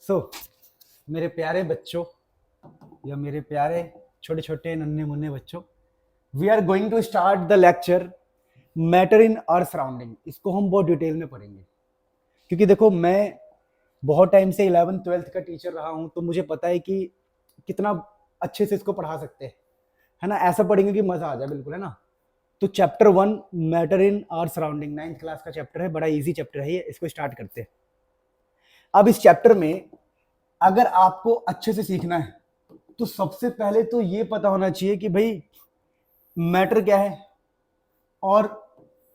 सो मेरे प्यारे बच्चों या मेरे प्यारे छोटे छोटे नन्हे मुन्ने बच्चों, we are going to start the lecture matter in our surrounding. इसको हम बहुत डिटेल में पढ़ेंगे क्योंकि देखो मैं बहुत टाइम से 11th-12th का टीचर रहा हूं, तो मुझे पता है कि कितना अच्छे से इसको पढ़ा सकते हैं, है ना। ऐसा पढ़ेंगे कि मजा आ जाए, बिल्कुल, है ना। तो chapter 1 matter in our surrounding 9th class का चैप्टर है, बड़ा इजी चैप्टर है ये। इसको स्टार्ट करते हैं। अब इस चैप्टर में अगर आपको अच्छे से सीखना है तो सबसे पहले तो ये पता होना चाहिए कि भाई मैटर क्या है और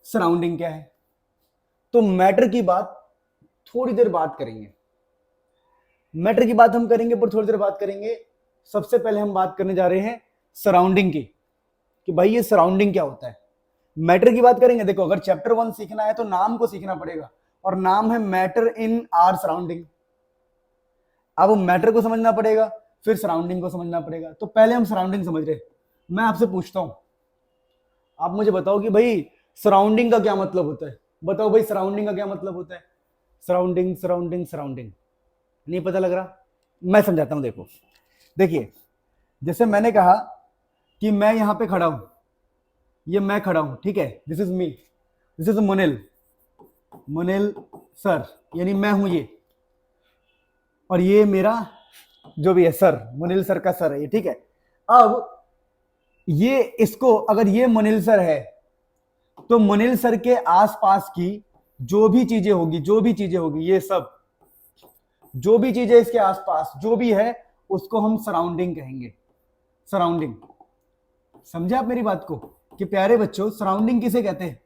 सराउंडिंग क्या है। तो मैटर की बात थोड़ी देर बात करेंगे, मैटर की बात हम करेंगे पर थोड़ी देर बात करेंगे। सबसे पहले हम बात करने जा रहे हैं सराउंडिंग की, कि भाई ये सराउंडिंग क्या होता है। मैटर की बात करेंगे। देखो, अगर चैप्टर 1 सीखना है तो नाम को सीखना पड़ेगा, और नाम है मैटर इन आर सराउंडिंग। अब मैटर को समझना पड़ेगा, फिर सराउंडिंग को समझना पड़ेगा। तो पहले हम सराउंडिंग समझ रहे। मैं आपसे पूछता हूं, आप मुझे बताओ कि भाई सराउंडिंग का क्या मतलब होता है। बताओ भाई, सराउंडिंग का क्या मतलब होता है। सराउंडिंग सराउंडिंग सराउंडिंग नहीं पता लग रहा। मैं समझाता हूं। देखो, देखिए, जैसे मैंने कहा कि मैं यहां पे खड़ा हूं, ये मैं खड़ा हूं, ठीक है। This is me, this is Munil, Munil sir, यानी मैं हूं ये, और ये मेरा जो भी है सर, मुनिल सर का सर है ये, ठीक है। अब ये इसको, अगर ये मुनिल सर है तो मुनिल सर के आसपास की जो भी चीजें होगी, जो भी चीजें होगी, ये सब जो भी चीजें इसके आसपास जो भी है उसको हम सराउंडिंग कहेंगे। सराउंडिंग, समझे आप मेरी बात को कि प्यारे बच्चों सराउंडिंग किसे कहते हैं।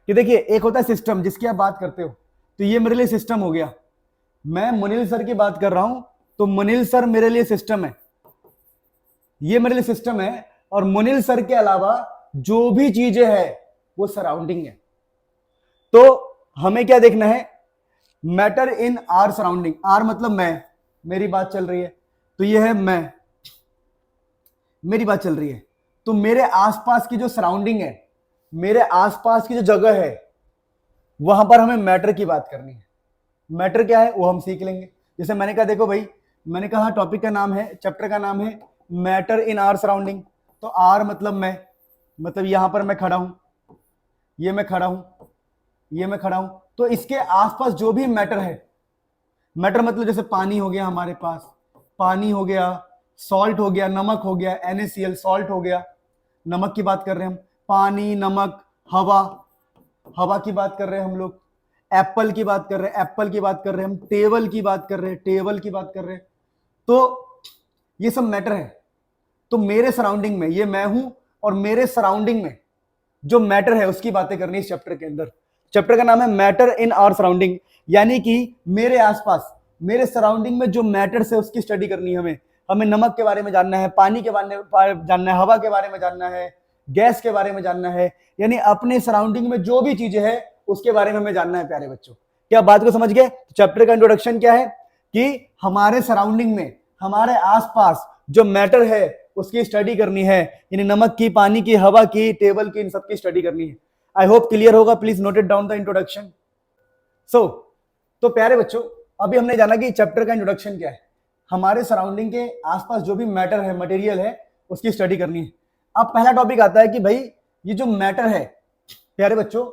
कि देखिए, एक होता है सिस्टम जिसकी आप बात करते हो, तो ये मेरे लिए सिस्टम हो गया। मैं मुनिल सर की बात कर रहा हूं तो मुनिल सर मेरे लिए सिस्टम है, ये मेरे लिए सिस्टम है। और मुनिल सर के अलावा जो भी चीजें है वो सराउंडिंग है। तो हमें क्या देखना है, matter in our surrounding. Our मतलब मैं, मेरी बात चल रही है, तो ये है मैं, मेरी बात चल रही है। तो मेरे आसपास की जो सराउंडिंग है, मेरे आसपास की जो जगह है, वहां पर हमें मैटर की बात करनी है। मैटर क्या है वो हम सीख लेंगे। जैसे मैंने कहा, देखो भाई, मैंने कहा टॉपिक का नाम है, चैप्टर का नाम है मैटर इन आर सराउंडिंग। तो आर मतलब मैं, मतलब यहां पर मैं खड़ा हूं, ये मैं खड़ा हूं, ये मैं खड़ा हूं। तो इसके आसपास जो भी मैटर है, मैटर मतलब जैसे पानी हो गया हमारे पास, पानी हो गया, सॉल्ट हो गया, नमक हो गया, NaCl सॉल्ट हो गया, नमक की बात कर रहे हैं हम। पानी, नमक, हवा, हवा की बात कर रहे हैं हम लोग। एप्पल की बात कर रहे हैं, एप्पल की बात कर रहे हैं हम। टेबल की बात कर रहे हैं, टेबल की बात कर रहे हैं। तो ये सब मैटर है। तो मेरे सराउंडिंग में ये मैं हूं, और मेरे सराउंडिंग में जो मैटर है उसकी बातें करनी है इस चैप्टर के अंदर। चैप्टर का नाम है मैटर इन आवर सराउंडिंग, यानी कि मेरे आसपास, मेरे सराउंडिंग में जो मैटर्स है उसकी स्टडी करनी है हमें। हमें नमक के बारे में जानना है, पानी के बारे में जानना है, हवा के बारे में जानना है, गैस के बारे में जानना है, यानी अपने सराउंडिंग में जो भी चीजें हैं उसके बारे में हमें जानना है। प्यारे बच्चों, क्या बात को समझ गए। तो चैप्टर का इंट्रोडक्शन क्या है कि हमारे सराउंडिंग में, हमारे आसपास जो मैटर है उसकी स्टडी करनी है, यानी नमक की, पानी की, हवा की, टेबल की, इन सबकी स्टडी करनी है। आई होप क्लियर होगा। Please note it down the introduction. So, तो प्यारे बच्चों, अभी हमने जाना कि चैप्टर का इंट्रोडक्शन क्या है। हमारे सराउंडिंग के आसपास जो भी मैटर है, मटेरियल है, उसकी स्टडी करनी है। अब पहला टॉपिक आता है कि भाई ये जो मैटर है, प्यारे बच्चों,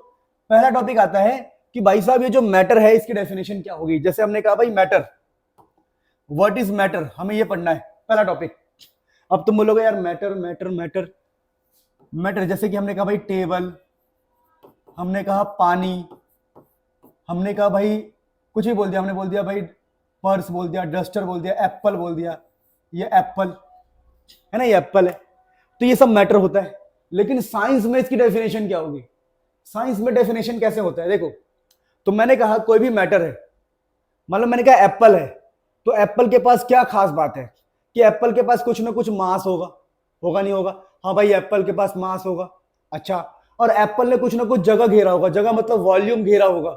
पहला टॉपिक आता है कि भाई साहब ये जो मैटर है इसकी डेफिनेशन क्या होगी। जैसे हमने कहा भाई मैटर, व्हाट इज मैटर, हमें ये पढ़ना है, पहला टॉपिक। अब तुम बोलोगे यार मैटर मैटर मैटर मैटर, जैसे कि हमने कहा भाई टेबल, हमने कहा पानी, हमने कहा भाई कुछ भी बोल दिया, हमने बोल दिया भाई पर्स बोल दिया, डस्टर बोल दिया, एप्पल बोल दिया, ये एप्पल है ना, ये एप्पल है। तो ये सब मैटर होता है। लेकिन साइंस में इसकी डेफिनेशन क्या होगी, साइंस में डेफिनेशन कैसे होता है। देखो, तो मैंने कहा कोई भी मैटर है, मतलब मैंने कहा एप्पल है, तो एप्पल के पास क्या खास बात है कि एप्पल के पास कुछ ना कुछ मास होगा, होगा नहीं होगा। हाँ भाई, एप्पल के पास मास होगा। अच्छा, और एप्पल ने कुछ ना कुछ जगह घेरा होगा, जगह मतलब वॉल्यूम घेरा होगा,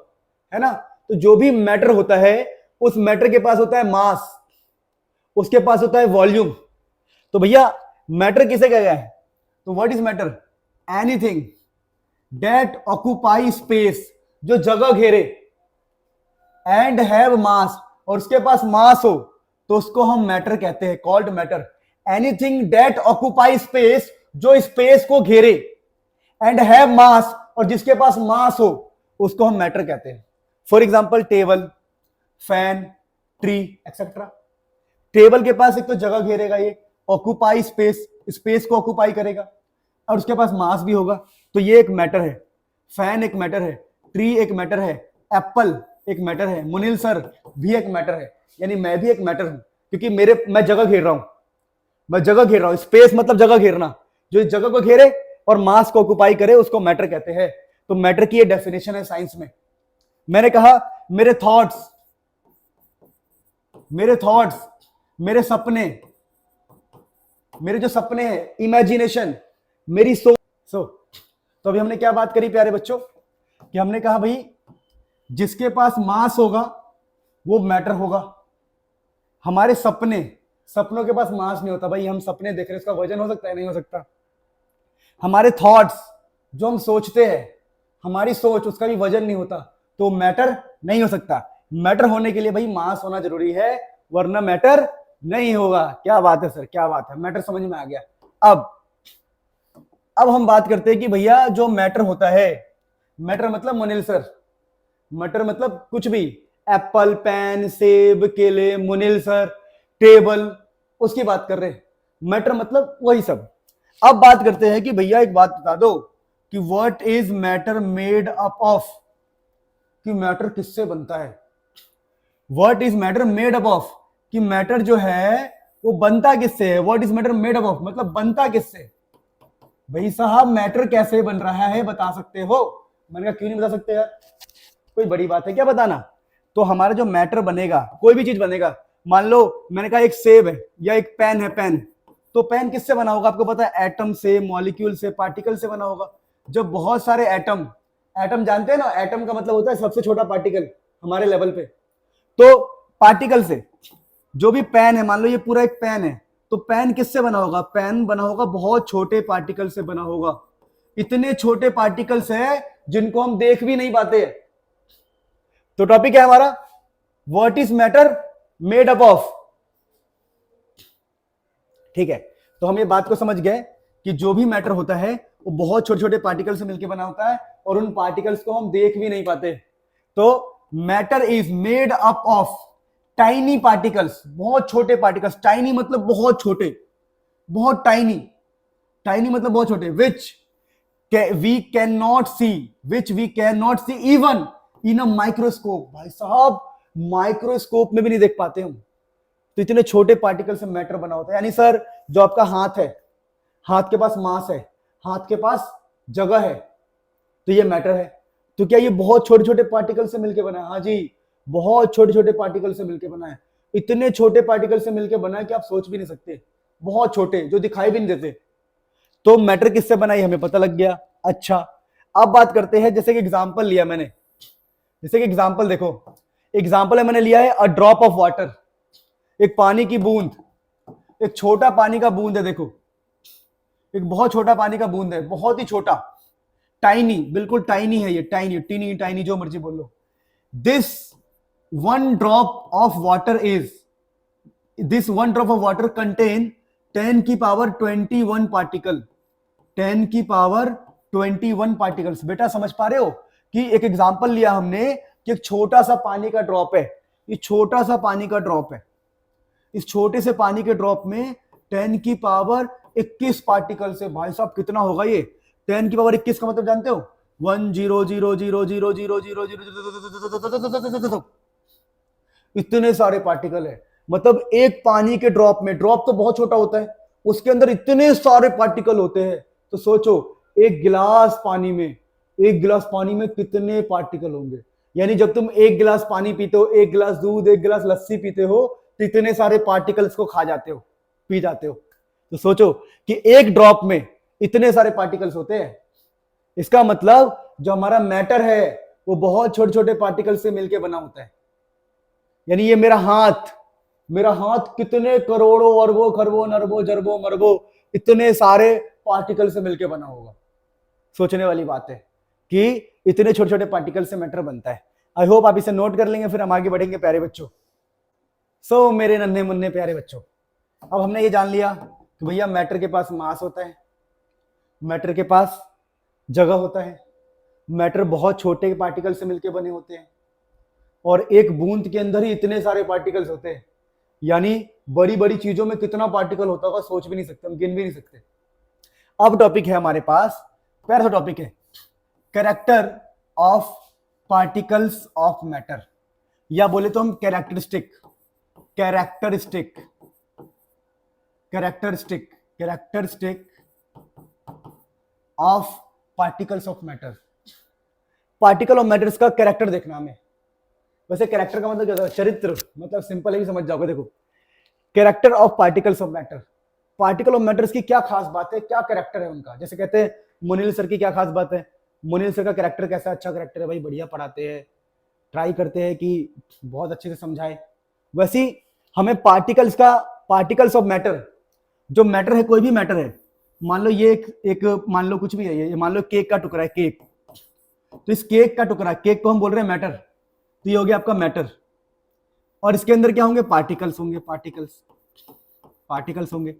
है ना। तो जो भी मैटर होता है उस मैटर के पास होता है मास, उसके पास होता है वॉल्यूम। तो भैया मैटर किसे कहा गया है, तो what is matter, anything that occupy space, जो जगह घेरे, एंड हैव मास, और उसके पास मास हो तो उसको हम मैटर कहते हैं, called matter. Anything that occupy space, जो स्पेस को घेरे, एंड हैव मास, और जिसके पास मास हो उसको हम मैटर कहते हैं। For example table, fan, tree etcetera. Table के पास एक तो जगह घेरेगा, ये ऑक्यूपाई स्पेस, स्पेस को ऑक्यूपाई करेगा, और उसके पास मास भी होगा, तो ये एक मैटर है। फैन एक मैटर है, ट्री एक मैटर है, एप्पल एक मैटर है, मुनील सर भी एक मैटर है, यानी मैं भी एक मैटर हूं, क्योंकि मैं जगह घेर रहा हूं, मैं जगह घेर रहा हूं। स्पेस मतलब जगह घेरना, जो इस जगह को घेरे और मास को ऑक्यूपाई करे उसको मैटर कहते हैं। तो मैटर की ये डेफिनेशन है साइंस में। मैंने कहा मेरे थॉट्स, मेरे सपने, मेरे जो सपने हैं, इमेजिनेशन, मेरी सोच। तो अभी हमने क्या बात करी प्यारे बच्चों, कि हमने कहा भाई जिसके पास मास होगा वो मैटर होगा। हमारे सपनों के पास मास नहीं होता भाई, हम सपने देख रहे हैं, उसका वजन हो सकता है, नहीं हो सकता। हमारे थॉट्स, जो हम सोचते हैं, हमारी सोच, उसका भी वजन नहीं होता, तो मैटर नहीं हो सकता। मैटर होने के लिए भाई मास होना जरूरी है, वरना मैटर नहीं होगा। क्या बात है सर, क्या बात है, मैटर समझ में आ गया। अब हम बात करते हैं कि भैया जो मैटर होता है, मैटर मतलब मुनील सर, मैटर मतलब कुछ भी, एप्पल, पेन, सेब, केले, मुनील सर, टेबल, उसकी बात कर रहे हैं। मैटर मतलब वही सब। अब बात करते हैं कि भैया एक बात बता दो कि what is matter made up of, कि मैटर किससे बनता है। What is matter made up of, कि मैटर जो है वो बनता किससे है। What is matter made up of मतलब बनता किससे। भाई साहब मैटर कैसे बन रहा है बता सकते हो। मैंने कहा क्यों नहीं बता सकते यार, कोई बड़ी बात है क्या बताना। तो हमारा जो मैटर बनेगा, कोई भी चीज बनेगा, मान लो मैंने कहा एक सेब है या एक पेन है, पेन, तो पेन किससे बना होगा आपको पता है, एटम से, मॉलिक्यूल से, पार्टिकल से बना होगा। जब बहुत सारे एटम, एटम जानते हैं ना, एटम का मतलब होता है सबसे छोटा पार्टिकल हमारे लेवल पे, तो पार्टिकल से जो भी पेन है, मान लो ये पूरा एक पेन है, तो पेन किससे बना होगा, पेन बना होगा बहुत छोटे पार्टिकल से बना होगा। इतने छोटे पार्टिकल्स है जिनको हम देख भी नहीं पाते। तो टॉपिक है हमारा what is matter made up of. ठीक है, तो हम ये बात को समझ गए कि जो भी मैटर होता है वो बहुत छोटे छोटे पार्टिकल से मिलकर बना होता है, और उन पार्टिकल्स को हम देख भी नहीं पाते। तो matter is made up of tiny particles, बहुत छोटे पार्टिकल्स। टाइनी मतलब बहुत छोटे, बहुत टाइनी, टाइनी मतलब बहुत छोटे, which we can not see, which we can not see even in a microscope. भाई साहब माइक्रोस्कोप में भी नहीं देख पाते हम, तो इतने छोटे पार्टिकल से मैटर बना होता है। यानी सर जो आपका हाथ है, हाथ के पास मास है, हाथ के पास जगह है, तो ये मैटर है। तो क्या ये बहुत छोटे छोटे पार्टिकल से मिलकर बना है? हाँ जी, बहुत छोटे छोटे पार्टिकल से मिलकर बना है। इतने छोटे पार्टिकल से मिलकर बना है कि आप सोच भी नहीं सकते, बहुत छोटे, जो दिखाई भी नहीं देते। तो मैटर किससे बना, हमें पता लग गया। अच्छा, अब बात करते हैं, जैसे कि एग्जांपल लिया मैंने, जैसे कि एग्जांपल देखो, एग्जांपल है मैंने लिया है अ ड्रॉप ऑफ वाटर, एक पानी की बूंद, एक छोटा पानी का बूंद है। देखो एक बहुत छोटा पानी का बूंद है, बहुत ही छोटा, टाइनी, बिल्कुल टाइनी है ये, टाइनी, टीनी, टाइनी, जो मर्जी बोल लो। This one drop of water is, this one drop of water contain 10 की पावर 21 पार्टिकल, 10 की पावर 21 पार्टिकल्स। बेटा समझ पा रहे हो कि एक एग्जांपल लिया हमने कि एक छोटा सा पानी का ड्रॉप है, ये छोटा सा पानी का ड्रॉप है, इस छोटे से पानी के ड्रॉप में 10 की पावर 21 पार्टिकल्स है। भाई साहब कितना होगा ये, 10 की पावर 21 का मतलब जानते हो, 100000000, इतने सारे पार्टिकल है। मतलब एक पानी के ड्रॉप में, ड्रॉप तो बहुत छोटा होता है, उसके अंदर इतने सारे पार्टिकल होते हैं। तो सोचो एक गिलास पानी में, एक गिलास पानी में कितने पार्टिकल होंगे। यानी जब तुम एक गिलास पानी पीते हो, एक गिलास दूध, एक गिलास लस्सी पीते हो, तो इतने सारे पार्टिकल्स को खा जाते हो, पी जाते हो। तो सोचो कि एक ड्रॉप में इतने सारे पार्टिकल्स होते हैं। इसका मतलब जो हमारा मैटर है वो बहुत छोटे छोटे पार्टिकल से मिलकर बना होता है। यानी ये मेरा हाथ, मेरा हाथ कितने करोड़ों अरबों खरबों नरबों जरबों मरबों इतने सारे पार्टिकल से मिलकर बना होगा। सोचने वाली बात है कि इतने छोटे छोटे पार्टिकल से मैटर बनता है। आई होप आप इसे नोट कर लेंगे, फिर हम आगे बढ़ेंगे प्यारे बच्चों। सो मेरे नन्हे मुन्ने प्यारे बच्चों, अब हमने ये जान लिया कि भैया मैटर के पास मास होता है, मैटर के पास जगह होता है, मैटर बहुत छोटे पार्टिकल से मिलकर बने होते हैं, और एक बूंद के अंदर ही इतने सारे पार्टिकल्स होते हैं, यानी बड़ी बड़ी चीजों में कितना पार्टिकल होता होगा सोच भी नहीं सकते, हम गिन भी नहीं सकते। अब टॉपिक है हमारे पास, प्यारा सा टॉपिक है, character of particles of matter, या बोले तो हम characteristic characteristic characteristic characteristic of particles of matter. Particle of matters का कैरेक्टर देखना हमें। वैसे कैरेक्टर का मतलब क्या होता है? चरित्र, मतलब सिंपल है, भी समझ जाओगे। देखो, character of particles of matter, particle of matters की क्या खास बात है, क्या कैरेक्टर है उनका। जैसे कहते हैं मुनील सर की क्या खास बात है, मुनील सर का कैरेक्टर कैसा, अच्छा कैरेक्टर है भाई, बढ़िया पढ़ाते हैं, ट्राई करते हैं कि बहुत अच्छे से समझाए। वैसे ही हमें पार्टिकल्स ऑफ मैटर, जो मैटर है, कोई भी मैटर है, मान लो ये एक मान लो कुछ भी है, ये मान लो केक का टुकड़ा है, केक, तो इस केक का टुकड़ा, केक को हम बोल रहे हैं मैटर, तो ये हो गया आपका मैटर, और इसके अंदर क्या होंगे? पार्टिकल्स होंगे, पार्टिकल्स होंगे।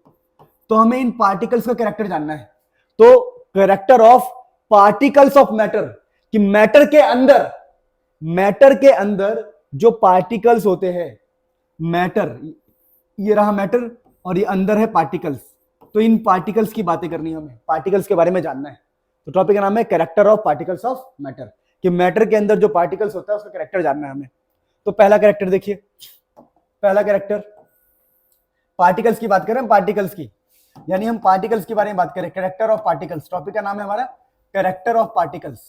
तो हमें इन पार्टिकल्स का कैरेक्टर जानना है। तो character of particles of matter, कि मैटर के अंदर जो पार्टिकल्स होते हैं, मैटर, ये रहा मैटर और ये अंदर है पार्टिकल्स, तो इन पार्टिकल्स की बातें करनी है हमें, पार्टिकल्स के बारे में जानना है। तो टॉपिक का नाम है character of particles of matter, कि मैटर के अंदर जो पार्टिकल्स होता है उसका कैरेक्टर जानना है हमें। तो पहला कैरेक्टर देखिए, पहला कैरेक्टर, पार्टिकल्स की बात करें हम, पार्टिकल्स की, यानी हम पार्टिकल्स के बारे में बात करें, कैरेक्टर ऑफ पार्टिकल्स। टॉपिक का नाम है हमारा character of particles,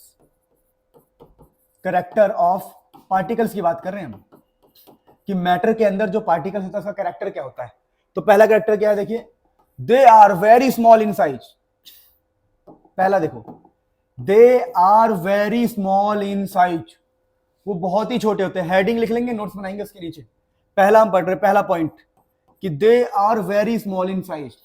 character of particles की बात कर रहे हैं हम, कि मैटर के अंदर जो पार्टिकल्स होता है उसका कैरेक्टर क्या होता है। तो पहला कैरेक्टर क्या है? देखिए, they are very small in size. पहला देखो, they are very small in size, वो बहुत ही छोटे होते हैं। हेडिंग लिख लेंगे, नोट्स बनाएंगे उसके नीचे। पहला हम पढ़ रहे, पहला पॉइंट, कि they are very small in size,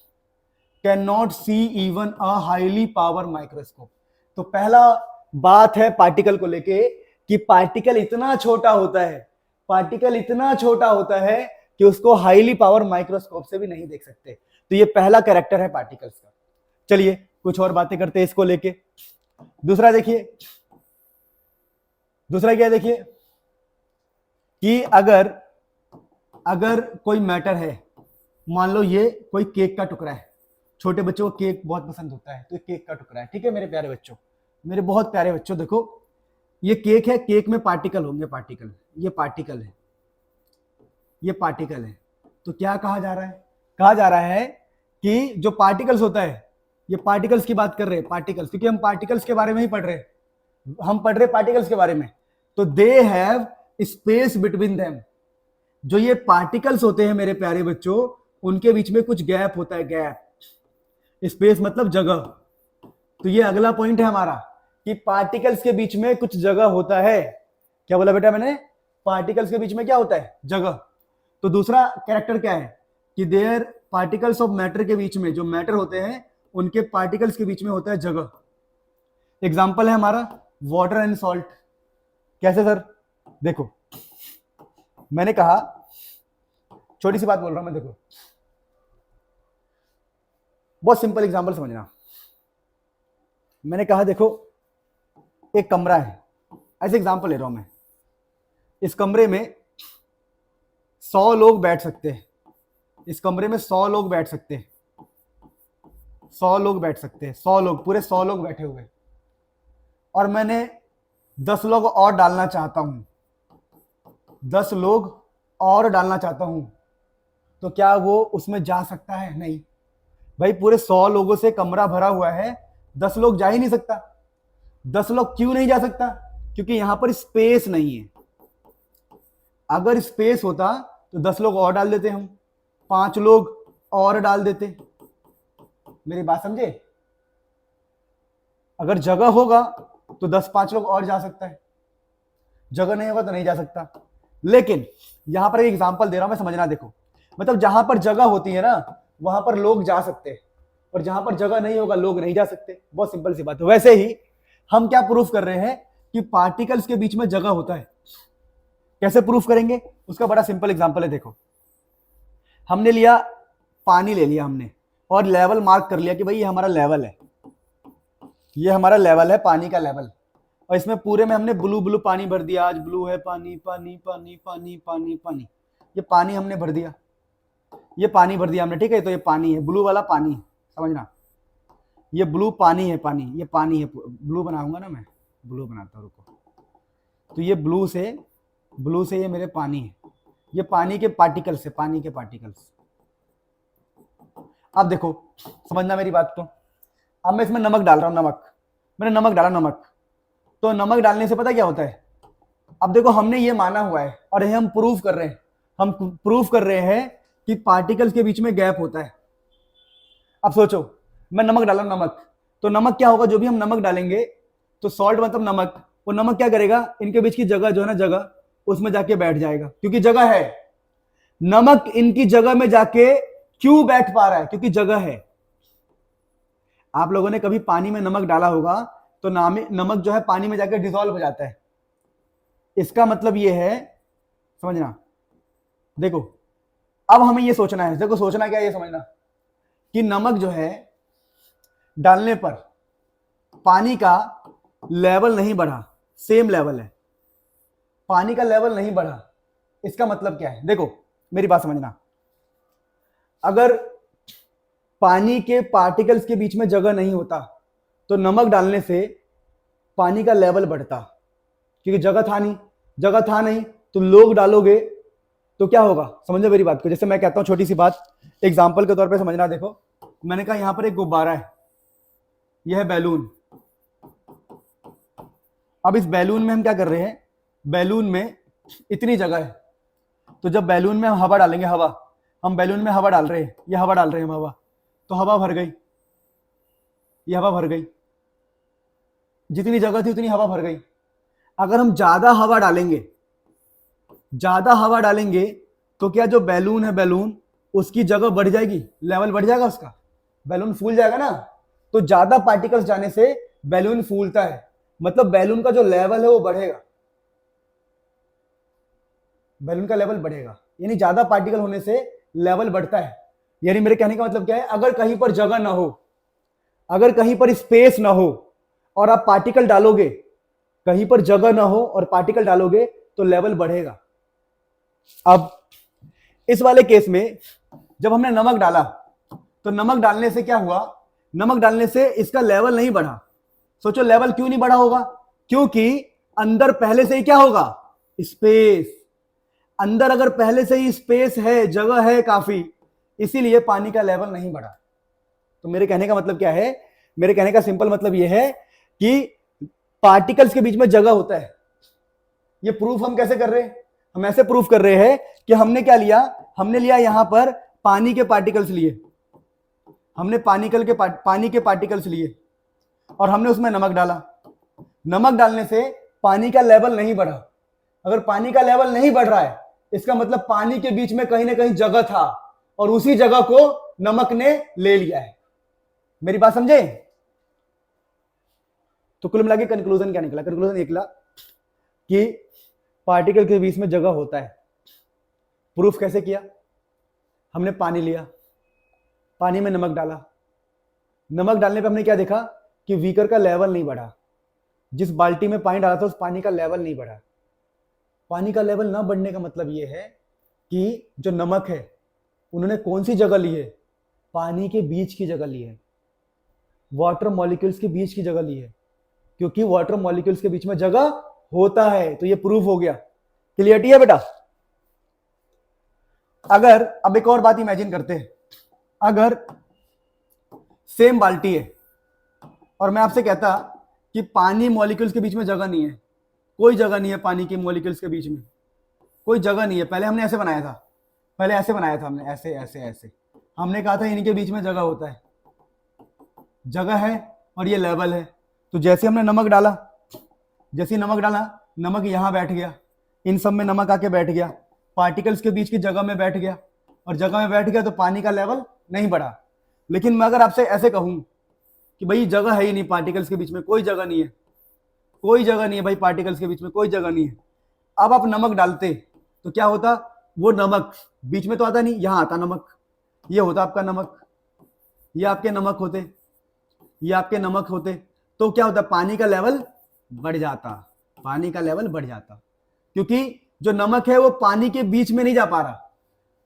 can not see even a highly power microscope. तो पहला बात है पार्टिकल को लेके, कि पार्टिकल इतना छोटा होता है, पार्टिकल इतना छोटा होता है कि उसको हाईली पावर माइक्रोस्कोप से भी नहीं देख सकते। तो ये पहला कैरेक्टर है पार्टिकल्स का। चलिए कुछ और बातें करते हैं इसको लेके। दूसरा देखिए, दूसरा क्या देखिए, कि अगर कोई मैटर है, मान लो ये कोई केक का टुकड़ा है, छोटे बच्चों को केक बहुत पसंद होता है, तो ये केक का टुकड़ा है, ठीक है मेरे प्यारे बच्चों, मेरे बहुत प्यारे बच्चों। देखो ये केक है, केक में पार्टिकल होंगे, पार्टिकल, ये पार्टिकल है, ये पार्टिकल है। तो क्या कहा जा रहा है? कहा जा रहा है कि जो पार्टिकल्स होता है, ये पार्टिकल्स की बात कर रहे हैं, पार्टिकल्स, क्योंकि हम पार्टिकल्स के बारे में ही पढ़ रहे हैं, हम पढ़ रहे पार्टिकल्स के बारे में। तो they have space between them, जो ये पार्टिकल्स होते हैं मेरे प्यारे बच्चों, उनके बीच में कुछ गैप होता है, गैप, स्पेस मतलब जगह। तो ये अगला पॉइंट है हमारा, कि पार्टिकल्स के बीच में कुछ जगह होता है। क्या बोला बेटा मैंने? पार्टिकल्स के बीच में क्या होता है? जगह। तो दूसरा कैरेक्टर क्या है? कि देयर पार्टिकल्स ऑफ मैटर के बीच में, जो मैटर होते हैं उनके पार्टिकल्स के बीच में होता है जगह। एग्जाम्पल है हमारा वाटर एंड सॉल्ट। कैसे सर? देखो मैंने कहा, छोटी सी बात बोल रहा हूं मैं, देखो बहुत सिंपल एग्जाम्पल समझना। मैंने कहा देखो एक कमरा है, ऐसे एग्जाम्पल ले रहा हूं मैं, इस कमरे में 100 लोग बैठ सकते हैं, इस कमरे में 100 लोग बैठ सकते हैं, 100 लोग बैठ सकते हैं, 100 लोग, पूरे 100 लोग बैठे हुए, और मैंने 10 लोग और डालना चाहता हूं, 10 लोग और डालना चाहता हूं, तो क्या वो उसमें जा सकता है? नहीं भाई, पूरे 100 लोगों से कमरा भरा हुआ है, 10 लोग जा ही नहीं सकता। 10 लोग क्यों नहीं जा सकता? क्योंकि यहां पर स्पेस नहीं है। अगर स्पेस होता तो 10 लोग और डाल देते, हम 5 लोग और डाल देते। मेरी बात समझे? अगर जगह होगा तो 10-5 लोग और जा सकता है, जगह नहीं होगा तो नहीं जा सकता। लेकिन यहां पर एक एग्जांपल दे रहा हूं मैं, समझना। देखो मतलब जहां पर जगह होती है ना, वहां पर लोग जा सकते हैं, और जहां पर जगह नहीं होगा लोग नहीं जा सकते। बहुत सिंपल सी बात है। वैसे ही हम क्या प्रूफ कर रहे हैं? कि पार्टिकल्स के बीच में जगह होता है। कैसे प्रूफ करेंगे? उसका बड़ा सिंपल एग्जांपल है। देखो हमने लिया पानी, ले लिया हमने और लेवल मार्क कर लिया कि भाई ये हमारा लेवल है, ये हमारा लेवल है पानी का लेवल। और इसमें पूरे में हमने ब्लू ब्लू पानी भर दिया, आज ब्लू है, पानी पानी पानी पानी पानी पानी, ये पानी हमने भर दिया, ये पानी भर दिया हमने, ठीक है। तो ये पानी है, ब्लू वाला पानी, समझना, ये ब्लू पानी है, पानी, ये पानी है, ब्लू बनाऊंगा ना मैं, ब्लू बनाता हूँ, रुको। तो ये ब्लू से ये मेरे पानी है, ये पानी के पार्टिकल्स है, पानी के पार्टिकल्स। अब देखो समझना मेरी बात को। अब मैं इसमें नमक डाल रहा हूं, नमक, मैंने नमक डाला, नमक। तो नमक डालने से पता क्या होता है, अब देखो हमने ये माना हुआ है और ये हम प्रूफ कर रहे हैं, हम प्रूफ कर रहे हैं कि पार्टिकल्स के बीच में गैप होता है। अब सोचो, मैं नमक डाला, नमक, तो नमक क्या होगा, जो भी हम नमक डालेंगे, तो सॉल्ट मतलब नमक, वो नमक क्या करेगा, इनके बीच की जगह जो है ना, जगह, उसमें जाके बैठ जाएगा, क्योंकि जगह है। नमक इनकी जगह में जाके क्यों बैठ पा रहा है, क्योंकि जगह है। आप लोगों ने कभी पानी में नमक डाला होगा तो नमक जो है पानी में जाकर डिसॉल्व हो जाता है, इसका मतलब ये है, समझना। देखो अब हमें ये सोचना है, देखो सोचना क्या है, ये समझना कि नमक जो है डालने पर पानी का लेवल नहीं बढ़ा, सेम लेवल है, पानी का लेवल नहीं बढ़ा। इसका मतलब क्या है, देखो मेरी बात समझना, अगर पानी के पार्टिकल्स के बीच में जगह नहीं होता तो नमक डालने से पानी का लेवल बढ़ता, क्योंकि जगह था नहीं, तो लोग डालोगे तो क्या होगा, समझो मेरी बात को। जैसे मैं कहता हूं छोटी सी बात, एग्जांपल के तौर पे समझना। देखो मैंने कहा यहां पर एक गुब्बारा है, यह है बैलून। अब इस बैलून में हम क्या कर रहे हैं, बैलून में इतनी जगह है, तो जब बैलून में हम हवा डालेंगे, हवा, हम बैलून में हवा डाल रहे हैं, ये हवा डाल रहे हैं हम, हवा, तो हवा भर गई, ये हवा भर गई, जितनी जगह थी उतनी हवा भर गई। अगर हम ज्यादा हवा डालेंगे तो क्या जो बैलून है, बैलून उसकी जगह बढ़ जाएगी, लेवल बढ़ जाएगा उसका, बैलून फूल जाएगा ना। तो ज्यादा पार्टिकल्स जाने से बैलून फूलता है, मतलब बैलून का जो लेवल है वो बढ़ेगा, बैलून का लेवल बढ़ेगा, यानी ज्यादा पार्टिकल होने से लेवल बढ़ता है। यानी मेरे कहने का मतलब क्या है, अगर कहीं पर जगह ना हो, अगर कहीं पर स्पेस ना हो और आप पार्टिकल डालोगे, कहीं पर जगह ना हो और पार्टिकल डालोगे तो लेवल बढ़ेगा। अब इस वाले केस में जब हमने नमक डाला तो नमक डालने से क्या हुआ, नमक डालने से इसका लेवल नहीं बढ़ा। सोचो लेवल क्यों नहीं बढ़ा होगा, क्योंकि अंदर पहले से ही क्या होगा, स्पेस। अंदर अगर पहले से ही स्पेस है, जगह है काफी, इसीलिए पानी का लेवल नहीं बढ़ा। तो मेरे कहने का मतलब क्या है, मेरे कहने का सिंपल मतलब यह है कि पार्टिकल्स के बीच में जगह होता है। ये प्रूफ हम कैसे कर रहे हैं, हम ऐसे प्रूफ कर रहे हैं कि हमने क्या लिया, हमने लिया यहां पर पानी के पार्टिकल्स लिए, हमने पानी के पार्टिकल्स लिए और हमने उसमें नमक डाला। नमक डालने से पानी का लेवल नहीं बढ़ा। अगर पानी का लेवल नहीं बढ़ रहा है, इसका मतलब पानी के बीच में कहीं ना कहीं जगह था और उसी जगह को नमक ने ले लिया है। मेरी बात समझे। तो कुल मिला के कंक्लूजन क्या निकला, कंक्लूजन निकला कि पार्टिकल के बीच में जगह होता है। प्रूफ कैसे किया, हमने पानी लिया, पानी में नमक डाला, नमक डालने पे हमने क्या देखा कि बीकर का लेवल नहीं बढ़ा, जिस बाल्टी में पानी डाला था उस पानी का लेवल नहीं बढ़ा। पानी का लेवल ना बढ़ने का मतलब यह है कि जो नमक है उन्होंने कौन सी जगह ली है, पानी के बीच की जगह ली है, वाटर मॉलिक्यूल्स के बीच की जगह ली है, क्योंकि वाटर मॉलिक्यूल्स के बीच में जगह होता है। तो ये प्रूफ हो गया। क्लियरिटी है बेटा। अगर अब एक और बात इमेजिन करते हैं, अगर सेम बाल्टी है और मैं आपसे कहता कि पानी मॉलिक्यूल्स के बीच में जगह नहीं है, कोई जगह नहीं है पानी के मॉलिक्यूल्स के बीच में, कोई जगह नहीं है। पहले हमने ऐसे बनाया था, पहले ऐसे बनाया था हमने, ऐसे ऐसे ऐसे, हमने कहा था इनके बीच में जगह होता है, जगह है और ये लेवल है। तो जैसे हमने नमक डाला, जैसे नमक डाला, नमक यहां बैठ गया, इन सब में नमक आके बैठ गया, पार्टिकल्स के बीच की जगह में बैठ गया, और जगह में बैठ गया तो पानी का लेवल नहीं बढ़ा। लेकिन मैं अगर आपसे ऐसे कहूं कि भाई जगह है ही नहीं पार्टिकल्स के बीच में, कोई जगह नहीं है, कोई जगह नहीं है भाई पार्टिकल्स के बीच में, कोई जगह नहीं है। अब आप नमक डालते तो क्या होता, वो नमक बीच में तो आता नहीं, यहां आता नमक, ये होता आपका नमक, ये आपके नमक होते, ये आपके नमक होते, तो क्या होता, पानी का लेवल बढ़ जाता, पानी का लेवल बढ़ जाता, क्योंकि जो नमक है वो पानी के बीच में नहीं जा पा रहा,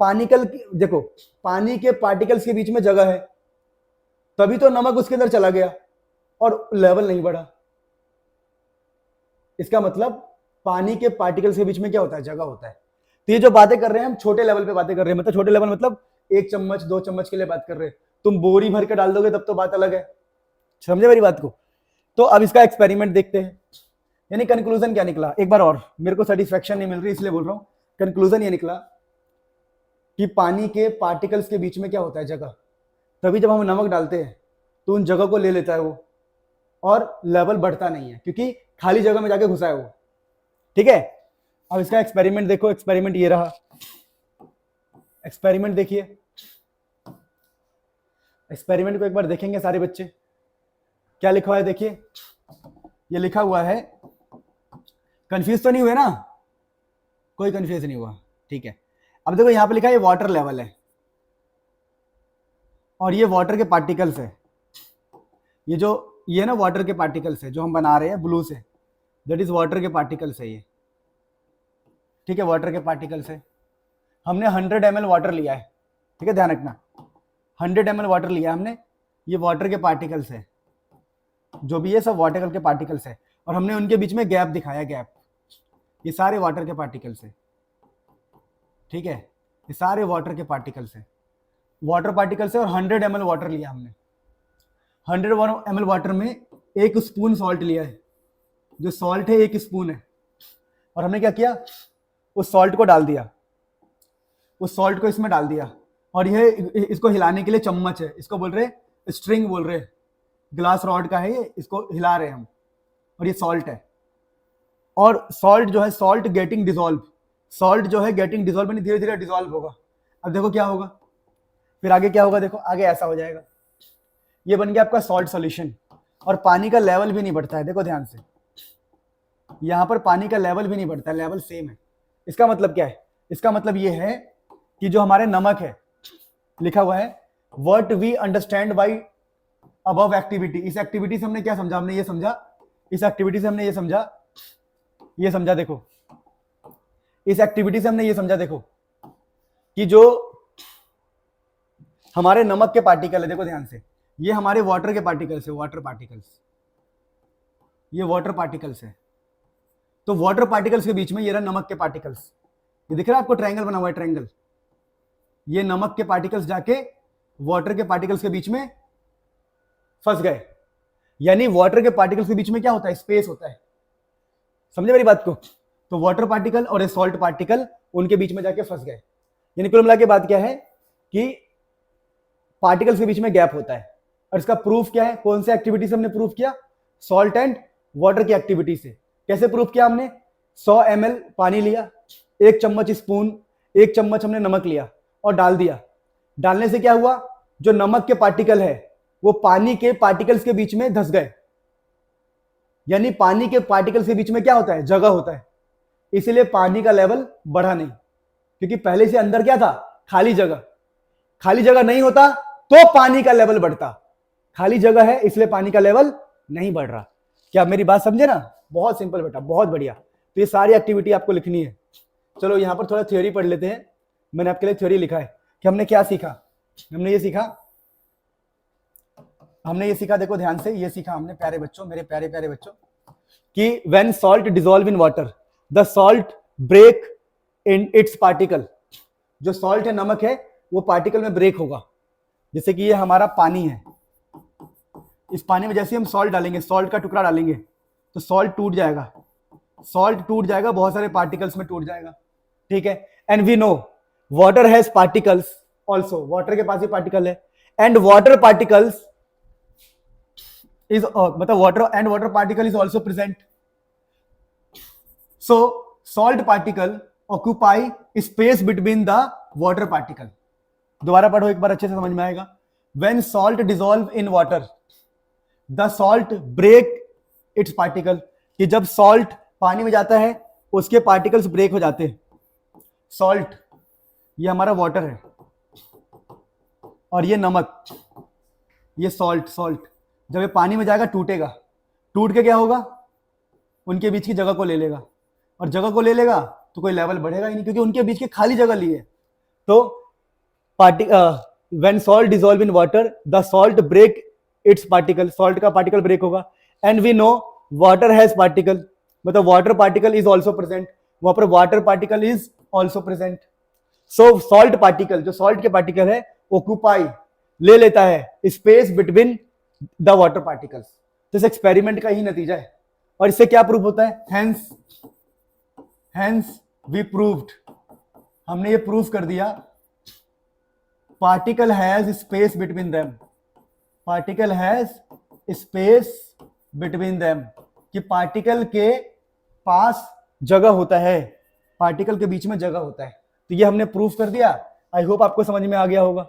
देखो पानी के पार्टिकल्स के बीच में जगह है, तभी तो नमक उसके अंदर चला गया और लेवल नहीं बढ़ा। इसका मतलब पानी के पार्टिकल्स के बीच में क्या होता है, जगह होता है। तो ये जो बातें कर रहे हैं हम छोटे लेवल पे बातें कर रहे हैं, मतलब छोटे लेवल मतलब 1 चम्मच 2 चम्मच के लिए बात कर रहे हैं, तुम बोरी भर के डाल दोगे तब तो बात अलग है, समझे मेरी बात को। तो अब इसका एक्सपेरिमेंट देखते हैं, यानी कंक्लूजन क्या निकला, एक बार और, मेरे को सेटिस्फेक्शन नहीं मिल रही इसलिए बोल रहा हूं। कंक्लूजन ये निकला कि पानी के पार्टिकल्स के बीच में क्या होता है, जगह, तभी जब हम नमक डालते हैं तो उन जगह को ले लेता है वो, और लेवल बढ़ता नहीं है क्योंकि खाली जगह में जाके घुसा है वो, ठीक है। अब इसका एक्सपेरिमेंट देखो, एक्सपेरिमेंट ये रहा, एक्सपेरिमेंट देखिए, एक्सपेरिमेंट को एक बार देखेंगे सारे बच्चे, क्या लिखा हुआ है देखिए, ये लिखा हुआ है, कंफ्यूज तो नहीं हुए ना, कोई कंफ्यूज नहीं हुआ, ठीक है। अब देखो यहां पे लिखा है ये वाटर लेवल है और ये वाटर के पार्टिकल्स है, ये ना वाटर के पार्टिकल्स है जो हम बना रहे हैं ब्लू से, दैट इज वाटर के पार्टिकल्स है ये, ठीक है, वाटर के पार्टिकल्स है। हमने 100 ml वाटर लिया है, ठीक है, ध्यान रखना, 100 ml वाटर लिया हमने, ये वाटर के पार्टिकल्स है, जो भी है सब वाटर के पार्टिकल्स है, और हमने उनके बीच में गैप दिखाया, गैप, ये सारे वाटर के पार्टिकल्स है, ठीक है, ये सारे वाटर के पार्टिकल्स है, वाटर पार्टिकल्स है, और 100 ml वाटर लिया हमने, 100 ml वाटर में 1 स्पून सॉल्ट लिया है, जो सॉल्ट है 1 स्पून है, और हमने क्या किया, उस सॉल्ट को डाल दिया, उस सॉल्ट को इसमें डाल दिया, और यह इसको हिलाने के लिए चम्मच है, इसको बोल रहे स्ट्रिंग बोल रहे, ग्लास रॉड का है ये, इसको हिला रहे हम, और ये सॉल्ट है, और सॉल्ट जो है, सॉल्ट गेटिंग डिसॉल्व, सॉल्ट जो है गेटिंग डिसॉल्व, यानी धीरे धीरे डिसॉल्व होगा। अब देखो क्या होगा, फिर आगे क्या होगा, देखो आगे ऐसा हो जाएगा, ये बन गया आपका सॉल्ट सॉल्यूशन, और पानी का लेवल भी नहीं बढ़ता है, देखो ध्यान से, यहां पर पानी का लेवल भी नहीं बढ़ता है, लेवल सेम है। इसका मतलब क्या है, इसका मतलब ये है कि जो हमारे नमक है, लिखा हुआ है what we understand by above activity, इस एक्टिविटी से हमने क्या समझा, हमने ये समझा, इस एक्टिविटी से हमने ये समझा, ये समझा, देखो इस एक्टिविटी से हमने ये समझा, देखो कि जो हमारे नमक के पार्टिकल है, देखो ध्यान से, ये हमारे वाटर के पार्टिकल्स है, वाटर पार्टिकल्स, ये वाटर पार्टिकल्स है, तो वाटर पार्टिकल्स के बीच में ये रहा नमक के पार्टिकल्स, ये दिख रहा है आपको, ट्रायंगल बना हुआ है, ट्रायंगल, ये नमक के पार्टिकल्स जाके वाटर के पार्टिकल्स के बीच में फंस गए, यानी वाटर के पार्टिकल्स के बीच में क्या होता है, स्पेस होता है, समझे मेरी बात को। तो वाटर पार्टिकल और ये सॉल्ट पार्टिकल उनके बीच में जाके फंस गए, यानी कुल मिला के बात क्या है कि पार्टिकल्स के बीच में गैप होता है, और इसका प्रूफ क्या है, कौन से एक्टिविटी से हमने प्रूफ किया, सॉल्ट एंड वाटर की एक्टिविटी से। कैसे प्रूफ किया हमने, 100 ml पानी लिया, 1 चम्मच स्पून, 1 चम्मच हमने नमक लिया और डाल दिया, डालने से क्या हुआ, जो नमक के पार्टिकल है वो पानी के पार्टिकल्स के बीच में धंस गए, यानी पानी के पार्टिकल्स के बीच में क्या होता है, जगह होता है, इसीलिए पानी का लेवल बढ़ा नहीं, क्योंकि पहले से अंदर क्या था, खाली जगह, खाली जगह नहीं होता तो पानी का लेवल बढ़ता, खाली जगह है इसलिए पानी का लेवल नहीं बढ़ रहा। क्या आप मेरी बात समझे ना, बहुत सिंपल बेटा, बहुत बढ़िया। तो ये सारी एक्टिविटी आपको लिखनी है। चलो यहां पर थोड़ा थ्योरी पढ़ लेते हैं, मैंने आपके लिए थ्योरी लिखा है कि हमने क्या सीखा, हमने ये सीखा, देखो ध्यान से, ये सीखा हमने प्यारे बच्चों, मेरे प्यारे प्यारे बच्चों, कि when salt dissolve in water the salt break in its particle, जो सॉल्ट है, नमक है, वो पार्टिकल में ब्रेक होगा। जैसे कि ये हमारा पानी है, इस पानी में जैसे हम सॉल्ट डालेंगे, सॉल्ट का टुकड़ा डालेंगे तो सॉल्ट टूट जाएगा, सॉल्ट टूट जाएगा, बहुत सारे पार्टिकल्स में टूट जाएगा, ठीक है। And we know water has particles also, water के पास भी पार्टिकल है, एंड वाटर पार्टिकल्स इज मतलब water and water particle is also present, so salt particle occupy space between the water particle. दोबारा पढ़ो एक बार, अच्छे से समझ में आएगा। When salt dissolve in water the salt break its particle, कि जब सॉल्ट पानी में जाता है उसके पार्टिकल्स ब्रेक हो जाते हैं, सॉल्ट ये हमारा वाटर है और ये नमक, ये सॉल्ट। जब ये पानी में जाएगा टूटेगा, टूट के क्या होगा, उनके बीच की जगह को ले लेगा, और जगह को ले लेगा तो कोई लेवल बढ़ेगा ही नहीं, क्योंकि उनके बीच की खाली जगह ली है। तो when salt dissolve in water the salt break its particle, salt का पार्टिकल ब्रेक होगा। And we know water has particle, मतलब water particle is also present, वहां पर water particle is also present. So salt particle, जो salt के particle है, occupy, ले लेता है space between the water particles. तो इस एक्सपेरिमेंट का ही नतीजा है, और इससे क्या प्रूफ होता है, हेंस वी प्रूव्ड, हमने ये प्रूफ कर दिया, particle has space between them, particle has space between them, कि पार्टिकल के पास जगह होता है, पार्टिकल के बीच में जगह होता है। तो ये हमने प्रूफ कर दिया। आई होप आपको समझ में आ गया होगा।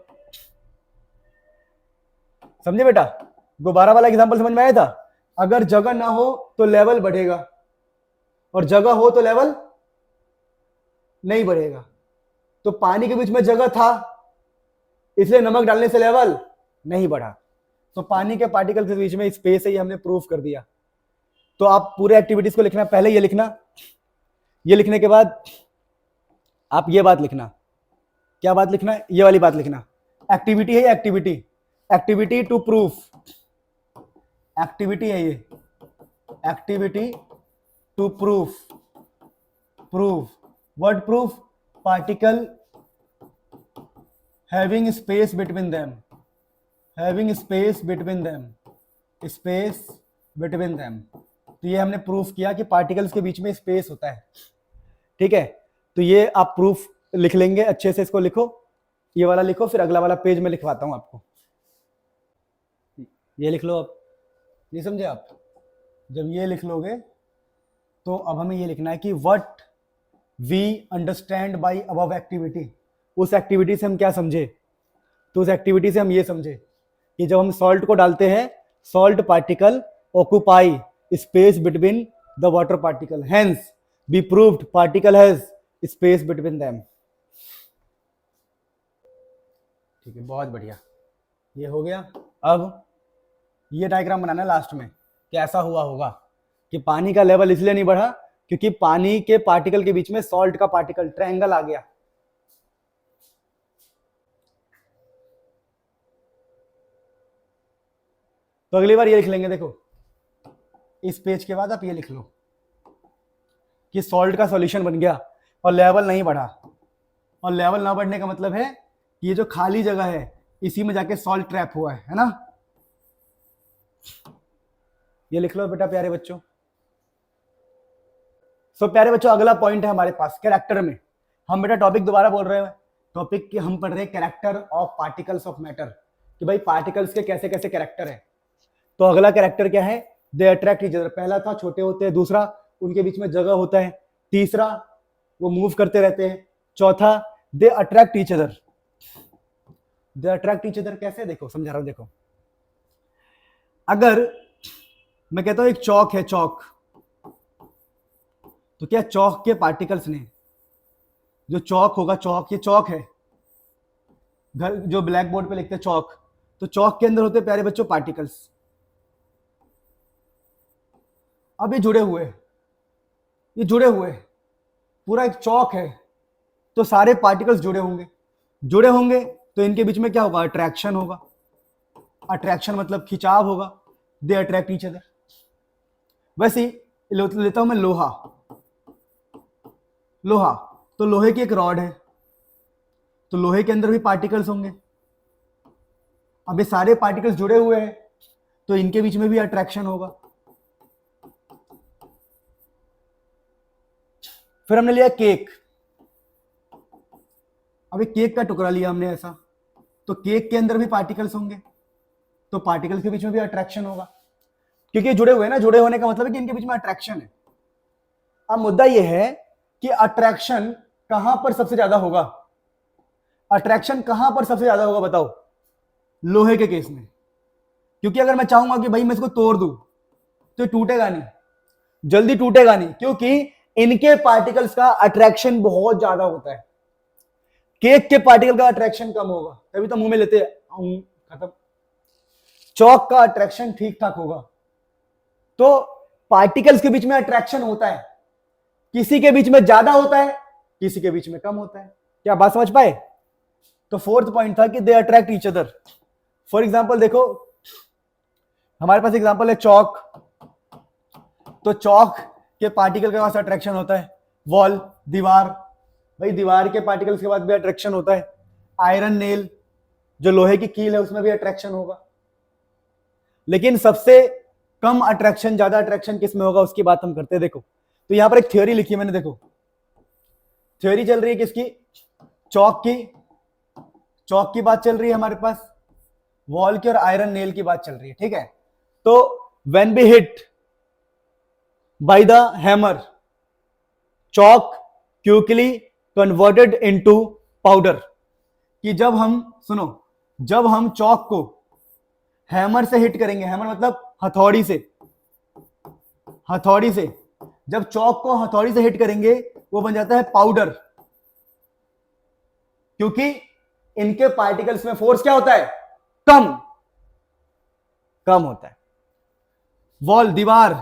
समझे बेटा, गुब्बारा वाला एग्जांपल समझ में आया था। अगर जगह ना हो तो लेवल बढ़ेगा, और जगह हो तो लेवल नहीं बढ़ेगा। तो पानी के बीच में जगह था, इसलिए नमक डालने से लेवल नहीं बढ़ा। तो पानी के पार्टिकल के बीच में स्पेस है, ये हमने प्रूफ कर दिया। तो आप पूरे एक्टिविटीज को लिखना, पहले ये लिखना, ये लिखने के बाद आप ये बात लिखना। क्या बात लिखना है, ये वाली बात लिखना। एक्टिविटी है, activity, activity to proof, activity है ये, activity to proof, proof what, proof particle having space between them, having space between them, space between them. तो ये हमने प्रूफ किया कि पार्टिकल्स के बीच में स्पेस होता है। ठीक है, तो ये आप प्रूफ लिख लेंगे, अच्छे से इसको लिखो, ये वाला लिखो, फिर अगला वाला पेज में लिखवाता हूं आपको। ये लिख लो आप, ये समझे आप। जब ये लिख लोगे तो अब हमें ये लिखना है कि what we understand by above activity. उस एक्टिविटी से हम क्या समझे, तो उस एक्टिविटी से हम ये समझे कि जब हम सॉल्ट को डालते हैं, salt particle occupy space between the water particle, hence we proved particle has space between them. ठीक है, बहुत बढ़िया, ये हो गया। अब ये डायग्राम बनाना है लास्ट में, कैसा हुआ होगा कि पानी का लेवल इसलिए नहीं बढ़ा क्योंकि पानी के पार्टिकल के बीच में सॉल्ट का पार्टिकल, ट्रायंगल आ गया। तो अगली बार ये लिख लेंगे, देखो इस पेज के बाद आप ये लिख लो कि सॉल्ट का सॉल्यूशन बन गया और लेवल नहीं बढ़ा। और लेवल ना बढ़ने का मतलब है कि ये जो खाली जगह है इसी में जाके सॉल्ट ट्रैप हुआ है ना। ये लिख लो बेटा प्यारे बच्चों। सो प्यारे बच्चों, अगला पॉइंट है हमारे पास कैरेक्टर में। हम बेटा टॉपिक दोबारा बोल रहे हैं, टॉपिक की हम पढ़ रहे हैं character of particles of matter, कि भाई पार्टिकल्स के कैसे कैसे कैरेक्टर है। तो अगला कैरेक्टर क्या है, दे अट्रैक्ट ईच अदर। पहला था छोटे होते हैं, दूसरा उनके बीच में जगह होता है, तीसरा वो मूव करते रहते हैं, चौथा they attract each other. They attract each other कैसे, देखो समझा रहा हूं। देखो अगर मैं कहता हूं एक चौक है, चौक, तो क्या चौक के पार्टिकल्स ने, जो चौक होगा, चौक, ये चौक है, घर जो ब्लैक बोर्ड पे लिखते हैं चौक, तो चौक के अंदर होते हैं प्यारे बच्चों पार्टिकल्स। अब ये जुड़े हुए, ये जुड़े हुए, पूरा एक चौक है, तो सारे पार्टिकल्स जुड़े होंगे, जुड़े होंगे तो इनके बीच में क्या होगा, अट्रैक्शन होगा। अट्रैक्शन मतलब खिंचाव होगा, दे अट्रैक्ट ईच अदर। वैसे ही लेता हूं मैं लोहा, लोहा, तो लोहे की एक रॉड है, तो लोहे के अंदर भी पार्टिकल्स होंगे। अब ये सारे पार्टिकल्स जुड़े हुए हैं तो इनके बीच में भी अट्रैक्शन होगा। फिर हमने लिया केक। अब एक केक का टुकड़ा लिया हमने ऐसा, तो केक के अंदर भी पार्टिकल्स होंगे, तो पार्टिकल्स के बीच में भी अट्रैक्शन होगा, क्योंकि जुड़े हुए ना, जुड़े होने का मतलब है कि इनके बीच में अट्रैक्शन है। अब मुद्दा यह है कि अट्रैक्शन कहां पर सबसे ज्यादा होगा, अट्रैक्शन कहां पर सबसे ज्यादा होगा बताओ, लोहे के केस में। क्योंकि अगर मैं चाहूंगा कि भाई मैं इसको तोड़ दूं तो ये टूटेगा नहीं, जल्दी टूटेगा नहीं, क्योंकि इनके पार्टिकल्स का अट्रैक्शन बहुत ज्यादा होता है। केक के पार्टिकल का अट्रैक्शन कम होगा, तभी तो मुंह में लेते हैं, खत्म। चौक का अट्रैक्शन ठीक ठाक होगा। तो पार्टिकल्स के बीच में अट्रैक्शन होता है, किसी के बीच में ज्यादा होता है, किसी के बीच में कम होता है। क्या बात समझ पाए? तो फोर्थ पॉइंट था कि they attract each other. For example देखो, हमारे पास एग्जाम्पल है चौक, तो चौक के पार्टिकल के पास अट्रैक्शन होता है, वॉल, दीवार, भाई दीवार के पार्टिकल्स के बाद भी अट्रैक्शन होता है। आयरन नेल, जो लोहे की कील है, उसमें भी अट्रैक्शन होगा। लेकिन सबसे कम अट्रैक्शन, ज्यादा अट्रैक्शन किस में होगा, उसकी बात हम करते हैं। देखो, तो यहां पर एक थ्योरी लिखी है मैंने, देखो थ्योरी चल रही है किसकी, चौक की, चौक की बात चल रही है हमारे पास, वॉल की और आयरन नेल की बात चल रही है, ठीक है। तो when be hit by the hammer, Chowk quickly converted into powder, कि जब हम, सुनो, जब हम चौक को हैमर से हिट करेंगे, हैमर मतलब हथौड़ी से, हथौड़ी से जब चौक को हथौड़ी से हिट करेंगे, वो बन जाता है पाउडर, क्योंकि इनके पार्टिकल्स में फोर्स क्या होता है, कम, कम होता है। वॉल, दीवार,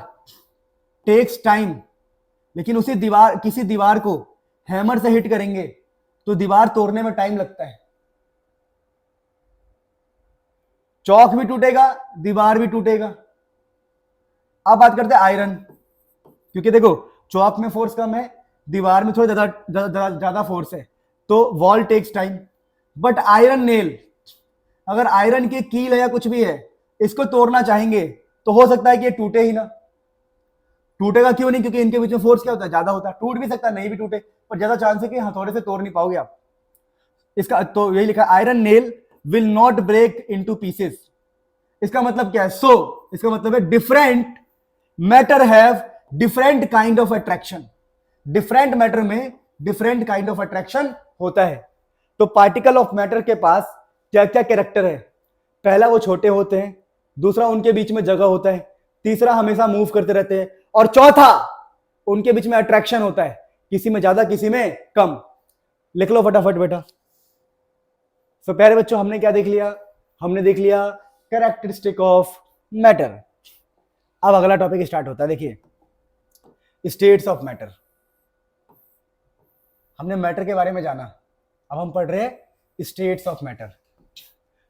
टेक्स टाइम, लेकिन उसी दीवार, किसी दीवार को हैमर से हिट करेंगे तो दीवार तोड़ने में टाइम लगता है। चौक भी टूटेगा, दीवार भी टूटेगा। अब बात करते हैं आयरन, क्योंकि देखो चौक में फोर्स कम है, दीवार में थोड़ा ज्यादा फोर्स है, तो wall takes time. But iron nail, अगर आयरन की कील है या कुछ भी है, इसको तोड़ना चाहेंगे तो हो सकता है कि ये टूटे ही ना। टूटेगा क्यों नहीं, क्योंकि इनके बीच में फोर्स क्या होता है, ज्यादा होता है। टूट भी सकता है, नहीं भी टूटे, पर ज्यादा चांस है कि हथौड़े से तोड़ नहीं पाओगे आप इसका। तो यही लिखा है, iron nail will not break into pieces. इसका मतलब क्या है, इसका मतलब है different matter have different kind of attraction, different matter में डिफरेंट काइंड ऑफ अट्रैक्शन होता है। तो पार्टिकल ऑफ मैटर के पास क्या क्या कैरेक्टर है, पहला वो छोटे होते हैं, दूसरा उनके बीच में जगह होता है, तीसरा हमेशा मूव करते रहते हैं, और चौथा उनके बीच में अट्रैक्शन होता है, किसी में ज्यादा किसी में कम। लिख लो फटाफट बेटा। तो प्यारे बच्चों, हमने क्या देख लिया, हमने देख लिया कैरेक्टरिस्टिक ऑफ मैटर। अब अगला टॉपिक स्टार्ट होता है, देखिए स्टेट्स ऑफ मैटर। हमने मैटर के बारे में जाना, अब हम पढ़ रहे हैं स्टेट्स ऑफ मैटर,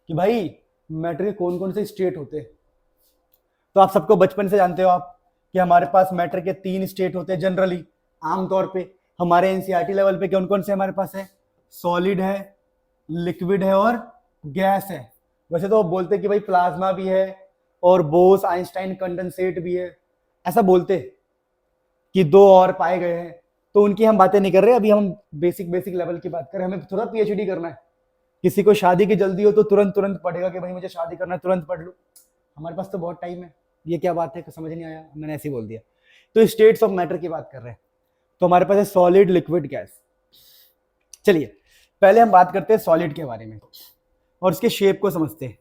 कि भाई मैटर के कौन कौन से स्टेट होते हैं। तो आप सबको बचपन से जानते हो आप कि हमारे पास मैटर के 3 स्टेट होते हैं जनरली, आमतौर पे। हमारे एनसीईआरटी लेवल पे कौन कौन से हमारे पास है, सॉलिड है, लिक्विड है और गैस है। वैसे तो बोलते कि भाई प्लाज्मा भी है और बोस आइंस्टाइन कंडेंसेट भी है, ऐसा बोलते कि 2 और पाए गए हैं। तो उनकी हम बातें नहीं कर रहे, अभी हम बेसिक लेवल की बात करें। हमें थोड़ा पीएचडी करना है। किसी को शादी की जल्दी हो तो तुरंत पढ़ेगा कि भाई मुझे शादी करना है, तुरंत पढ़ लो। हमारे पास तो बहुत टाइम है, ये क्या बात है, समझ नहीं आया, मैंने ऐसे ही बोल दिया। तो स्टेट्स ऑफ मैटर की बात कर रहे हैं, तो हमारे पास है सॉलिड, लिक्विड, गैस। चलिए पहले हम बात करते हैं सॉलिड के बारे में और उसके शेप को समझते हैं।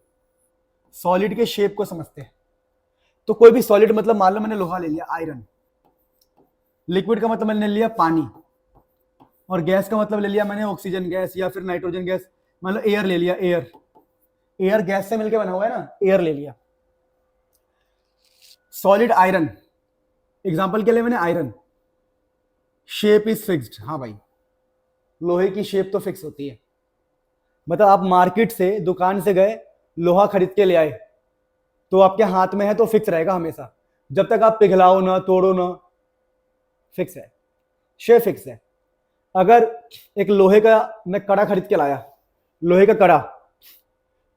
सॉलिड के शेप को समझते हैं। तो कोई भी सॉलिड, मतलब मान लो मैंने लोहा ले लिया, आयरन। लिक्विड का मतलब मैंने ले लिया पानी, और गैस का मतलब ले लिया मैंने ऑक्सीजन गैस या फिर नाइट्रोजन गैस। मान लो एयर ले लिया, एयर गैस से मिलकर बना हुआ है ना, एयर ले लिया। सॉलिड आयरन, एग्जांपल के लिए मैंने आयरन, शेप इज फिक्स्ड। हाँ भाई, लोहे की शेप तो फिक्स होती है। मतलब आप मार्केट से, दुकान से गए, लोहा खरीद के ले आए, तो आपके हाथ में है तो फिक्स रहेगा हमेशा, जब तक आप पिघलाओ ना, तोड़ो ना, फिक्स है, शेप फिक्स है। अगर एक लोहे का मैं कड़ा खरीद के लाया, लोहे का कड़ा,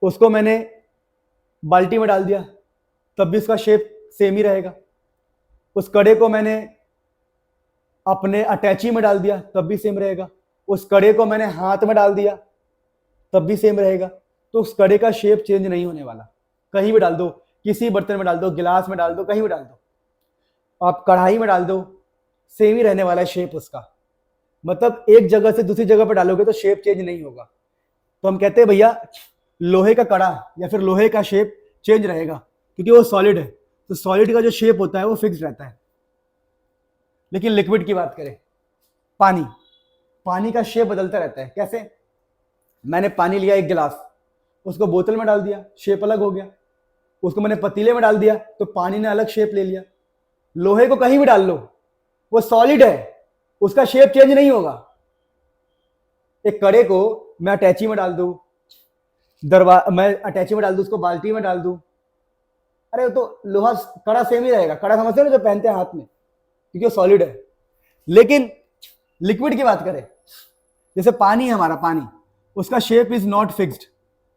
उसको मैंने बाल्टी में डाल दिया, तब भी उसका शेप सेम ही रहेगा। उस कड़े को मैंने अपने अटैची में डाल दिया, तब भी सेम रहेगा। उस कड़े को मैंने हाथ में डाल दिया, तब भी सेम रहेगा। तो उस कड़े का शेप चेंज नहीं होने वाला। कहीं भी डाल दो, किसी बर्तन में डाल दो, गिलास में डाल दो, कहीं भी डाल दो, आप कढ़ाई में डाल दो, सेम ही रहने वाला है शेप उसका। मतलब एक जगह से दूसरी जगह पर डालोगे तो शेप चेंज नहीं होगा। तो हम कहते हैं भैया लोहे का कड़ा या फिर लोहे का शेप चेंज रहेगा, क्योंकि वो सॉलिड है। तो सॉलिड का जो शेप होता है वो फिक्स रहता है। लेकिन लिक्विड की बात करें, पानी, पानी का शेप बदलता रहता है। कैसे? मैंने पानी लिया 1 गिलास, उसको बोतल में डाल दिया, शेप अलग हो गया। उसको मैंने पतीले में डाल दिया तो पानी ने अलग शेप ले लिया। लोहे को कहीं भी डाल लो, वो सॉलिड है, उसका शेप चेंज नहीं होगा। एक कड़े को मैं अटैची में डाल दूं, मैं अटैची में डाल दूं, उसको बाल्टी में डाल दूं, अरे वो तो लोहा कड़ा सेम ही रहेगा। कड़ा समझते हो ना, जो पहनते हैं हाथ में, क्योंकि वो सॉलिड है। लेकिन लिक्विड की बात करें, जैसे पानी है हमारा, पानी, उसका shape is not fixed,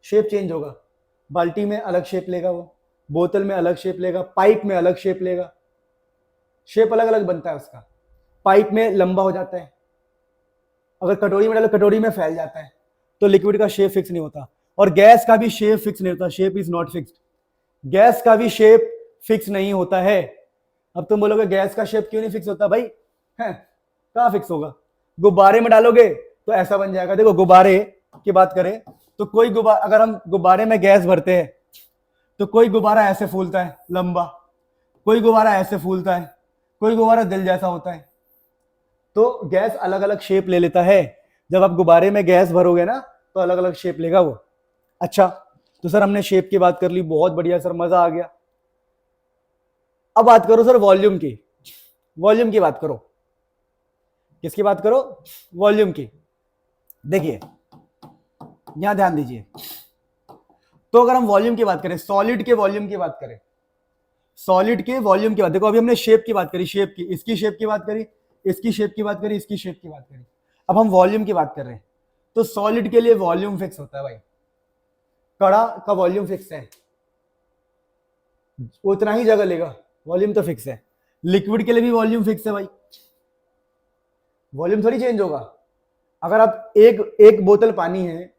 shape change होगा। बाल्टी में अलग शेप लेगा वो, बोतल में अलग शेप लेगा, पाइप में अलग शेप लेगा, शेप अलग अलग बनता है उसका। पाइप में लंबा हो जाता है, अगर कटोरी में डालो कटोरी में फैल जाता है। तो लिक्विड का शेप फिक्स नहीं होता, और गैस का भी शेप फिक्स नहीं होता, shape is not fixed. Gas का भी शेप फिक्स नहीं होता है। अब तुम बोलोगे गैस का शेप क्यों नहीं फिक्स होता भाई, है कहां फिक्स होगा? गुब्बारे में डालोगे तो ऐसा बन जाएगा। देखो गुब्बारे की बात करें तो कोई गुब्बारा, अगर हम गुब्बारे में गैस भरते हैं तो कोई गुब्बारा ऐसे फूलता है लंबा, कोई गुब्बारा ऐसे फूलता है, कोई गुब्बारा दिल जैसा होता है। तो गैस अलग अलग शेप ले लेता है। जब आप गुब्बारे में गैस भरोगे ना तो अलग अलग शेप लेगा वो। अच्छा, तो सर हमने शेप की बात कर ली, बहुत बढ़िया सर, मजा आ गया। अब बात करो सर वॉल्यूम की। वॉल्यूम की बात करो, किसकी बात करो? वॉल्यूम की। देखिए यहां ध्यान दीजिए, तो अगर हम वॉल्यूम की बात करें, सॉलिड के वॉल्यूम की बात करें, सॉलिड के वॉल्यूम की बात, देखो अभी हमने शेप की बात करी, शेप की, इसकी शेप की बात करी, इसकी शेप की बात करी, इसकी शेप की बात करी, अब हम वॉल्यूम की बात कर रहे हैं। तो सॉलिड के लिए वॉल्यूम फिक्स होता है भाई, कड़ा का वॉल्यूम फिक्स है, उतना ही जगह लेगा, वॉल्यूम तो फिक्स है। लिक्विड के लिए भी वॉल्यूम फिक्स है भाई, वॉल्यूम थोड़ी चेंज होगा। अगर आप एक बोतल पानी है,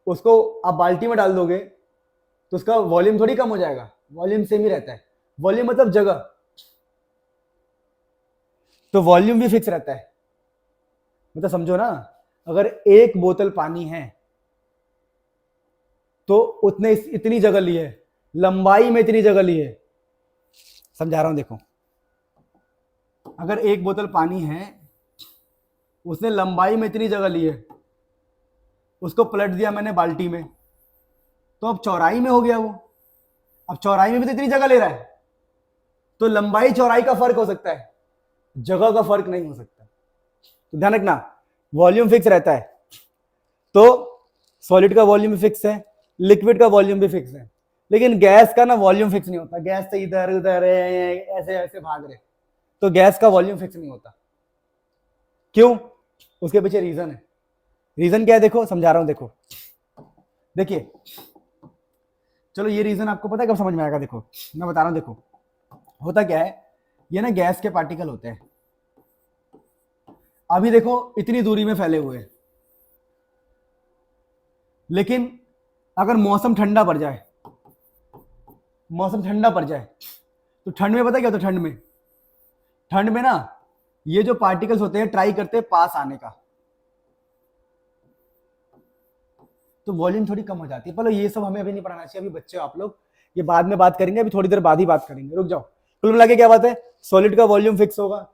उसको आप बाल्टी में डाल दोगे तो उसका वॉल्यूम थोड़ी कम हो जाएगा, वॉल्यूम सेम ही रहता है। वॉल्यूम मतलब जगह, तो वॉल्यूम भी फिक्स रहता है। मतलब समझो ना, अगर एक बोतल पानी है तो उतने इतनी जगह ली है, लंबाई में इतनी जगह ली है। समझा रहा हूं, देखो अगर एक बोतल पानी है, उसने लंबाई में इतनी जगह ली है, उसको पलट दिया मैंने बाल्टी में, तो अब चौड़ाई में हो गया वो। अब चौड़ाई में भी तो इतनी जगह ले रहा है, तो लंबाई चौड़ाई का फर्क हो सकता है, जगह का फर्क नहीं हो सकता। तो ध्यान रखना, वॉल्यूम फिक्स रहता है। तो सॉलिड का वॉल्यूम भी फिक्स है, लिक्विड का वॉल्यूम भी फिक्स है, लेकिन गैस का ना वॉल्यूम फिक्स नहीं होता। गैस तो इधर उधर ऐसे ऐसे भाग रहे, तो गैस का वॉल्यूम फिक्स नहीं होता। क्यों? उसके पीछे रीजन है। रीजन क्या है देखो, समझा रहा हूं, देखो देखिए, चलो ये रीजन आपको पता है कब समझ में आएगा, देखो मैं बता रहा हूं। देखो होता क्या है, ये ना गैस के पार्टिकल होते हैं, अभी देखो इतनी दूरी में फैले हुए हैं, लेकिन अगर मौसम ठंडा पड़ जाए, मौसम ठंडा पड़ जाए तो ठंड में पता क्या होता है? ठंड में ना ये जो पार्टिकल्स होते हैं ट्राई करते हैं पास आने का, तो वॉल्यूम थोड़ी कम हो जाती है। पर ये सब हमें अभी नहीं पढ़ाना चाहिए, अभी बच्चे आप लोग, ये बाद में बात करेंगे, अभी थोड़ी देर बाद ही बात करेंगे, रुक जाओ। कुल मिला के क्या बात है, सॉलिड का वॉल्यूम फिक्स होगा,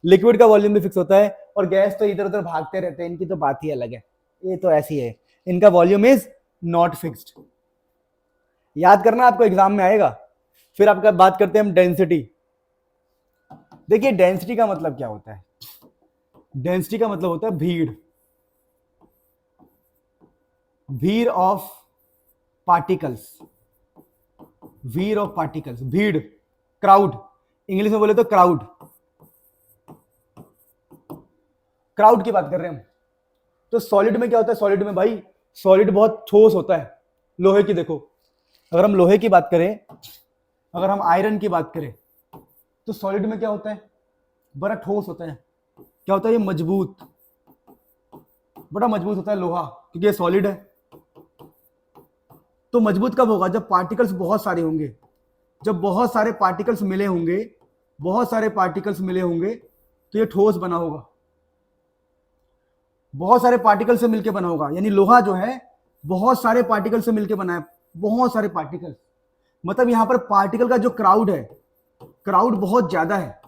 लिक्विड का वॉल्यूम भी फिक्स होता है, और गैस तो इधर उधर भागते रहते हैं, इनकी तो बात ही अलग है, ये तो ऐसी है, इनका वॉल्यूम इज नॉट फिक्स्ड। याद करना, आपको एग्जाम में आएगा। फिर आपका बात करते हैं हम डेंसिटी। देखिए डेंसिटी का मतलब क्या होता है? डेंसिटी का मतलब होता है भीड़, भीड़ ऑफ पार्टिकल्स, भीड़ ऑफ पार्टिकल्स, भीड़, क्राउड, इंग्लिश में बोले तो क्राउड, क्राउड की बात कर रहे हैं हम। तो सॉलिड में क्या होता है? सॉलिड में भाई, सॉलिड बहुत ठोस होता है, लोहे की, देखो अगर हम लोहे की बात करें, अगर हम आयरन की बात करें, तो सॉलिड में क्या होता है? बड़ा ठोस होता है। क्या होता है? ये मजबूत, बड़ा मजबूत होता है लोहा, क्योंकि ये सॉलिड है। तो मजबूत कब होगा? जब पार्टिकल्स बहुत सारे होंगे, जब बहुत सारे पार्टिकल्स मिले होंगे, बहुत सारे पार्टिकल्स मिले होंगे, तो ये ठोस बना होगा, बहुत सारे पार्टिकल से मिलकर बना होगा। यानी लोहा जो है बहुत सारे पार्टिकल से मिलकर बना है, बहुत सारे पार्टिकल, मतलब यहां पर पार्टिकल का जो क्राउड है, क्राउड बहुत ज्यादा है।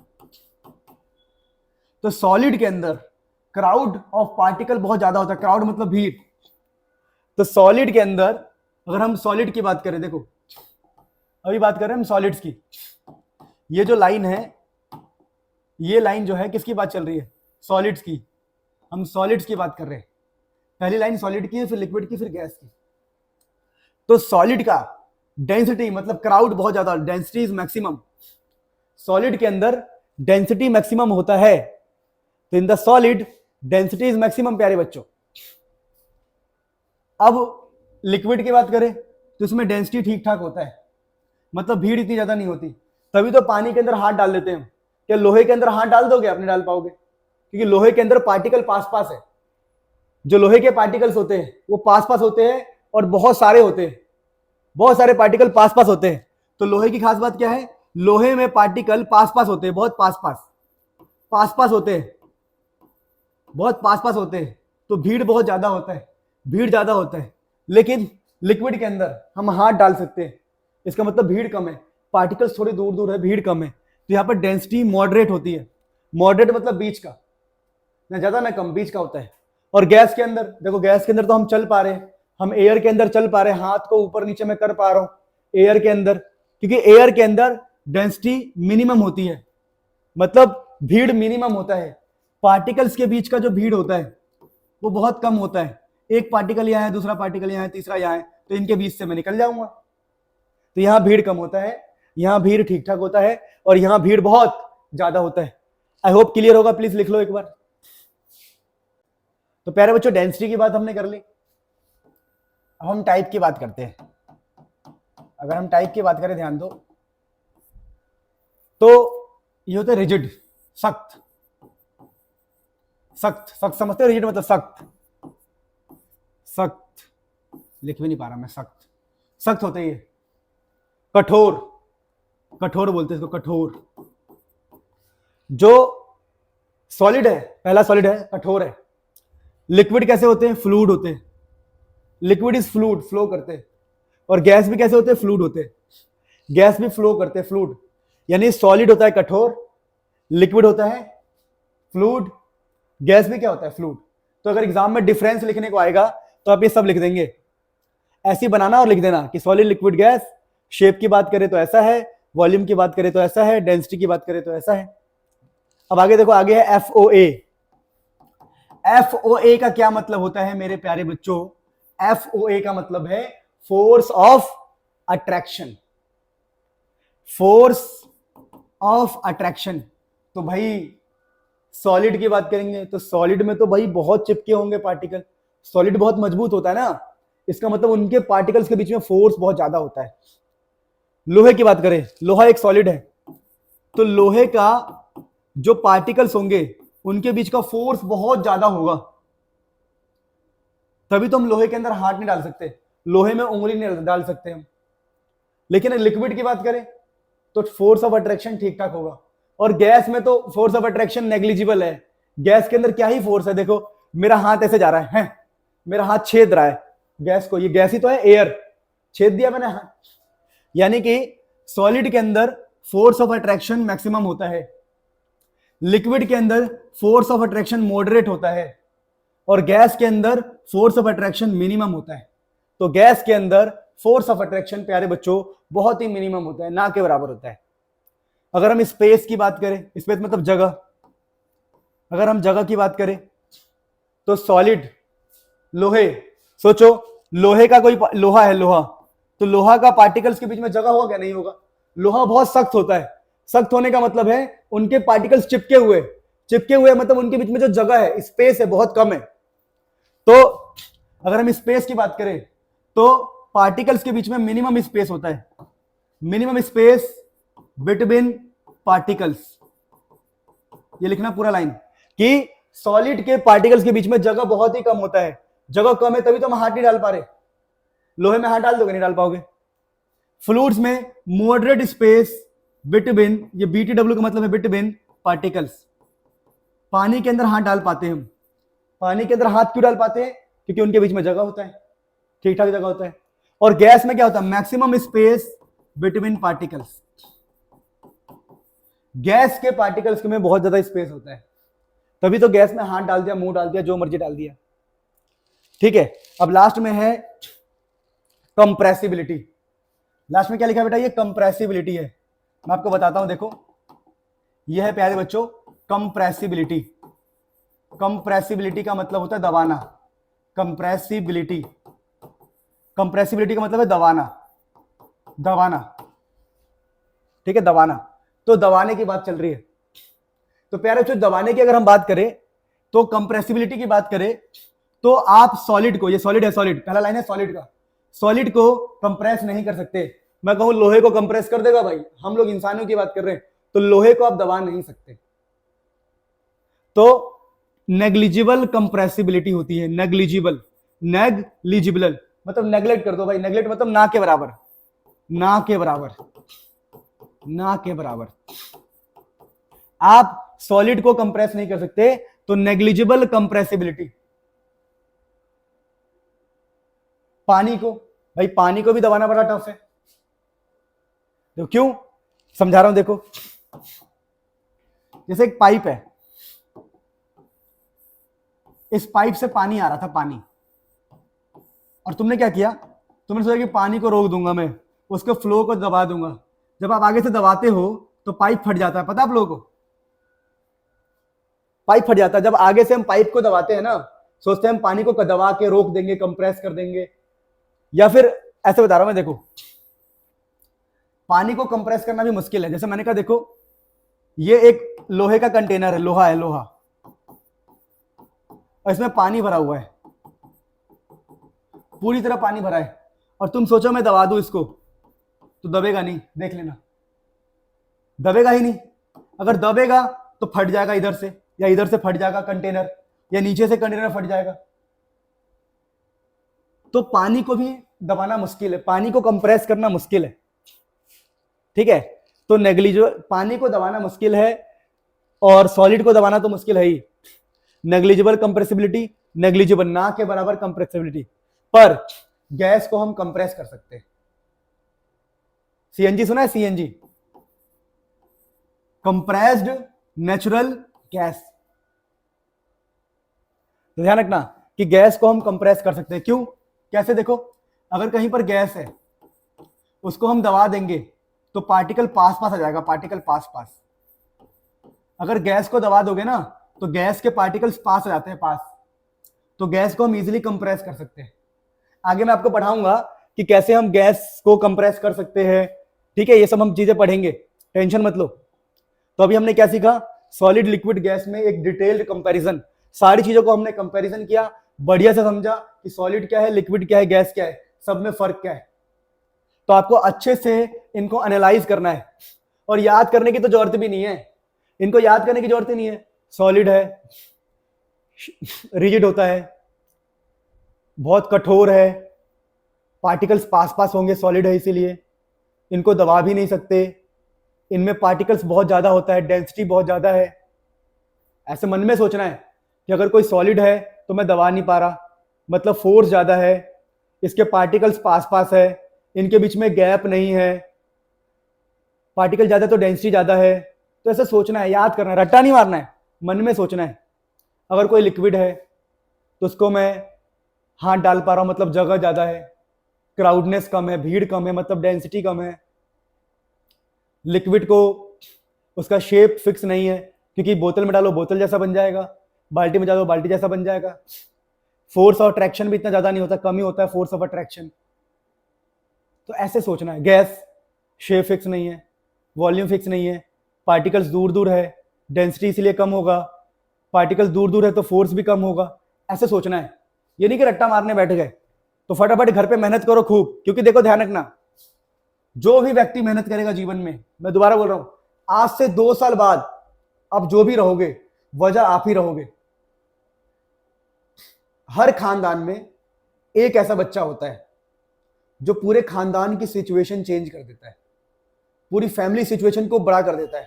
तो सॉलिड के अंदर क्राउड ऑफ पार्टिकल बहुत ज्यादा होता है, क्राउड मतलब भीड़। तो सॉलिड के अंदर अगर हम सॉलिड की बात करें, देखो अभी बात कर रहे हैं हम सॉलिड्स की, ये जो लाइन है, ये लाइन जो है किसकी बात चल रही है? सॉलिड्स की। हम सॉलिड्स की बात कर रहे हैं। पहली लाइन सॉलिड की है, फिर लिक्विड की, फिर गैस की। तो सॉलिड का डेंसिटी मतलब क्राउड बहुत ज्यादा, डेंसिटी इज मैक्सिमम। सॉलिड के अंदर डेंसिटी मैक्सिमम होता है, तो in the solid density is maximum प्यारे बच्चों। अब लिक्विड की बात करें तो इसमें डेंसिटी ठीक ठाक होता है, मतलब भीड़ इतनी ज्यादा नहीं होती। तभी तो पानी के अंदर हाथ डाल देते हैं। क्या लोहे के अंदर हाथ डाल दोगे? आप नहीं डाल पाओगे, क्योंकि लोहे के अंदर पार्टिकल पास पास है। जो लोहे के पार्टिकल्स होते हैं वो पास पास होते हैं और बहुत सारे होते हैं, बहुत सारे पार्टिकल पास पास होते हैं। तो लोहे की खास बात क्या है? लोहे में पार्टिकल पास पास होते हैं, बहुत पास पास होते हैं, बहुत पास पास होते हैं। तो भीड़ बहुत ज्यादा होता है, भीड़ ज्यादा होता है। लेकिन लिक्विड के अंदर हम हाथ डाल सकते हैं, इसका मतलब भीड़ कम है, पार्टिकल्स थोड़ी दूर दूर है, भीड़ कम है। तो यहाँ पर डेंसिटी मॉडरेट होती है। मॉडरेट मतलब बीच का, ना ज्यादा ना कम, बीच का होता है। और गैस के अंदर देखो, गैस के अंदर तो हम चल पा रहे हैं, हम एयर के अंदर चल पा रहे हैं, हाथ को ऊपर नीचे मैं कर पा रहा हूं एयर के अंदर, क्योंकि एयर के अंदर डेंसिटी मिनिमम होती है, मतलब भीड़ मिनिमम होता है। पार्टिकल्स के बीच का जो भीड़ होता है वो बहुत कम होता है। एक पार्टिकल यहाँ है, दूसरा पार्टिकल यहाँ है, तीसरा यहाँ है, तो इनके बीच से मैं निकल जाऊंगा। तो यहाँ भीड़ कम होता है, यहाँ भीड़ ठीक ठाक होता है, और यहाँ भीड़ बहुत ज्यादा होता है। आई होप क्लियर होगा, प्लीज लिख लो एक बार। तो प्यारे बच्चों, डेंसिटी की बात हमने कर ली। अब हम टाइप की बात करते हैं। अगर हम टाइप की बात करें, ध्यान दो, तो ये होता है रिजिड, सख्त। सख्त सख्त समझते हो? रिजिड मतलब सख्त, सख्त लिख भी नहीं पा रहा मैं, सख्त सख्त होते ही। कठोर, कठोर बोलते हैं इसको, कठोर। जो सॉलिड है, पहला सॉलिड है, कठोर है। लिक्विड कैसे होते हैं? फ्लूइड होते हैं। लिक्विड इज फ्लूइड, फ्लो करते हैं। और गैस भी कैसे होते हैं? फ्लूइड होते हैं। गैस भी फ्लो करते हैं, फ्लूइड। यानी सॉलिड होता है कठोर, लिक्विड होता है फ्लूइड, गैस भी क्या होता है? फ्लूइड। तो अगर एग्जाम में डिफरेंस लिखने को आएगा तो आप ये सब लिख देंगे, ऐसे बनाना और लिख देना कि सॉलिड, लिक्विड, गैस। शेप की बात करें तो ऐसा है, वॉल्यूम की बात करें तो ऐसा है, डेंसिटी की बात करें तो ऐसा है। अब आगे देखो, आगे है FOA। FOA का क्या मतलब होता है मेरे प्यारे बच्चों? FOA का मतलब है force of attraction, force of attraction. तो भाई सॉलिड की बात करेंगे तो सॉलिड में तो भाई बहुत चिपके होंगे पार्टिकल, सॉलिड बहुत मजबूत होता है ना, इसका मतलब उनके पार्टिकल्स के बीच में फोर्स बहुत ज्यादा होता है। लोहे की बात करें, लोहा एक सॉलिड है, तो लोहे का जो पार्टिकल्स होंगे उनके बीच का फोर्स बहुत ज्यादा होगा, तभी तो हम लोहे के अंदर हाथ नहीं डाल सकते, लोहे में उंगली नहीं डाल सकते हम। लेकिन लिक्विड की बात करें तो फोर्स ऑफ अट्रैक्शन ठीक ठाक होगा। और गैस में तो फोर्स ऑफ अट्रैक्शन नेग्लिजिबल है। गैस के अंदर क्या ही फोर्स है? देखो मेरा हाथ ऐसे जा रहा है, मेरा हाथ छेद रहा है गैस को, ये गैस ही तो है, एयर, छेद दिया मैंने हाथ। यानी कि सॉलिड के अंदर फोर्स ऑफ अट्रैक्शन मैक्सिमम होता है, लिक्विड के अंदर फोर्स ऑफ अट्रैक्शन मॉडरेट होता है, और गैस के अंदर फोर्स ऑफ अट्रैक्शन मिनिमम होता है। तो गैस के अंदर फोर्स ऑफ अट्रैक्शन प्यारे बच्चों बहुत ही मिनिमम होता है, ना के बराबर होता है। अगर हम स्पेस की बात करें, स्पेस मतलब जगह, अगर हम जगह की बात करें तो सॉलिड, लोहे, सोचो लोहे का कोई लोहा है, लोहा, तो लोहा का पार्टिकल्स के बीच में जगह होगा क्या? नहीं होगा। लोहा बहुत सख्त होता है, सख्त होने का मतलब है उनके पार्टिकल्स चिपके हुए, चिपके हुए मतलब उनके बीच में जो जगह है, स्पेस है, बहुत कम है। तो अगर हम स्पेस की बात करें तो पार्टिकल्स के बीच में मिनिमम स्पेस होता है, मिनिमम स्पेस बिटवीन पार्टिकल्स। ये लिखना पूरा लाइन कि सॉलिड के पार्टिकल्स के बीच में जगह बहुत ही कम होता है, जगह कम है तभी तो हम हाथ नहीं डाल पा रहे। लोहे में हाथ डाल दोगे? नहीं डाल पाओगे। फ्लूइड्स में मॉडरेट स्पेस बिटवीन, ये BTW का मतलब है बिटवीन पार्टिकल्स। पानी के अंदर हाथ डाल पाते हैं हम, पानी के अंदर हाथ क्यों डाल पाते हैं? क्योंकि उनके बीच में जगह होता है, ठीक ठाक जगह होता है। और गैस में क्या होता है? Maximum space between particles. Gas के पार्टिकल्स में बहुत ज्यादा स्पेस होता है, तभी तो गैस में हाथ डाल दिया, मुंह डाल दिया, जो मर्जी डाल दिया। ठीक है, अब लास्ट में है कंप्रेसिबिलिटी। लास्ट में क्या लिखा है बेटा, ये कंप्रेसिबिलिटी है। मैं आपको बताता हूं, देखो ये है प्यारे बच्चों कंप्रेसिबिलिटी। कंप्रेसिबिलिटी का मतलब होता है दबाना। कंप्रेसिबिलिटी, कंप्रेसिबिलिटी का मतलब है दबाना, दबाना, ठीक है, दबाना। तो दबाने की बात चल रही है। तो प्यारे बच्चों दबाने की अगर हम बात करें, तो कंप्रेसिबिलिटी की बात करें, तो आप सॉलिड को, ये सॉलिड है, सॉलिड पहला लाइन है सॉलिड का, सॉलिड को कंप्रेस नहीं कर सकते। मैं कहूं लोहे को कंप्रेस कर देगा भाई, हम लोग इंसानों की बात कर रहे हैं, तो लोहे को आप दबा नहीं सकते। तो नेग्लिजिबल कंप्रेसिबिलिटी होती है, नेग्लिजिबल, नेग्लिजिबल मतलब नेग्लेक्ट कर दो भाई, नेग्लेक्ट मतलब ना के बराबर, ना के बराबर, ना के बराबर। आप सॉलिड को कंप्रेस नहीं कर सकते, तो नेग्लिजिबल कंप्रेसिबिलिटी। पानी को, भाई पानी को भी दबाना बड़ा टफ है। तो क्यों, समझा रहा हूं, देखो जैसे एक पाइप है, इस पाइप से पानी आ रहा था, पानी, और तुमने क्या किया, तुमने सोचा कि पानी को रोक दूंगा मैं, उसके फ्लो को दबा दूंगा। जब आप आगे से दबाते हो तो पाइप फट जाता है, पता आप लोगों को, पाइप फट जाता है। जब आगे से हम पाइप को दबाते हैं ना, सोचते हैं हम पानी को दबा के रोक देंगे, कंप्रेस कर देंगे, या फिर ऐसे बता रहा हूं मैं, देखो पानी को कंप्रेस करना भी मुश्किल है। जैसे मैंने कहा, देखो ये एक लोहे का कंटेनर है, लोहा है, लोहा, और इसमें पानी भरा हुआ है, पूरी तरह पानी भरा है, और तुम सोचो मैं दबा दूं इसको, तो दबेगा नहीं, देख लेना, दबेगा ही नहीं। अगर दबेगा तो फट जाएगा इधर से, या इधर से फट जाएगा कंटेनर, या नीचे से कंटेनर फट जाएगा। तो पानी को भी दबाना मुश्किल है, पानी को कंप्रेस करना मुश्किल है, ठीक है। तो नेग्लिजिबल, पानी को दबाना मुश्किल है, और सॉलिड को दबाना तो मुश्किल है ही। नेग्लिजिबल कंप्रेसिबिलिटी, नेग्लिजिबल ना के बराबर कंप्रेसिबिलिटी, पर गैस को हम कंप्रेस कर सकते हैं। सीएनजी सुना है, सीएनजी, कंप्रेस्ड नेचुरल गैस। तो ध्यान रखना कि गैस को हम कंप्रेस कर सकते हैं। क्यों, कैसे, देखो अगर कहीं पर गैस है, उसको हम दबा देंगे तो पार्टिकल पास पास आ जाएगा, पार्टिकल पास पास। अगर गैस को दबा दोगे ना, तो गैस के पार्टिकल्स पास आ जाते हैं, पास, तो गैस को हम इजीली कंप्रेस कर सकते हैं। आगे मैं आपको पढ़ाऊंगा कि कैसे हम गैस को कंप्रेस कर सकते हैं, ठीक है, ये सब हम चीजें पढ़ेंगे, टेंशन मत लो। तो अभी हमने क्या सीखा, सॉलिड लिक्विड गैस में एक डिटेल्ड कंपैरिजन, सारी चीजों को हमने कंपैरिजन किया, बढ़िया से समझा कि सॉलिड क्या है, लिक्विड क्या है, गैस क्या है, सब में फर्क क्या है। तो आपको अच्छे से इनको एनालाइज करना है, और याद करने की तो जरूरत भी नहीं है, इनको याद करने की जरूरत ही नहीं है। सॉलिड है, रिजिड होता है, बहुत कठोर है, पार्टिकल्स पास पास होंगे, सॉलिड है इसीलिए, इनको दबा भी नहीं सकते, इनमें पार्टिकल्स बहुत ज्यादा होता है, डेंसिटी बहुत ज्यादा है। ऐसे मन में सोचना है कि अगर कोई सॉलिड है तो मैं दबा नहीं पा रहा, मतलब फोर्स ज्यादा है, इसके पार्टिकल्स पास पास है, इनके बीच में गैप नहीं है, पार्टिकल ज्यादा तो डेंसिटी ज्यादा है। तो ऐसे सोचना है, याद करना है, रट्टा नहीं मारना है, मन में सोचना है। अगर कोई लिक्विड है तो उसको मैं हाथ डाल पा रहा हूं, मतलब जगह ज्यादा है, क्राउडनेस कम है, भीड़ कम है, मतलब डेंसिटी कम है। लिक्विड को उसका शेप फिक्स नहीं है, क्योंकि बोतल में डालो बोतल जैसा बन जाएगा, बाल्टी में डालो बाल्टी जैसा बन जाएगा। फोर्स ऑफ अट्रैक्शन भी इतना ज्यादा नहीं होता, कम ही होता है फोर्स ऑफ अट्रैक्शन। तो ऐसे सोचना है, गैस शेप फिक्स नहीं है, वॉल्यूम फिक्स नहीं है, पार्टिकल्स दूर दूर है, डेंसिटी इसलिए कम होगा, पार्टिकल्स दूर दूर है तो फोर्स भी कम होगा। ऐसे सोचना है, ये नहीं कि रट्टा मारने बैठ गए। तो फटाफट घर पे मेहनत करो खूब, क्योंकि देखो ध्यान रखना, जो भी व्यक्ति मेहनत करेगा जीवन में, मैं दोबारा बोल रहा हूं, आज से 2 साल बाद अब जो भी रहोगे, वजह आप ही रहोगे। हर खानदान में एक ऐसा बच्चा होता है जो पूरे खानदान की सिचुएशन चेंज कर देता है, पूरी फैमिली सिचुएशन को बड़ा कर देता है,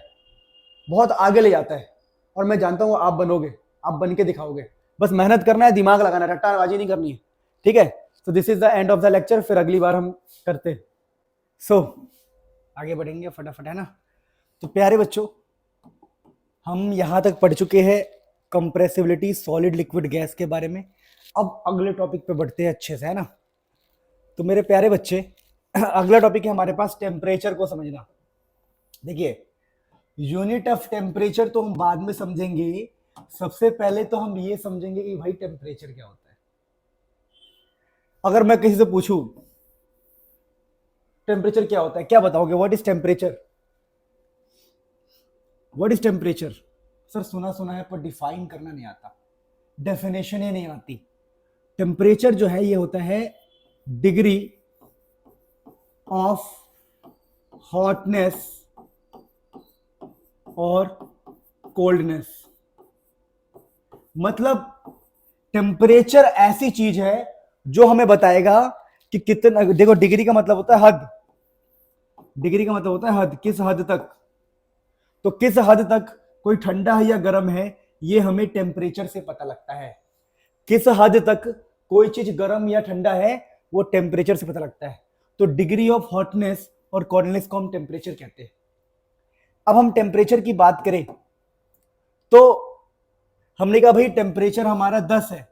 बहुत आगे ले जाता है। और मैं जानता हूं आप बनोगे, आप बन के दिखाओगे। बस मेहनत करना है, दिमाग लगाना है, रट्टाबाजी नहीं करनी है, ठीक है। तो this is the end of the lecture, फिर अगली बार हम करते हैं। सो आगे बढ़ेंगे फटाफट, है ना। तो प्यारे बच्चों, हम यहां तक पढ़ चुके हैं कंप्रेसिबिलिटी सॉलिड लिक्विड गैस के बारे में। अब अगले टॉपिक पे बढ़ते हैं अच्छे से, है ना। तो मेरे प्यारे बच्चे, अगला टॉपिक है हमारे पास टेम्परेचर को समझना। देखिए, यूनिट ऑफ टेम्परेचर तो हम बाद में समझेंगे, सबसे पहले तो हम ये समझेंगे कि भाई टेम्परेचर क्या होता है। अगर मैं किसी से पूछूं टेम्परेचर क्या होता है, क्या बताओगे? What is temperature? What is temperature? Sir सुना सुना है पर डिफाइन करना नहीं आता, डेफिनेशन ही नहीं आती। टेम्परेचर जो है ये होता है डिग्री ऑफ हॉटनेस और कोल्डनेस। मतलब टेम्परेचर ऐसी चीज है जो हमें बताएगा कि कितना, देखो डिग्री का मतलब होता है हद, डिग्री का मतलब होता है हद, किस हद तक। तो किस हद तक कोई ठंडा है या गर्म है ये हमें टेम्परेचर से पता लगता है। किस हद तक कोई चीज गर्म या ठंडा है वो टेम्परेचर से पता लगता है। तो डिग्री ऑफ हॉटनेस और कोल्डनेस को हम टेम्परेचर कहते हैं। अब हम टेम्परेचर की बात करें तो हमने कहा भाई टेम्परेचर हमारा 10 है,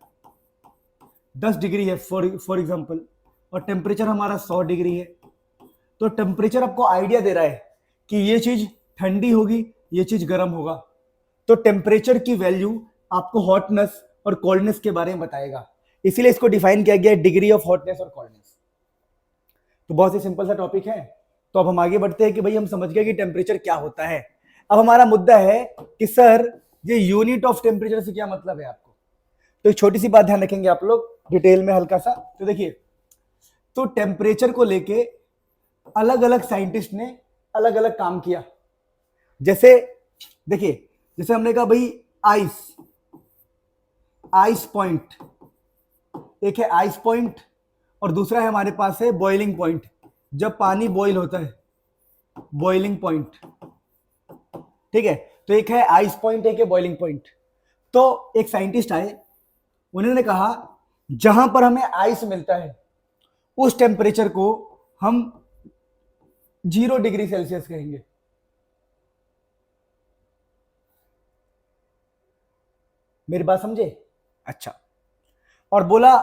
10 डिग्री है फॉर एग्जांपल, और टेम्परेचर हमारा 100 डिग्री है। तो टेम्परेचर आपको आइडिया दे रहा है कि ये चीज ठंडी होगी, ये चीज गर्म होगा। तो टेम्परेचर की वैल्यू आपको हॉटनेस और कोल्डनेस के बारे में बताएगा, इसीलिए इसको डिफाइन किया गया है डिग्री ऑफ हॉटनेस और कोल्डनेस। तो बहुत ही सिंपल सा टॉपिक है। तो अब हम आगे बढ़ते हैं कि भाई हम समझ गए कि टेम्परेचर क्या होता है। अब हमारा मुद्दा है कि सर ये यूनिट ऑफ टेम्परेचर से क्या मतलब है आपको। तो एक छोटी सी बात ध्यान रखेंगे आप लोग डिटेल में हल्का सा। तो देखिए, तो टेम्परेचर को लेके अलग अलग साइंटिस्ट ने अलग अलग काम किया। जैसे देखिए, जैसे हमने कहा भाई आइस पॉइंट, एक है आइस पॉइंट और दूसरा है हमारे पास है बॉइलिंग पॉइंट। जब पानी बॉइल होता है, बॉइलिंग पॉइंट, ठीक है। तो एक है आइस पॉइंट, एक है बॉइलिंग पॉइंट। तो एक साइंटिस्ट आए, उन्होंने कहा जहां पर हमें आइस मिलता है उस टेम्परेचर को हम 0 डिग्री सेल्सियस कहेंगे। मेरी बात समझे? अच्छा। और बोला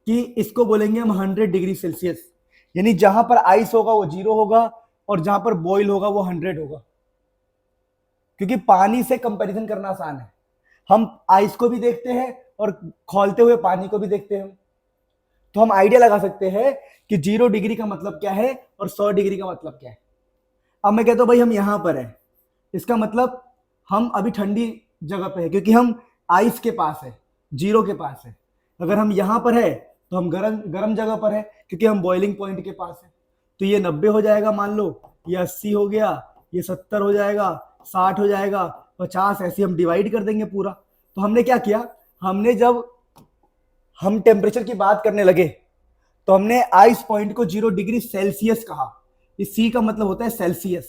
कि इसको बोलेंगे हम 100 डिग्री सेल्सियस, यानी जहां पर आइस होगा वो 0 होगा और जहां पर बॉइल होगा वो 100 होगा। क्योंकि पानी से कंपैरिजन करना आसान है, हम आइस को भी देखते हैं और खौलते हुए पानी को भी देखते हैं। तो हम आइडिया लगा सकते हैं कि 0 डिग्री का मतलब क्या है और 100 डिग्री का मतलब क्या है। अब मैं कहता हूं भाई हम यहां पर है, इसका मतलब हम अभी ठंडी जगह पे है क्योंकि हम आइस के पास है, 0 के पास है। अगर हम यहां पर है तो हम गर्म जगह पर है क्योंकि हम बॉइलिंग पॉइंट के पास है। तो ये 90 हो जाएगा मान लो, ये 80 हो गया, ये 70 हो जाएगा, 60 हो जाएगा, 50, ऐसे हम डिवाइड कर देंगे पूरा। तो हमने क्या किया, हमने जब हम टेम्परेचर की बात करने लगे तो हमने आइस पॉइंट को 0 डिग्री सेल्सियस कहा। इस सी का मतलब होता है सेल्सियस,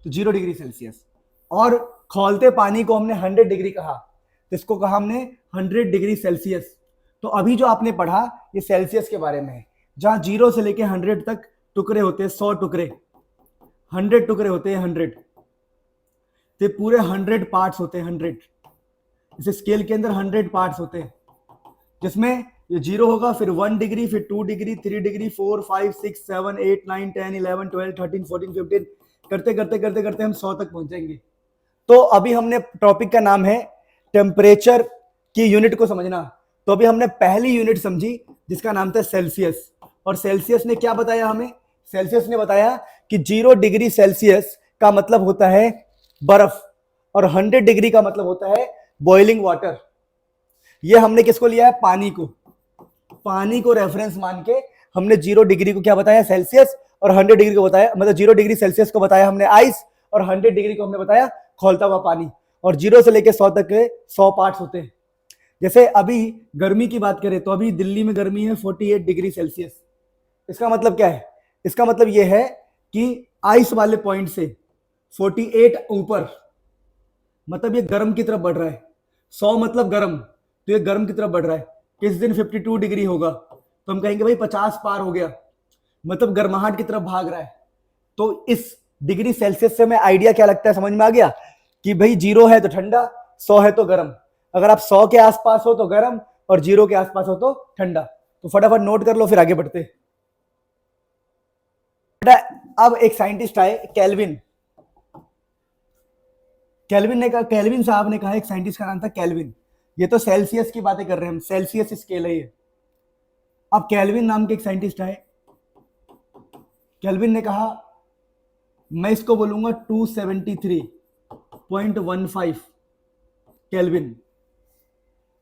तो 0 डिग्री सेल्सियस। और खौलते पानी को हमने 100 डिग्री कहा, तो इसको कहा हमने 100 डिग्री सेल्सियस। तो अभी जो आपने पढ़ा ये सेल्सियस के बारे में है, जहां 0 से लेके 100 तक टुकड़े होते हैं, 100 टुकड़े, 100 टुकड़े होते हैं, 100, तो पूरे 100 पार्ट्स होते हैं, 100। इस स्केल के अंदर 100 पार्ट्स होते हैं, जिसमें ये 0 होगा, फिर 1 डिग्री, फिर 2 डिग्री, 3 डिग्री, 4, 5, 6, 7, 8, 9, 10, 11, 12, 13, 14, 15, करते करते करते करते हम 100 तक पहुंचेंगे। तो अभी हमने टॉपिक का नाम है टेम्परेचर की यूनिट को समझना। तो अभी हमने पहली यूनिट समझी जिसका नाम था सेल्सियस। और सेल्सियस ने क्या बताया हमें? सेल्सियस ने बताया कि 0 डिग्री सेल्सियस का मतलब होता है बर्फ और 100 डिग्री का मतलब होता है बॉइलिंग वाटर। ये हमने किसको लिया है? पानी को। पानी को रेफरेंस मान के हमने 0 डिग्री को क्या बताया? सेल्सियस, और 100 डिग्री को बताया, मतलब 0 डिग्री सेल्सियस को बताया हमने आइस, और 100 डिग्री को हमने बताया खौलता हुआ पानी। और 0 से लेकर 100 तक के 100 पार्ट्स होते हैं। जैसे अभी गर्मी की बात करें तो अभी दिल्ली में गर्मी है 48 डिग्री सेल्सियस। इसका मतलब क्या है? इसका मतलब यह है कि आइस वाले पॉइंट से 48 ऊपर, मतलब ये गर्म की तरफ बढ़ रहा है। 100 मतलब गर्म, तो ये गर्म की तरफ बढ़ रहा है। किस दिन 52 डिग्री होगा तो हम कहेंगे भाई 50 पार हो गया, मतलब गर्माहट की तरफ भाग रहा है। तो इस डिग्री सेल्सियस से हमें आइडिया क्या लगता है, समझ में आ गया कि भाई 0 है तो ठंडा, 100 है तो गर्म, अगर आप 100 के आसपास हो तो गर्म और 0 के आसपास हो तो ठंडा। तो फटाफट नोट कर लो फिर आगे बढ़ते। बेटा अब एक साइंटिस्ट आए केल्विन, केल्विन ने कहा, केल्विन साहब ने कहा, एक साइंटिस्ट का नाम था केल्विन। ये तो सेल्सियस की बातें कर रहे हैं हम, सेल्सियस स्केल है ये। अब केल्विन नाम के एक साइंटिस्ट आए, केल्विन ने कहा मैं इसको बोलूंगा 273.15 केल्विन,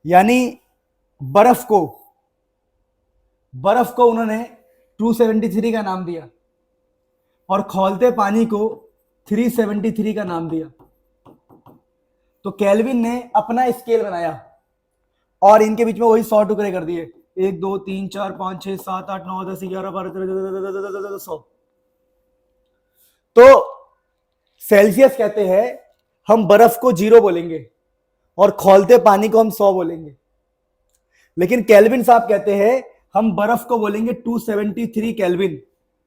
यानी बर्फ को उन्होंने 273 का नाम दिया और खौलते पानी को 373 का नाम दिया। तो केल्विन ने अपना स्केल बनाया और इनके बीच में वही 100 टुकड़े कर दिए, 1 2 3 4 5 6 7 8 9 10 11 12 13 100। तो सेल्सियस कहते हैं हम बर्फ को 0 बोलेंगे और खौलते पानी को हम 100 बोलेंगे, लेकिन केल्विन साहब कहते हैं हम बर्फ को बोलेंगे 273 केल्विन,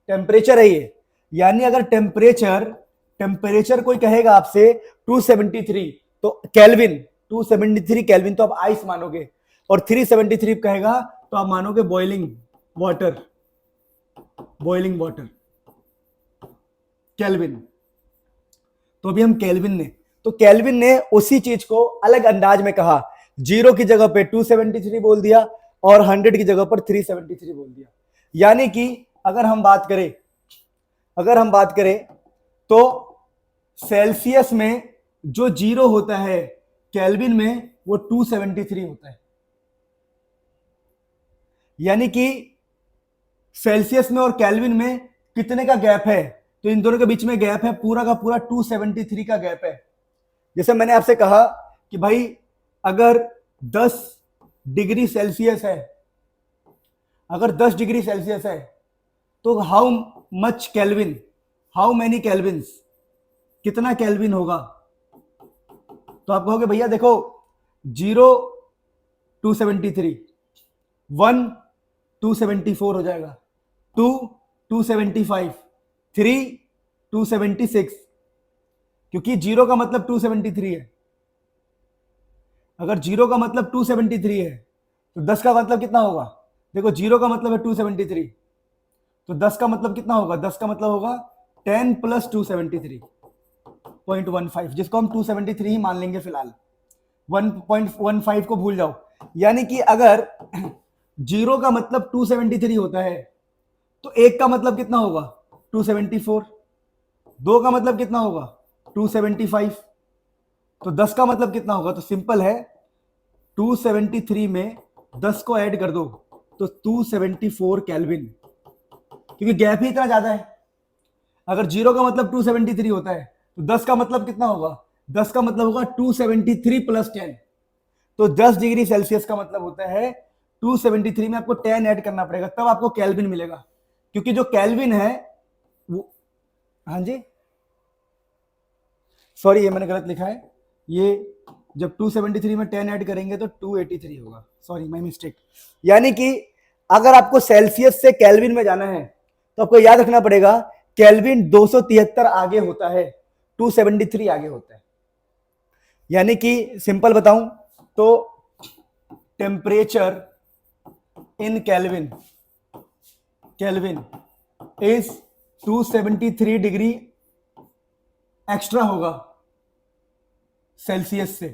टेम्परेचर है ये। यानी अगर टेम्परेचर कोई कहेगा आपसे 273 तो केल्विन, 273 केल्विन तो आप आइस मानोगे, और 373 कहेगा तो आप मानोगे बॉइलिंग वाटर केल्विन। तो अभी हम केल्विन ने उसी चीज को अलग अंदाज में कहा, 0 की जगह पे 273 बोल दिया और 100 की जगह पर 373 बोल दिया। यानी कि अगर हम बात करें तो सेल्सियस में जो 0 होता है केल्विन में वो 273 होता है। यानी कि सेल्सियस में और केल्विन में कितने का गैप है, तो इन दोनों के बीच में गैप है पूरा का पूरा 273 का गैप है। जैसे मैंने आपसे कहा कि भाई अगर 10 डिग्री सेल्सियस है, तो हाउ मेनी केल्विन्स, कितना केल्विन होगा। तो आप कहोगे भैया देखो 0 273, 1 274 हो जाएगा, 2 275, 3 276, क्योंकि 0 का मतलब 273 है। अगर 0 का मतलब 273 है तो 10 का मतलब कितना होगा, देखो 0 का मतलब है 273, तो 10 का मतलब कितना होगा, 10 का मतलब होगा 10 प्लस 273.15, जिसको हम 273 ही मान लेंगे फिलहाल, 1.15 को भूल जाओ। यानी कि अगर 0 का मतलब 273 होता है तो 1 का मतलब कितना होगा 274, 2 का मतलब कितना होगा 275, तो 10 का मतलब कितना होगा, तो सिंपल है 273 में 10 को ऐड कर दो तो 274 केल्विन, क्योंकि गैप ही इतना ज्यादा है। अगर 0 का मतलब 273 होता है तो 10 का मतलब कितना होगा, 10 का मतलब होगा 273 प्लस 10, तो 10 डिग्री सेल्सियस का मतलब होता है 273 में आपको 10 ऐड करना पड़ेगा, तब आपको केल्विन मिलेगा। क्योंकि जो केल्विन है वो, हाँ जी सॉरी ये मैंने गलत लिखा है, ये जब 273 में 10 ऐड करेंगे तो 283 होगा, सॉरी माय मिस्टेक। यानी कि अगर आपको सेल्सियस से केल्विन में जाना है तो आपको याद रखना पड़ेगा केल्विन 273 आगे होता है, 273 आगे होता है। यानी कि सिंपल बताऊं तो temperature in kelvin is 273 degree extra होगा सेल्सियस से,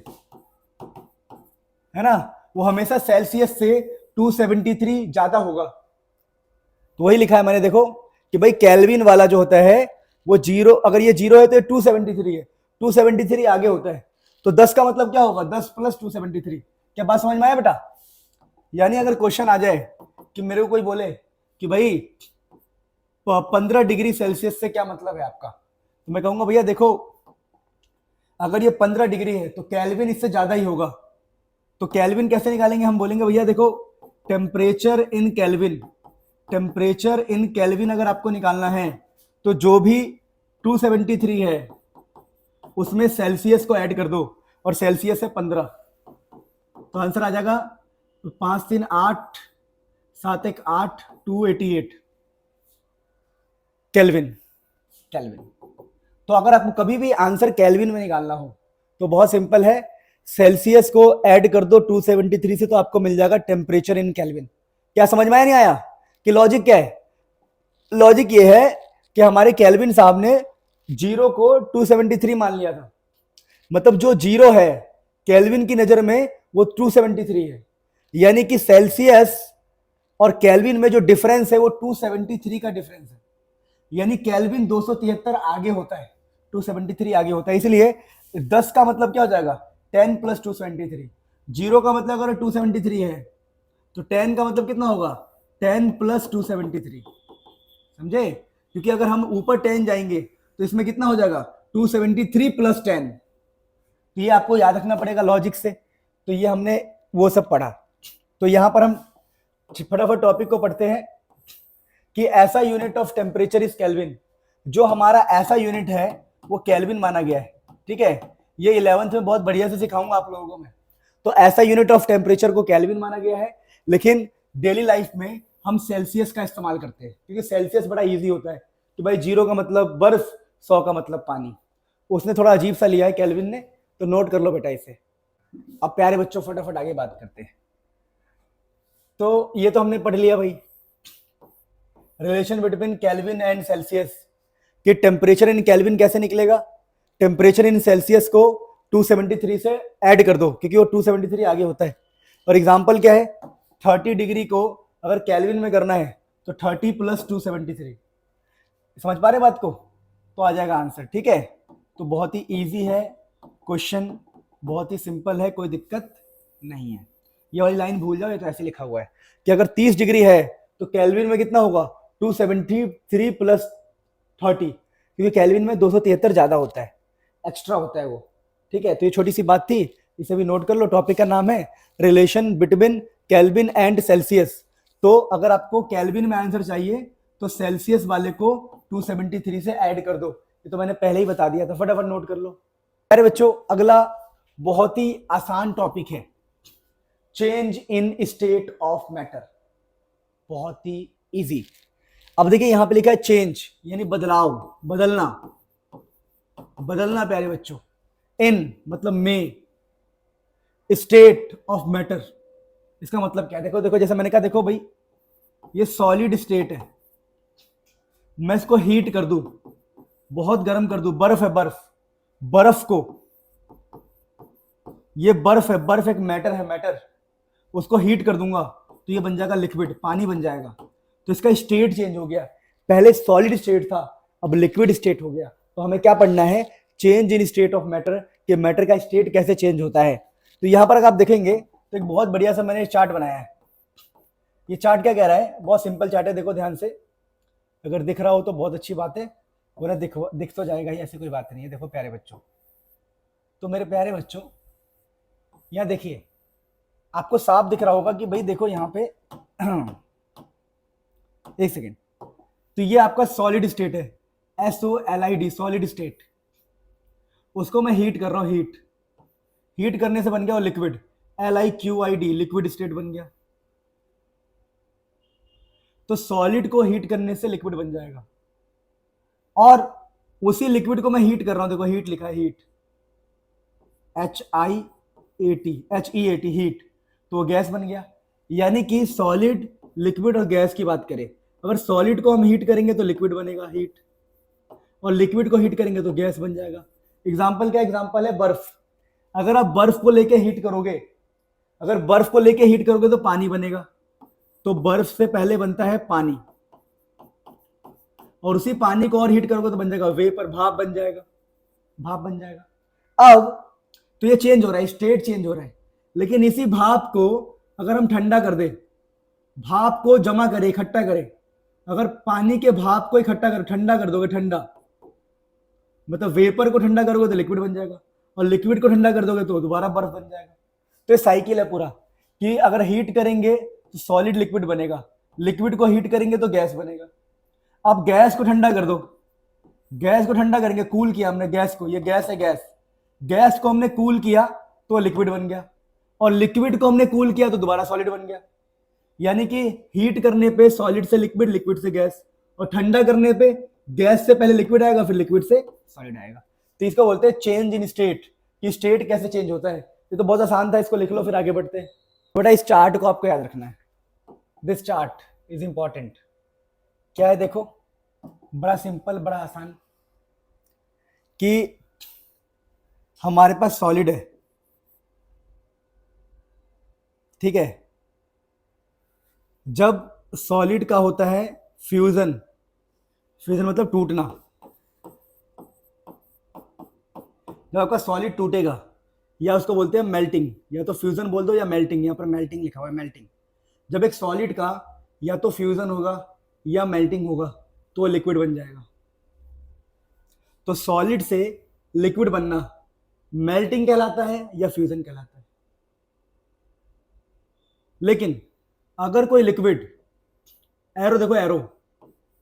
है ना, वो हमेशा सेल्सियस से 273 ज्यादा होगा। तो वही लिखा है मैंने, देखो कि भाई केल्विन वाला जो होता है वो 0, अगर ये 0 है तो 273 है, 273 आगे होता है, तो 10 का मतलब क्या होगा 10 प्लस 273। क्या बात समझ में आया बेटा। यानी अगर क्वेश्चन आ जाए कि मेरे को कोई बोले कि भाई 15 डिग्री सेल्सियस से क्या मतलब है आपका, तो मैं कहूंगा भैया देखो अगर ये 15 डिग्री है तो केल्विन इससे ज्यादा ही होगा। तो केल्विन कैसे निकालेंगे, हम बोलेंगे भैया देखो टेम्परेचर इन केल्विन अगर आपको निकालना है तो जो भी 273 है उसमें सेल्सियस को ऐड कर दो, और सेल्सियस है 15, तो आंसर आ जाएगा 5 3 8 7 1 8 288 केल्विन। तो अगर आपको कभी भी आंसर केल्विन में निकालना हो तो बहुत सिंपल है, सेल्सियस को ऐड कर दो 273 से तो आपको मिल जाएगा टेम्परेचर इन केल्विन। क्या समझ में आया नहीं आया कि लॉजिक क्या है? लॉजिक ये है कि हमारे केल्विन साहब ने जीरो को 273 मान लिया था, मतलब जो जीरो है केल्विन की नजर में वो 273 है, यानी कि सेल्सियस और केल्विन में जो डिफरेंस है वो 273 का डिफरेंस है, यानी केल्विन 273 आगे होता है, 273 आगे होता है। इसलिए 10 का मतलब क्या हो जाएगा 10 प्लस 273, जीरो का मतलब अगर 273 है तो 10 का मतलब कितना होगा 10 प्लस 273, समझे? क्योंकि अगर हम ऊपर 10 जाएंगे तो इसमें कितना हो जाएगा 273 प्लस 10, तो ये आपको याद रखना पड़ेगा लॉजिक से। तो ये हमने वो सब पढ़ा। तो यहां पर हम फटाफट टॉपिक को पढ़ते हैं कि ऐसा unit of temperature is kelvin, जो हमारा ऐसा यूनिट है वो केल्विन माना गया है, ठीक है? ये 11th में बहुत बढ़िया से सिखाऊंगा आप लोगों को मैं। तो ऐसा यूनिट ऑफ टेम्परेचर को केल्विन माना गया है, लेकिन डेली लाइफ में हम सेल्सियस का इस्तेमाल करते हैं क्योंकि सेल्सियस बड़ा इजी होता है कि भाई 0 का मतलब बर्फ, 100 का मतलब पानी। उसने थोड़ा अजीब सा लिया है केल्विन ने, तो नोट कर लो बेटा इसे। अब प्यारे बच्चों फटाफट आगे बात करते हैं। तो ये तो हमने पढ़ लिया भाई, relation between kelvin and Celsius, कि टेम्परेचर इन केल्विन कैसे निकलेगा। टेम्परेचर इन सेल्सियस को 273 से ऐड कर दो क्योंकि वो 273 आगे होता है। और एग्जांपल क्या है, 30 डिग्री को अगर केल्विन में करना है तो 30 प्लस 273, समझ पा रहे बात को? तो आ जाएगा आंसर, ठीक है? तो बहुत ही इजी है क्वेश्चन, बहुत ही सिंपल है, कोई दिक्कत नहीं है। ये वाली लाइन भूल जाओ, ये तो ऐसे लिखा हुआ है कि अगर 30 डिग्री है तो केल्विन में कितना होगा 273 प्लस 30, क्योंकि केल्विन में 273 ज्यादा होता है, एक्स्ट्रा होता है वो, ठीक है? तो ये छोटी सी बात थी, इसे भी नोट कर लो। टॉपिक का नाम है relation between kelvin and Celsius. तो अगर आपको केल्विन में आंसर चाहिए तो सेल्सियस वाले को 273 से ऐड कर दो, ये तो मैंने पहले ही बता दिया था, फटाफट नोट कर लो। अरे बच्चों अगला बहुत ही आसान टॉपिक है, change in state of matter, बहुत ही इजी। अब देखिए यहां पे लिखा है चेंज यानी बदलाव, बदलना, बदलना प्यारे बच्चों। इन मतलब में, स्टेट ऑफ मैटर इसका मतलब क्या है? देखो देखो, जैसे मैंने कहा, देखो भाई ये सॉलिड स्टेट है, मैं इसको हीट कर दूं, बहुत गर्म कर दूं, बर्फ है, बर्फ, बर्फ को, ये बर्फ है, बर्फ एक मैटर है, मैटर, उसको हीट कर दूंगा तो ये बन जाएगा लिक्विड, पानी बन जाएगा। तो इसका स्टेट चेंज हो गया, पहले सॉलिड स्टेट था अब लिक्विड स्टेट हो गया। तो हमें क्या पढ़ना है, change in state of matter, कि मैटर का स्टेट कैसे चेंज होता है। तो यहां पर अगर आप देखेंगे तो एक बहुत बढ़िया सा मैंने चार्ट बनाया है। ये चार्ट क्या कह रहा है, बहुत सिंपल चार्ट है, देखो ध्यान से, अगर दिख रहा हो तो बहुत अच्छी बात है, वरना दिख तो जाएगा ही, ऐसी कोई बात नहीं है। देखो प्यारे बच्चों, तो मेरे प्यारे बच्चों यहां देखिए, आपको साफ दिख रहा होगा कि भाई देखो यहां पे एक सेकेंड, तो ये आपका सॉलिड स्टेट है, SOLID, सॉलिड स्टेट, उसको मैं हीट कर रहा हूं, हीट, हीट करने से बन गया वो लिक्विड, LIQID, लिक्विड स्टेट बन गया। तो सॉलिड को हीट करने से लिक्विड बन जाएगा, और उसी लिक्विड को मैं हीट कर रहा हूं, देखो हीट लिखा है, हीट, HEAT, हीट, तो वो गैस बन गया। यानी कि सॉलिड, लिक्विड और गैस की बात करें, अगर सॉलिड को हम हीट करेंगे तो लिक्विड बनेगा, हीट, और लिक्विड को हीट करेंगे तो गैस बन जाएगा। एग्जाम्पल क्या एग्जाम्पल है, बर्फ, अगर आप बर्फ को लेके हीट करोगे, अगर बर्फ को लेके हीट करोगे तो पानी बनेगा, तो बर्फ से पहले बनता है पानी, और उसी पानी को और हीट करोगे तो बन जाएगा वेपर, भाप बन जाएगा, भाप बन जाएगा। अब तो ये चेंज हो रहा है, स्टेट चेंज हो रहा है, लेकिन इसी भाप को अगर हम ठंडा कर दे, भाप को जमा करें, इकट्ठा करें, अगर पानी के भाप को इकट्ठा कर ठंडा कर दोगे, ठंडा मतलब वेपर को ठंडा करोगे तो लिक्विड बन जाएगा, और लिक्विड को ठंडा कर दोगे तो दोबारा बर्फ बन जाएगा। तो ये साइकिल है पूरा, कि अगर हीट करेंगे तो सॉलिड लिक्विड बनेगा, लिक्विड को हीट करेंगे तो गैस बनेगा। अब गैस को ठंडा कर दो, गैस को ठंडा करेंगे, कूल किया हमने गैस को, ये गैस है, गैस, गैस को हमने कूल किया तो लिक्विड बन गया, और लिक्विड को हमने कूल किया तो दोबारा सॉलिड बन गया। यानी कि हीट करने पे सॉलिड से लिक्विड, लिक्विड से गैस, और ठंडा करने पे गैस से पहले लिक्विड आएगा, फिर लिक्विड से सॉलिड आएगा। तो इसको बोलते हैं चेंज इन स्टेट, कि स्टेट कैसे चेंज होता है, ये तो बहुत आसान था, इसको लिख लो फिर आगे बढ़ते हैं। बेटा इस चार्ट को आपको याद रखना है, दिस चार्ट इज इंपॉर्टेंट। क्या है देखो, बड़ा सिंपल बड़ा आसान, कि हमारे पास सॉलिड है, ठीक है। जब सॉलिड का होता है फ्यूजन, फ्यूजन मतलब टूटना, जब आपका सॉलिड टूटेगा, या उसको बोलते हैं मेल्टिंग, या तो फ्यूजन बोल दो या मेल्टिंग, यहाँ पर मेल्टिंग लिखा हुआ है, मेल्टिंग। जब एक सॉलिड का या तो फ्यूजन होगा या मेल्टिंग होगा तो वो लिक्विड बन जाएगा। तो सॉलिड से लिक्विड बनना मेल्टिंग कहलाता है या फ्यूजन कहलाता है। लेकिन अगर कोई लिक्विड, एरो देखो, एरो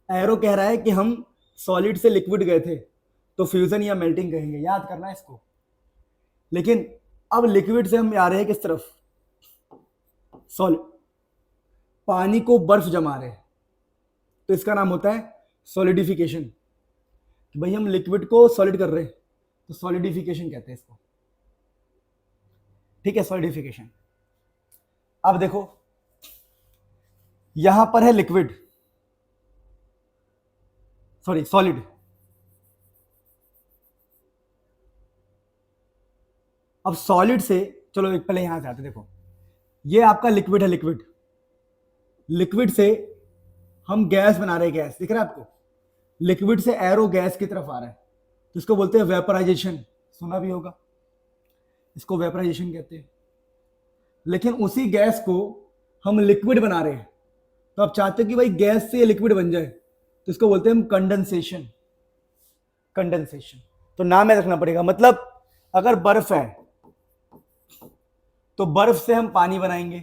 एरो कह रहा है कि हम सॉलिड से लिक्विड गए थे तो फ्यूजन या मेल्टिंग कहेंगे, याद करना है इसको। लेकिन अब लिक्विड से हम आ रहे हैं किस तरफ, सॉलिड, पानी को बर्फ जमा रहे हैं, तो इसका नाम होता है सॉलिडिफिकेशन। भाई हम लिक्विड को सॉलिड कर रहे हैं तो सॉलिडिफिकेशन कहते हैं इसको, ठीक है, सॉलिडिफिकेशन। अब देखो यहां पर है लिक्विड, सॉरी सॉलिड, अब सॉलिड से चलो एक पहले यहां से आते, देखो ये आपका लिक्विड है, लिक्विड, लिक्विड से हम गैस बना रहे हैं, गैस दिख रहा है आपको, लिक्विड से एरो गैस की तरफ आ रहा है, तो इसको बोलते हैं वेपराइजेशन, सुना भी होगा, इसको वेपराइजेशन कहते हैं। लेकिन उसी गैस को हम लिक्विड बना रहे हैं, तो आप चाहते हो कि भाई गैस से लिक्विड बन जाए, तो इसको बोलते हैं हम कंडेंसेशन, कंडेंसेशन। तो नाम याद रखना पड़ेगा, मतलब अगर बर्फ है तो बर्फ से हम पानी बनाएंगे,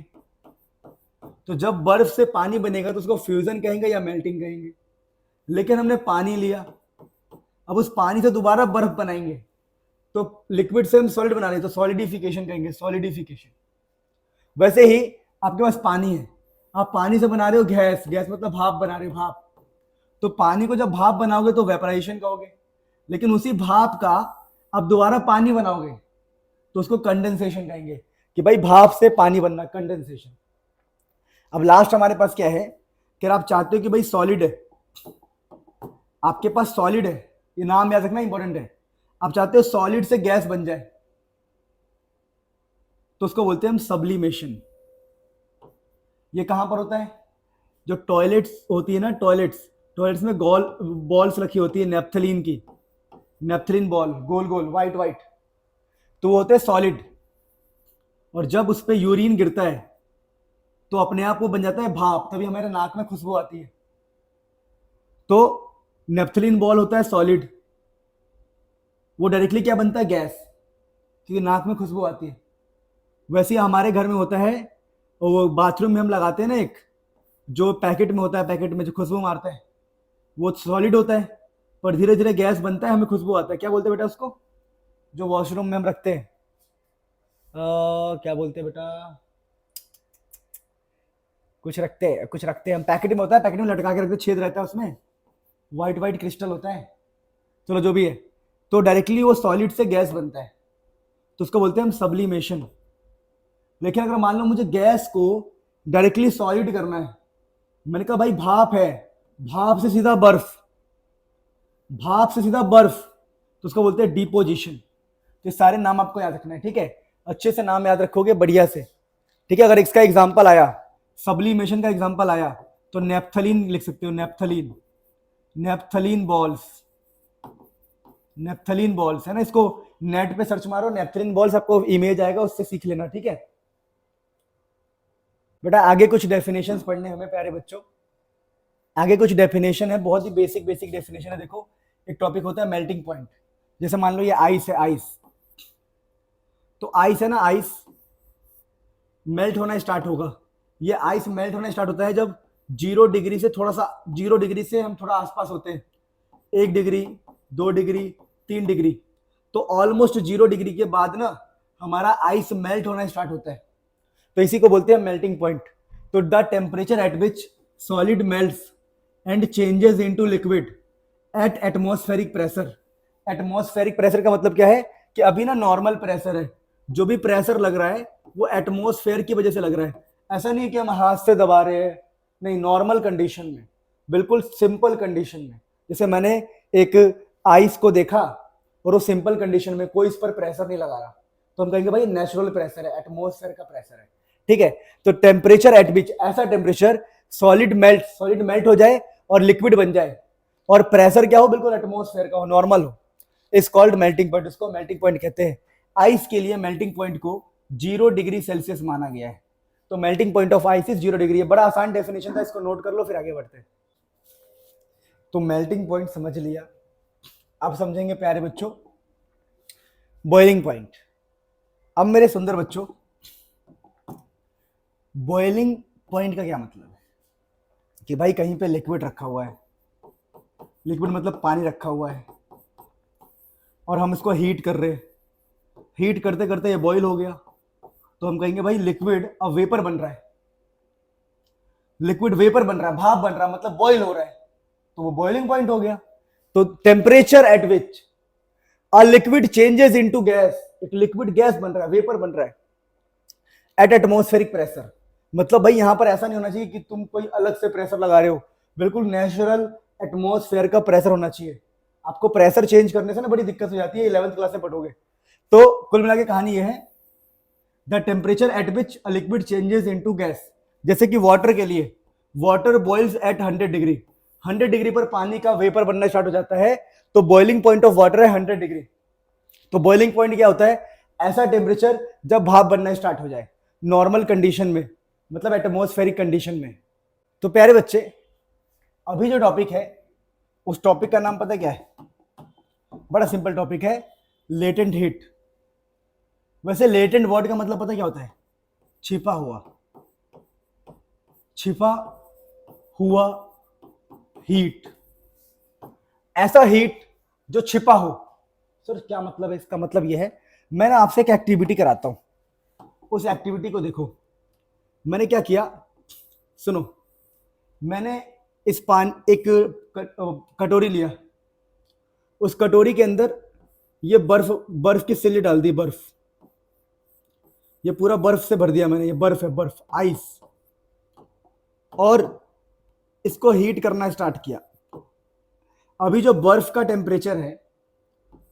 तो जब बर्फ से पानी बनेगा तो उसको फ्यूजन कहेंगे या मेल्टिंग कहेंगे। लेकिन हमने पानी लिया, अब उस पानी से दोबारा बर्फ बनाएंगे, तो लिक्विड से हम सॉलिड बना रहे हैं तो सॉलिडिफिकेशन कहेंगे, सॉलिडिफिकेशन। वैसे ही आपके पास पानी है, आप पानी से बना रहे हो गैस, गैस मतलब भाप बना रहे हो, भाप, तो पानी को जब भाप बनाओगे तो वेपराइजेशन कहोगे। लेकिन उसी भाप का आप दोबारा पानी बनाओगे तो उसको कंडेंसेशन कहेंगे, कि भाई भाप से पानी बनना, कंडेंसेशन। अब लास्ट हमारे पास क्या है, कि आप चाहते हो कि भाई सॉलिड है, आपके पास सॉलिड है, ये नाम याद रखना इंपॉर्टेंट है, आप चाहते हो सॉलिड से गैस बन जाए, तो उसको बोलते हैं हम सब्लिमेशन। ये कहां पर होता है, जो टॉयलेट्स होती है ना, टॉयलेट्स, टॉयलेट्स में गोल बॉल्स रखी होती है नेप्थलीन की, नेप्थलीन बॉल, गोल गोल व्हाइट व्हाइट, तो वो होते हैं सॉलिड। और जब उस पर यूरिन गिरता है तो अपने आप वो बन जाता है भाप, तभी हमारे नाक में खुशबू आती है। तो नेप्थलीन बॉल होता है सॉलिड, वो डायरेक्टली क्या बनता है, गैस, क्योंकि नाक में खुशबू आती है। वैसे ही हमारे घर में होता है, वो बाथरूम में हम लगाते हैं ना एक, जो पैकेट में होता है, पैकेट में जो खुशबू मारता है, वो सॉलिड होता है, पर धीरे धीरे गैस बनता है, हमें खुशबू आता है। क्या बोलते हैं बेटा उसको, जो वॉशरूम में हम रखते हैं, क्या बोलते हैं बेटा, कुछ रखते हैं हम, पैकेट में होता है, पैकेट में लटका के रखते, छेद रहता है उसमें, व्हाइट व्हाइट क्रिस्टल होता है, चलो जो भी है, तो डायरेक्टली वो सॉलिड से गैस बनता है, तो उसको बोलते हैं हम सब्लिमेशन। लेकिन अगर मान लो मुझे गैस को डायरेक्टली सॉलिड करना है, मैंने कहा भाई भाप है, भाप से सीधा बर्फ, भाप से सीधा बर्फ, तो उसको बोलते हैं डिपोजिशन। तो सारे नाम आपको याद रखना है, ठीक है, अच्छे से नाम याद रखोगे बढ़िया से, ठीक है। अगर इसका एग्जांपल आया, सब्लिमेशन का एग्जांपल आया, तो नेप्थलीन लिख सकते हो, naphthalene, naphthalene balls, naphthalene balls है ना, इसको नेट पे सर्च मारो, नेप्थलीन बॉल्स, आपको इमेज आएगा, उससे सीख लेना, ठीक है बेटा। आगे कुछ डेफिनेशंस पढ़ने हमें प्यारे बच्चों, आगे कुछ डेफिनेशन है, बहुत ही बेसिक बेसिक डेफिनेशन है। देखो एक टॉपिक होता है मेल्टिंग पॉइंट, जैसे मान लो ये आइस है, आइस, तो आइस है ना, आइस मेल्ट होना स्टार्ट होगा, ये आइस मेल्ट होना स्टार्ट होता है जब 0 डिग्री से थोड़ा सा, 0 डिग्री से हम थोड़ा आसपास होते हैं, 1 डिग्री, 2 डिग्री, 3 डिग्री, तो ऑलमोस्ट 0 डिग्री के बाद ना हमारा आइस मेल्ट होना स्टार्ट होता है, तो इसी को बोलते हैं मेल्टिंग पॉइंट। तो the temperature at which solid melts and changes into liquid at atmospheric pressure. Atmospheric pressure का मतलब क्या है, कि अभी ना नॉर्मल प्रेशर है, जो भी प्रेशर लग रहा है वो एटमॉस्फेयर की वजह से लग रहा है। ऐसा नहीं है कि हम हाथ से दबा रहे हैं, नहीं, नॉर्मल कंडीशन में, बिल्कुल सिंपल कंडीशन में। जैसे मैंने एक आइस को देखा और वो सिंपल कंडीशन में कोई इस पर प्रेशर नहीं लगा रहा, तो हम कहेंगे भाई नेचुरल प्रेशर है, एटमॉस्फेयर का प्रेशर है। ठीक है, तो टेम्परेचर एट विच, ऐसा टेम्परेचर सॉलिड मेल्ट हो जाए और लिक्विड बन जाए, और प्रेशर क्या हो, बिल्कुल एटमॉस्फेयर का हो, नॉर्मल हो, इज कॉल्ड मेल्टिंग पॉइंट। उसको मेल्टिंग पॉइंट कहते हैं। आइस के लिए मेल्टिंग पॉइंट को 0 डिग्री सेल्सियस माना गया है। तो melting point of ice is 0 degree है। बड़ा आसान डेफिनेशन था, इसको नोट कर लो फिर आगे बढ़ते हैं। तो मेल्टिंग पॉइंट समझ लिया, अब समझेंगे प्यारे बच्चों बॉइलिंग पॉइंट। अब मेरे सुंदर बच्चों, बॉइलिंग पॉइंट का क्या मतलब है कि भाई कहीं पे लिक्विड रखा हुआ है, लिक्विड मतलब पानी रखा हुआ है, और हम इसको हीट कर रहे हैं, हीट करते करते ये बॉईल हो गया, तो हम कहेंगे भाई लिक्विड अब वेपर बन रहा है, लिक्विड वेपर बन रहा है, भाप बन रहा है, मतलब बॉईल हो रहा है, तो वो बॉइलिंग पॉइंट हो गया। तो temperature at which a liquid changes into gas, एक लिक्विड गैस बन रहा है, वेपर बन रहा है एट एटमॉस्फेरिक प्रेशर। मतलब भाई यहां पर ऐसा नहीं होना चाहिए कि तुम कोई अलग से प्रेशर लगा रहे हो, बिल्कुल नेचुरल एटमॉस्फेयर का प्रेशर होना चाहिए। आपको प्रेशर चेंज करने से ना बड़ी दिक्कत हो जाती है, 11th क्लास में पढ़ोगे। तो कुल मिला के कहानी यह है, the temperature at which a liquid changes into gas. जैसे कि वाटर के लिए, water boils at 100 degree, 100 degree पर पानी का वेपर बनना स्टार्ट हो जाता है, तो बॉइलिंग पॉइंट ऑफ वाटर है 100 डिग्री। तो बॉइलिंग पॉइंट क्या होता है, ऐसा टेम्परेचर जब भाप बनना स्टार्ट हो जाए नॉर्मल कंडीशन में, मतलब एटमॉस्फेरिक कंडीशन में। तो प्यारे बच्चे, अभी जो टॉपिक है उस टॉपिक का नाम पता क्या है, बड़ा सिंपल टॉपिक है, लेटेंट हीट। वैसे लेटेंट वर्ड का मतलब पता क्या होता है, छिपा हुआ, छिपा हुआ हीट, ऐसा हीट जो छिपा हो। सर क्या मतलब है, इसका मतलब यह है, मैं ना आपसे एक एक्टिविटी कराता हूं, उस एक्टिविटी को देखो। मैंने क्या किया, सुनो, मैंने इस एक कटोरी लिया, उस कटोरी के अंदर ये बर्फ, बर्फ की सिल्ली डाल दी, बर्फ, ये पूरा बर्फ से भर दिया मैंने, ये बर्फ है, बर्फ, आइस, और इसको हीट करना स्टार्ट किया। अभी जो बर्फ का टेम्परेचर है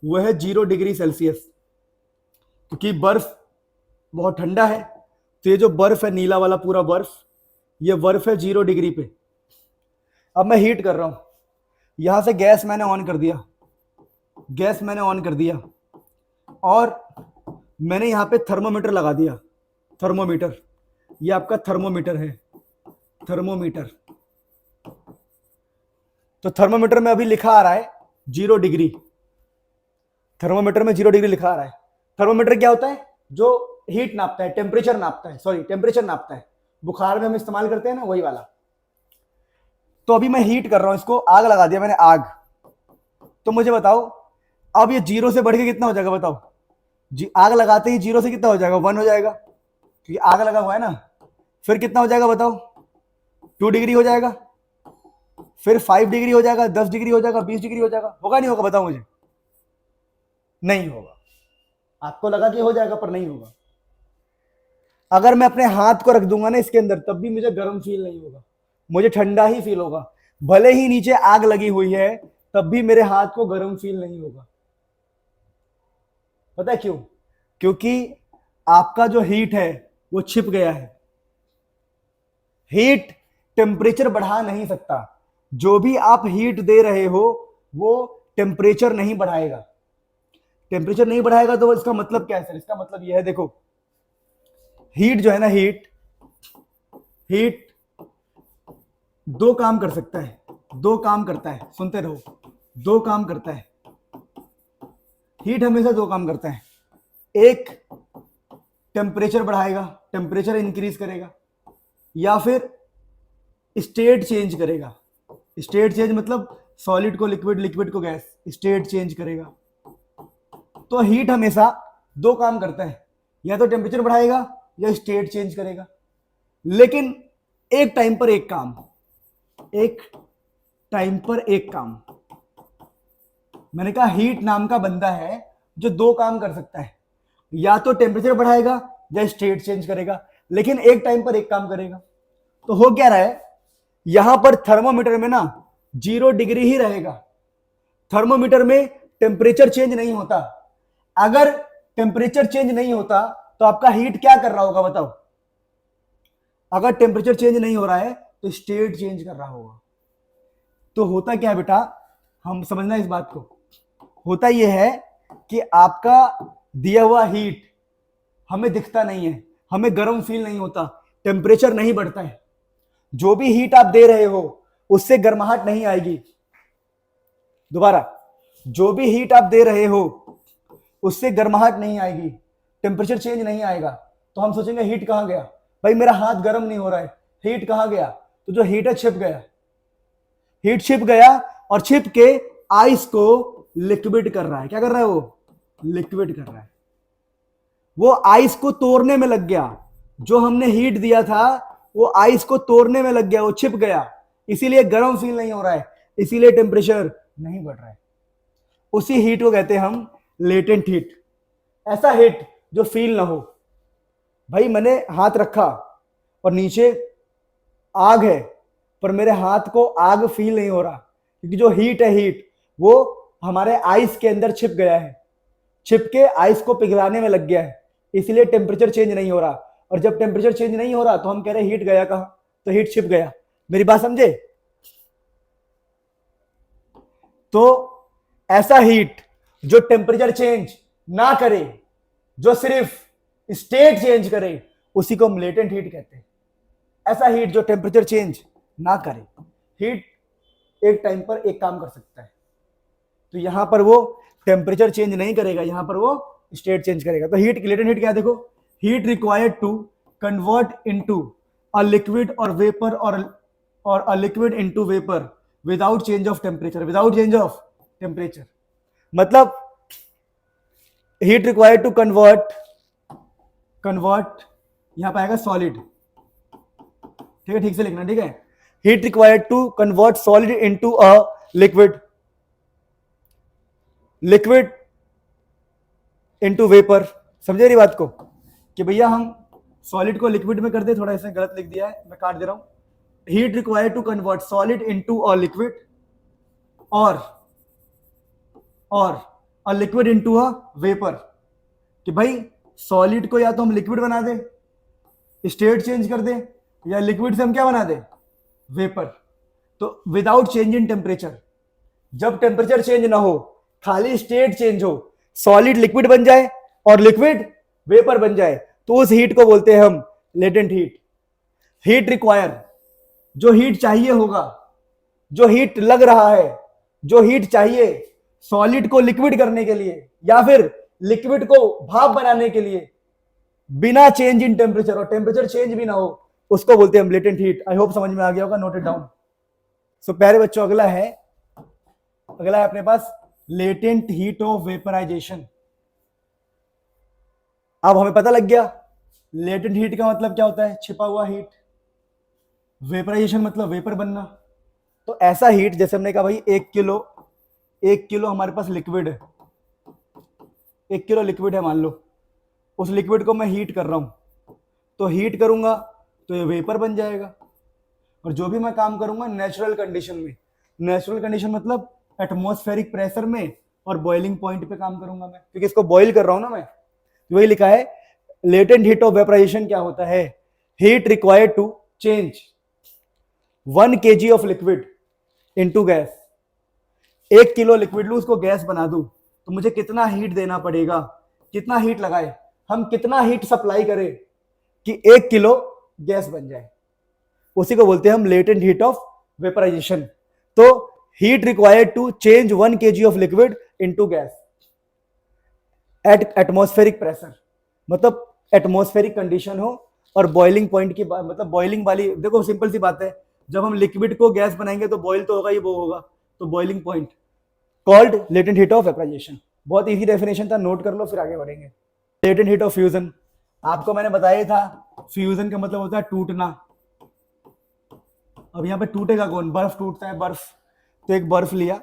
वह है 0 डिग्री सेल्सियस, क्योंकि बर्फ बहुत ठंडा है, तो ये जो बर्फ है, नीला वाला पूरा बर्फ, ये बर्फ है 0 डिग्री पे। अब मैं हीट कर रहा हूं, यहां से गैस मैंने ऑन कर दिया, गैस मैंने ऑन कर दिया, और मैंने यहां पे थर्मोमीटर लगा दिया, थर्मोमीटर, ये आपका थर्मोमीटर है, थर्मोमीटर। तो थर्मोमीटर में अभी लिखा आ रहा है 0 डिग्री, थर्मोमीटर में 0 डिग्री लिखा आ रहा है। थर्मोमीटर क्या होता है, जो हीट नापता है, टेम्परेचर नापता है, सॉरी टेम्परेचर नापता है, बुखार में हम इस्तेमाल करते हैं ना, वही वाला। तो अभी मैं हीट कर रहा हूं इसको, आग लगा दिया मैंने, आग। तो मुझे बताओ अब ये 0 से बढ़ के कितना हो जाएगा, बताओ जी, आग लगाते ही 0 से कितना हो जाएगा, 1 हो जाएगा, क्योंकि आग लगा हुआ है ना। फिर कितना हो जाएगा बताओ, 2 डिग्री हो जाएगा, फिर 5 डिग्री हो जाएगा, 10 डिग्री हो जाएगा, 20 डिग्री हो जाएगा, होगा नहीं होगा, बताओ मुझे। नहीं होगा, आपको लगा कि हो जाएगा पर नहीं होगा। अगर मैं अपने हाथ को रख दूंगा ना इसके अंदर, तब भी मुझे गर्म फील नहीं होगा, मुझे ठंडा ही फील होगा। भले ही नीचे आग लगी हुई है, तब भी मेरे हाथ को गर्म फील नहीं होगा। पता है क्यों, क्योंकि आपका जो हीट है वो छिप गया है। हीट टेम्परेचर बढ़ा नहीं सकता, जो भी आप हीट दे रहे हो वो टेम्परेचर नहीं बढ़ाएगा। टेम्परेचर नहीं बढ़ाएगा तो इसका मतलब क्या है सर, इसका मतलब यह है, देखो हीट जो है ना, हीट, हीट दो काम कर सकता है, दो काम करता है, सुनते रहो, दो काम करता है, हीट हमेशा दो काम करता है। एक टेम्परेचर बढ़ाएगा, टेम्परेचर इंक्रीज करेगा, या फिर स्टेट चेंज करेगा। स्टेट चेंज मतलब सॉलिड को लिक्विड, लिक्विड को गैस, स्टेट चेंज करेगा। तो हीट हमेशा दो काम करता है, या तो टेम्परेचर बढ़ाएगा या स्टेट चेंज करेगा, लेकिन एक टाइम पर एक काम, एक टाइम पर एक काम। मैंने कहा हीट नाम का बंदा है जो दो काम कर सकता है, या तो टेम्परेचर बढ़ाएगा या स्टेट चेंज करेगा, लेकिन एक टाइम पर एक काम करेगा। तो हो क्या रहा है, यहां पर थर्मोमीटर में ना 0 डिग्री ही रहेगा, थर्मोमीटर में टेम्परेचर चेंज नहीं होता। अगर टेम्परेचर चेंज नहीं होता तो आपका हीट क्या कर रहा होगा बताओ? अगर टेम्परेचर चेंज नहीं हो रहा है तो स्टेट चेंज कर रहा होगा। तो होता क्या है बेटा, हम समझना इस बात को, होता यह है कि आपका दिया हुआ हीट हमें दिखता नहीं है, हमें गर्म फील नहीं होता, टेम्परेचर नहीं बढ़ता है। जो भी हीट आप दे रहे हो उससे गर्माहट नहीं आएगी। दोबारा, जो भी हीट आप दे रहे हो उससे गर्माहट नहीं आएगी, टेम्परेचर चेंज नहीं आएगा। तो हम सोचेंगे हीट कहां गया, भाई मेरा हाथ गर्म नहीं हो रहा है, हीट कहां गया? तो जो हीट है छिप गया, हीट छिप गया और छिप के आइस को लिक्विड कर रहा है। क्या कर रहा है वो? लिक्विड कर रहा है। वो आइस को तोड़ने में लग गया, जो हमने हीट दिया था वो आइस को तोड़ने में लग गया, वो छिप गया, इसीलिए गर्म फील नहीं हो रहा है, इसीलिए टेम्परेचर नहीं बढ़ रहा है। उसी हीट को कहते हैं हम लेटेंट हीट। ऐसा हीट जो फील ना हो। भाई मैंने हाथ रखा और नीचे आग है, पर मेरे हाथ को आग फील नहीं हो रहा, क्योंकि जो हीट है, हीट वो हमारे आइस के अंदर छिप गया है, छिप के आइस को पिघलाने में लग गया है, इसलिए टेम्परेचर चेंज नहीं हो रहा। और जब टेम्परेचर चेंज नहीं हो रहा तो हम कह रहे हैं हीट गया कहां? तो हीट छिप गया। मेरी बात समझे? तो ऐसा हीट जो टेम्परेचर चेंज ना करे, जो सिर्फ स्टेट चेंज करे, उसी को हम लेटेंट हीट कहते हैं। ऐसा हीट जो टेम्परेचर चेंज ना करे, हीट एक टाइम पर एक काम कर सकता है। तो यहां पर वो टेम्परेचर चेंज नहीं करेगा, यहां पर वो स्टेट चेंज करेगा। तो हीट, लेटेंट हीट क्या? देखो, heat required to convert into a liquid और वेपर और a liquid into vapour without change of temperature, without change of temperature. मतलब हीट रिक्वायर्ड टू कन्वर्ट यहां पर आएगा सॉलिड, ठीक है, ठीक से लिखना, ठीक है। Heat required to convert solid into a liquid, liquid into vapour. समझे मेरी बात को कि भैया हम सॉलिड को लिक्विड में कर दे, थोड़ा इसने गलत लिख दिया है, मैं काट दे रहा हूं। Heat required to convert solid into a liquid और a liquid into a vapour, कि भाई सॉलिड को या तो हम लिक्विड बना दे, स्टेट चेंज कर दे, या लिक्विड से हम क्या बना दे? वेपर। तो विदाउट चेंज इन टेम्परेचर, जब टेम्परेचर चेंज ना हो, खाली स्टेट चेंज हो, सॉलिड लिक्विड बन जाए और लिक्विड वेपर बन जाए, तो उस हीट को बोलते हैं हम लेटेंट हीट। हीट रिक्वायर, जो हीट चाहिए होगा, जो हीट लग रहा है, जो हीट चाहिए सॉलिड को लिक्विड करने के लिए या फिर लिक्विड को भाप बनाने के लिए, बिना चेंज इन टेम्परेचर, और टेम्परेचर चेंज भी ना हो, उसको बोलते हैं हम लेटेंट हीट। आई होप समझ में आ गया होगा, नोट इट डाउन। सो प्यारे बच्चों, अगला है अपने पास लेटेंट हीट ऑफ वेपराइजेशन। अब हमें पता लग गया लेटेंट हीट का मतलब क्या होता है, छिपा हुआ हीट। वेपराइजेशन मतलब वेपर बनना। तो ऐसा हीट, जैसे हमने कहा भाई 1 किलो हमारे पास लिक्विड है, 1 किलो लिक्विड है मान लो, उस लिक्विड को मैं हीट कर रहा हूं, तो हीट करूंगा तो ये वेपर बन जाएगा। और जो भी मैं काम करूंगा नेचुरल कंडीशन में, नेचुरल कंडीशन मतलब एटमॉस्फेरिक प्रेशर में और बॉइलिंग पॉइंट पे काम करूंगा मैं, क्योंकि इसको बॉइल कर रहा हूं ना मैं। वही लिखा है लेटेंट हीट ऑफ वेपराइजेशन क्या होता है, heat required to change 1 kg of liquid into gas. 1 kilo liquid लू, उसको गैस बना दूं, तो मुझे कितना हीट देना पड़ेगा, कितना हीट लगाए हम, कितना हीट सप्लाई करें कि 1 किलो गैस बन जाए, उसी को बोलते हैं हम लेटेंट हीट ऑफ वेपराइजेशन। तो heat required to change 1 kg of liquid into gas at atmospheric pressure, मतलब एटमॉस्फेरिक कंडीशन हो और बॉइलिंग पॉइंट की मतलब बॉइलिंग वाली, देखो सिंपल सी बात है, जब हम लिक्विड को गैस बनाएंगे तो बॉइल तो होगा ही, वो होगा, तो boiling point called latent heat of vaporisation. बहुत इजी डेफिनेशन था, नोट कर लो फिर आगे बढ़ेंगे। लेटेंट हीट ऑफ फ्यूजन, आपको मैंने बताया था फ्यूजन का मतलब होता है टूटना। अब यहां पे टूटेगा कौन? बर्फ टूटता है, बर्फ। तो एक बर्फ लिया,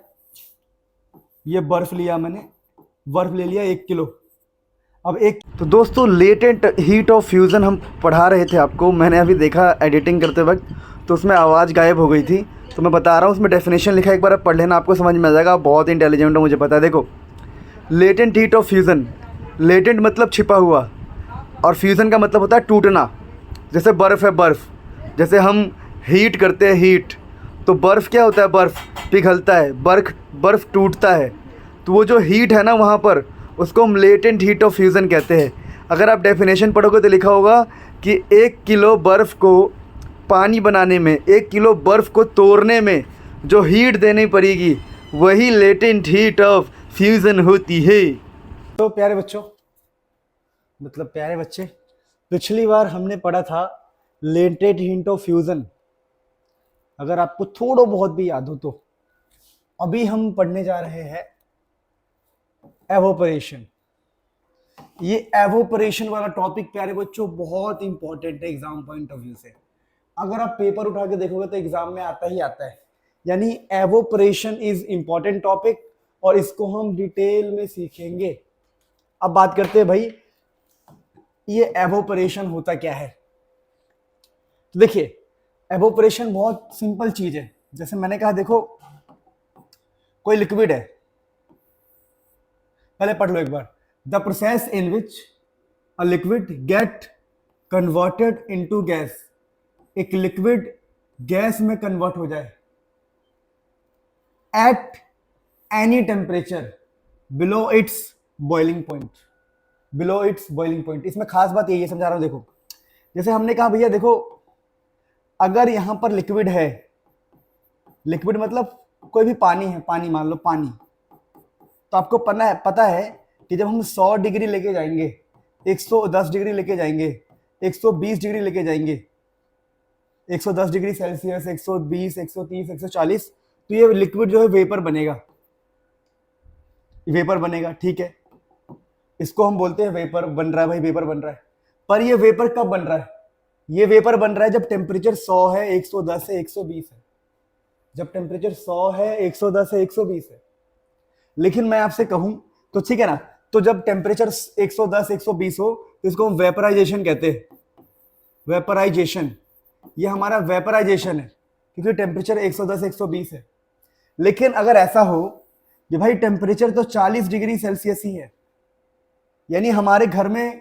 ये बर्फ लिया मैंने, बर्फ ले लिया 1 किलो। अब एक तो दोस्तों लेटेंट हीट ऑफ फ्यूज़न हम पढ़ा रहे थे आपको, मैंने अभी देखा एडिटिंग करते वक्त तो उसमें आवाज़ गायब हो गई थी, तो मैं बता रहा हूँ उसमें डेफिनेशन लिखा है, एक बार आप पढ़ लेना, आपको समझ में आ जाएगा। आप बहुत इंटेलिजेंट हो मुझे पता है। देखो, latent heat of fusion, latent मतलब छिपा हुआ, और फ्यूज़न का मतलब होता है टूटना। जैसे बर्फ़ है, बर्फ़ जैसे हम हीट करते हैं हीट, तो बर्फ़ क्या होता है, बर्फ़ पिघलता है, बर्फ़ टूटता है, तो वो जो हीट है ना वहाँ पर, उसको हम लेटेंट हीट ऑफ फ्यूज़न कहते हैं। अगर आप डेफिनेशन पढ़ोगे तो लिखा होगा कि 1 किलो बर्फ़ को पानी बनाने में, 1 किलो बर्फ़ को तोड़ने में जो हीट देनी पड़ेगी वही लेटेंट हीट ऑफ फ्यूज़न होती है। तो प्यारे बच्चों, मतलब प्यारे बच्चे, पिछली बार हमने पढ़ा था लेटेंट हीट ऑफ फ्यूज़न, अगर आपको थोड़ा बहुत भी याद हो तो। अभी हम पढ़ने जा रहे हैं एवोपरेशन। ये एवोपरेशन वाला टॉपिक प्यारे बच्चों बहुत इंपॉर्टेंट है एग्जाम पॉइंट ऑफ व्यू से। अगर आप पेपर उठा के देखोगे तो एग्जाम में आता ही आता है। यानी एवोपरेशन इज इंपॉर्टेंट टॉपिक और इसको हम डिटेल में सीखेंगे। अब बात करते हैं भाई, ये एवोपरेशन होता क्या है। तो देखिए, एवोपरेशन बहुत सिंपल चीज है। जैसे मैंने कहा, देखो कोई लिक्विड है, पहले पढ़ लो एक बार। The process in which a liquid get converted into gas, एक लिक्विड गैस में कन्वर्ट हो जाए at any temperature below its boiling point, below its boiling point. इसमें खास बात यही है, समझा रहा हूं। देखो, जैसे हमने कहा भैया, देखो अगर यहां पर लिक्विड है, लिक्विड मतलब कोई भी पानी है, पानी मान लो पानी, तो आपको पता है कि जब हम 100 डिग्री लेके जाएंगे, 110 डिग्री लेके जाएंगे, 120 डिग्री लेके जाएंगे, 110 डिग्री सेल्सियस, 120, 130, 140, तो ये लिक्विड जो है वेपर बनेगा, वेपर बनेगा, ठीक है। इसको हम बोलते हैं वेपर बन रहा है भाई, वेपर बन रहा है। पर ये वेपर कब बन रहा है? ये वेपर बन रहा है जब टेम्परेचर 100 है, 110 है, 120 है। जब टेम्परेचर 100 है, 110 है, 120 है। लेकिन मैं आपसे कहूं तो ठीक है ना, तो जब टेम्परेचर 110, 120 हो तो इसको हम वेपराइजेशन कहते हैं। वेपराइजेशन, ये हमारा वेपराइजेशन है क्योंकि टेम्परेचर 110, 120 है। लेकिन अगर ऐसा हो कि भाई टेम्परेचर तो 40 डिग्री सेल्सियस ही है, यानी हमारे घर में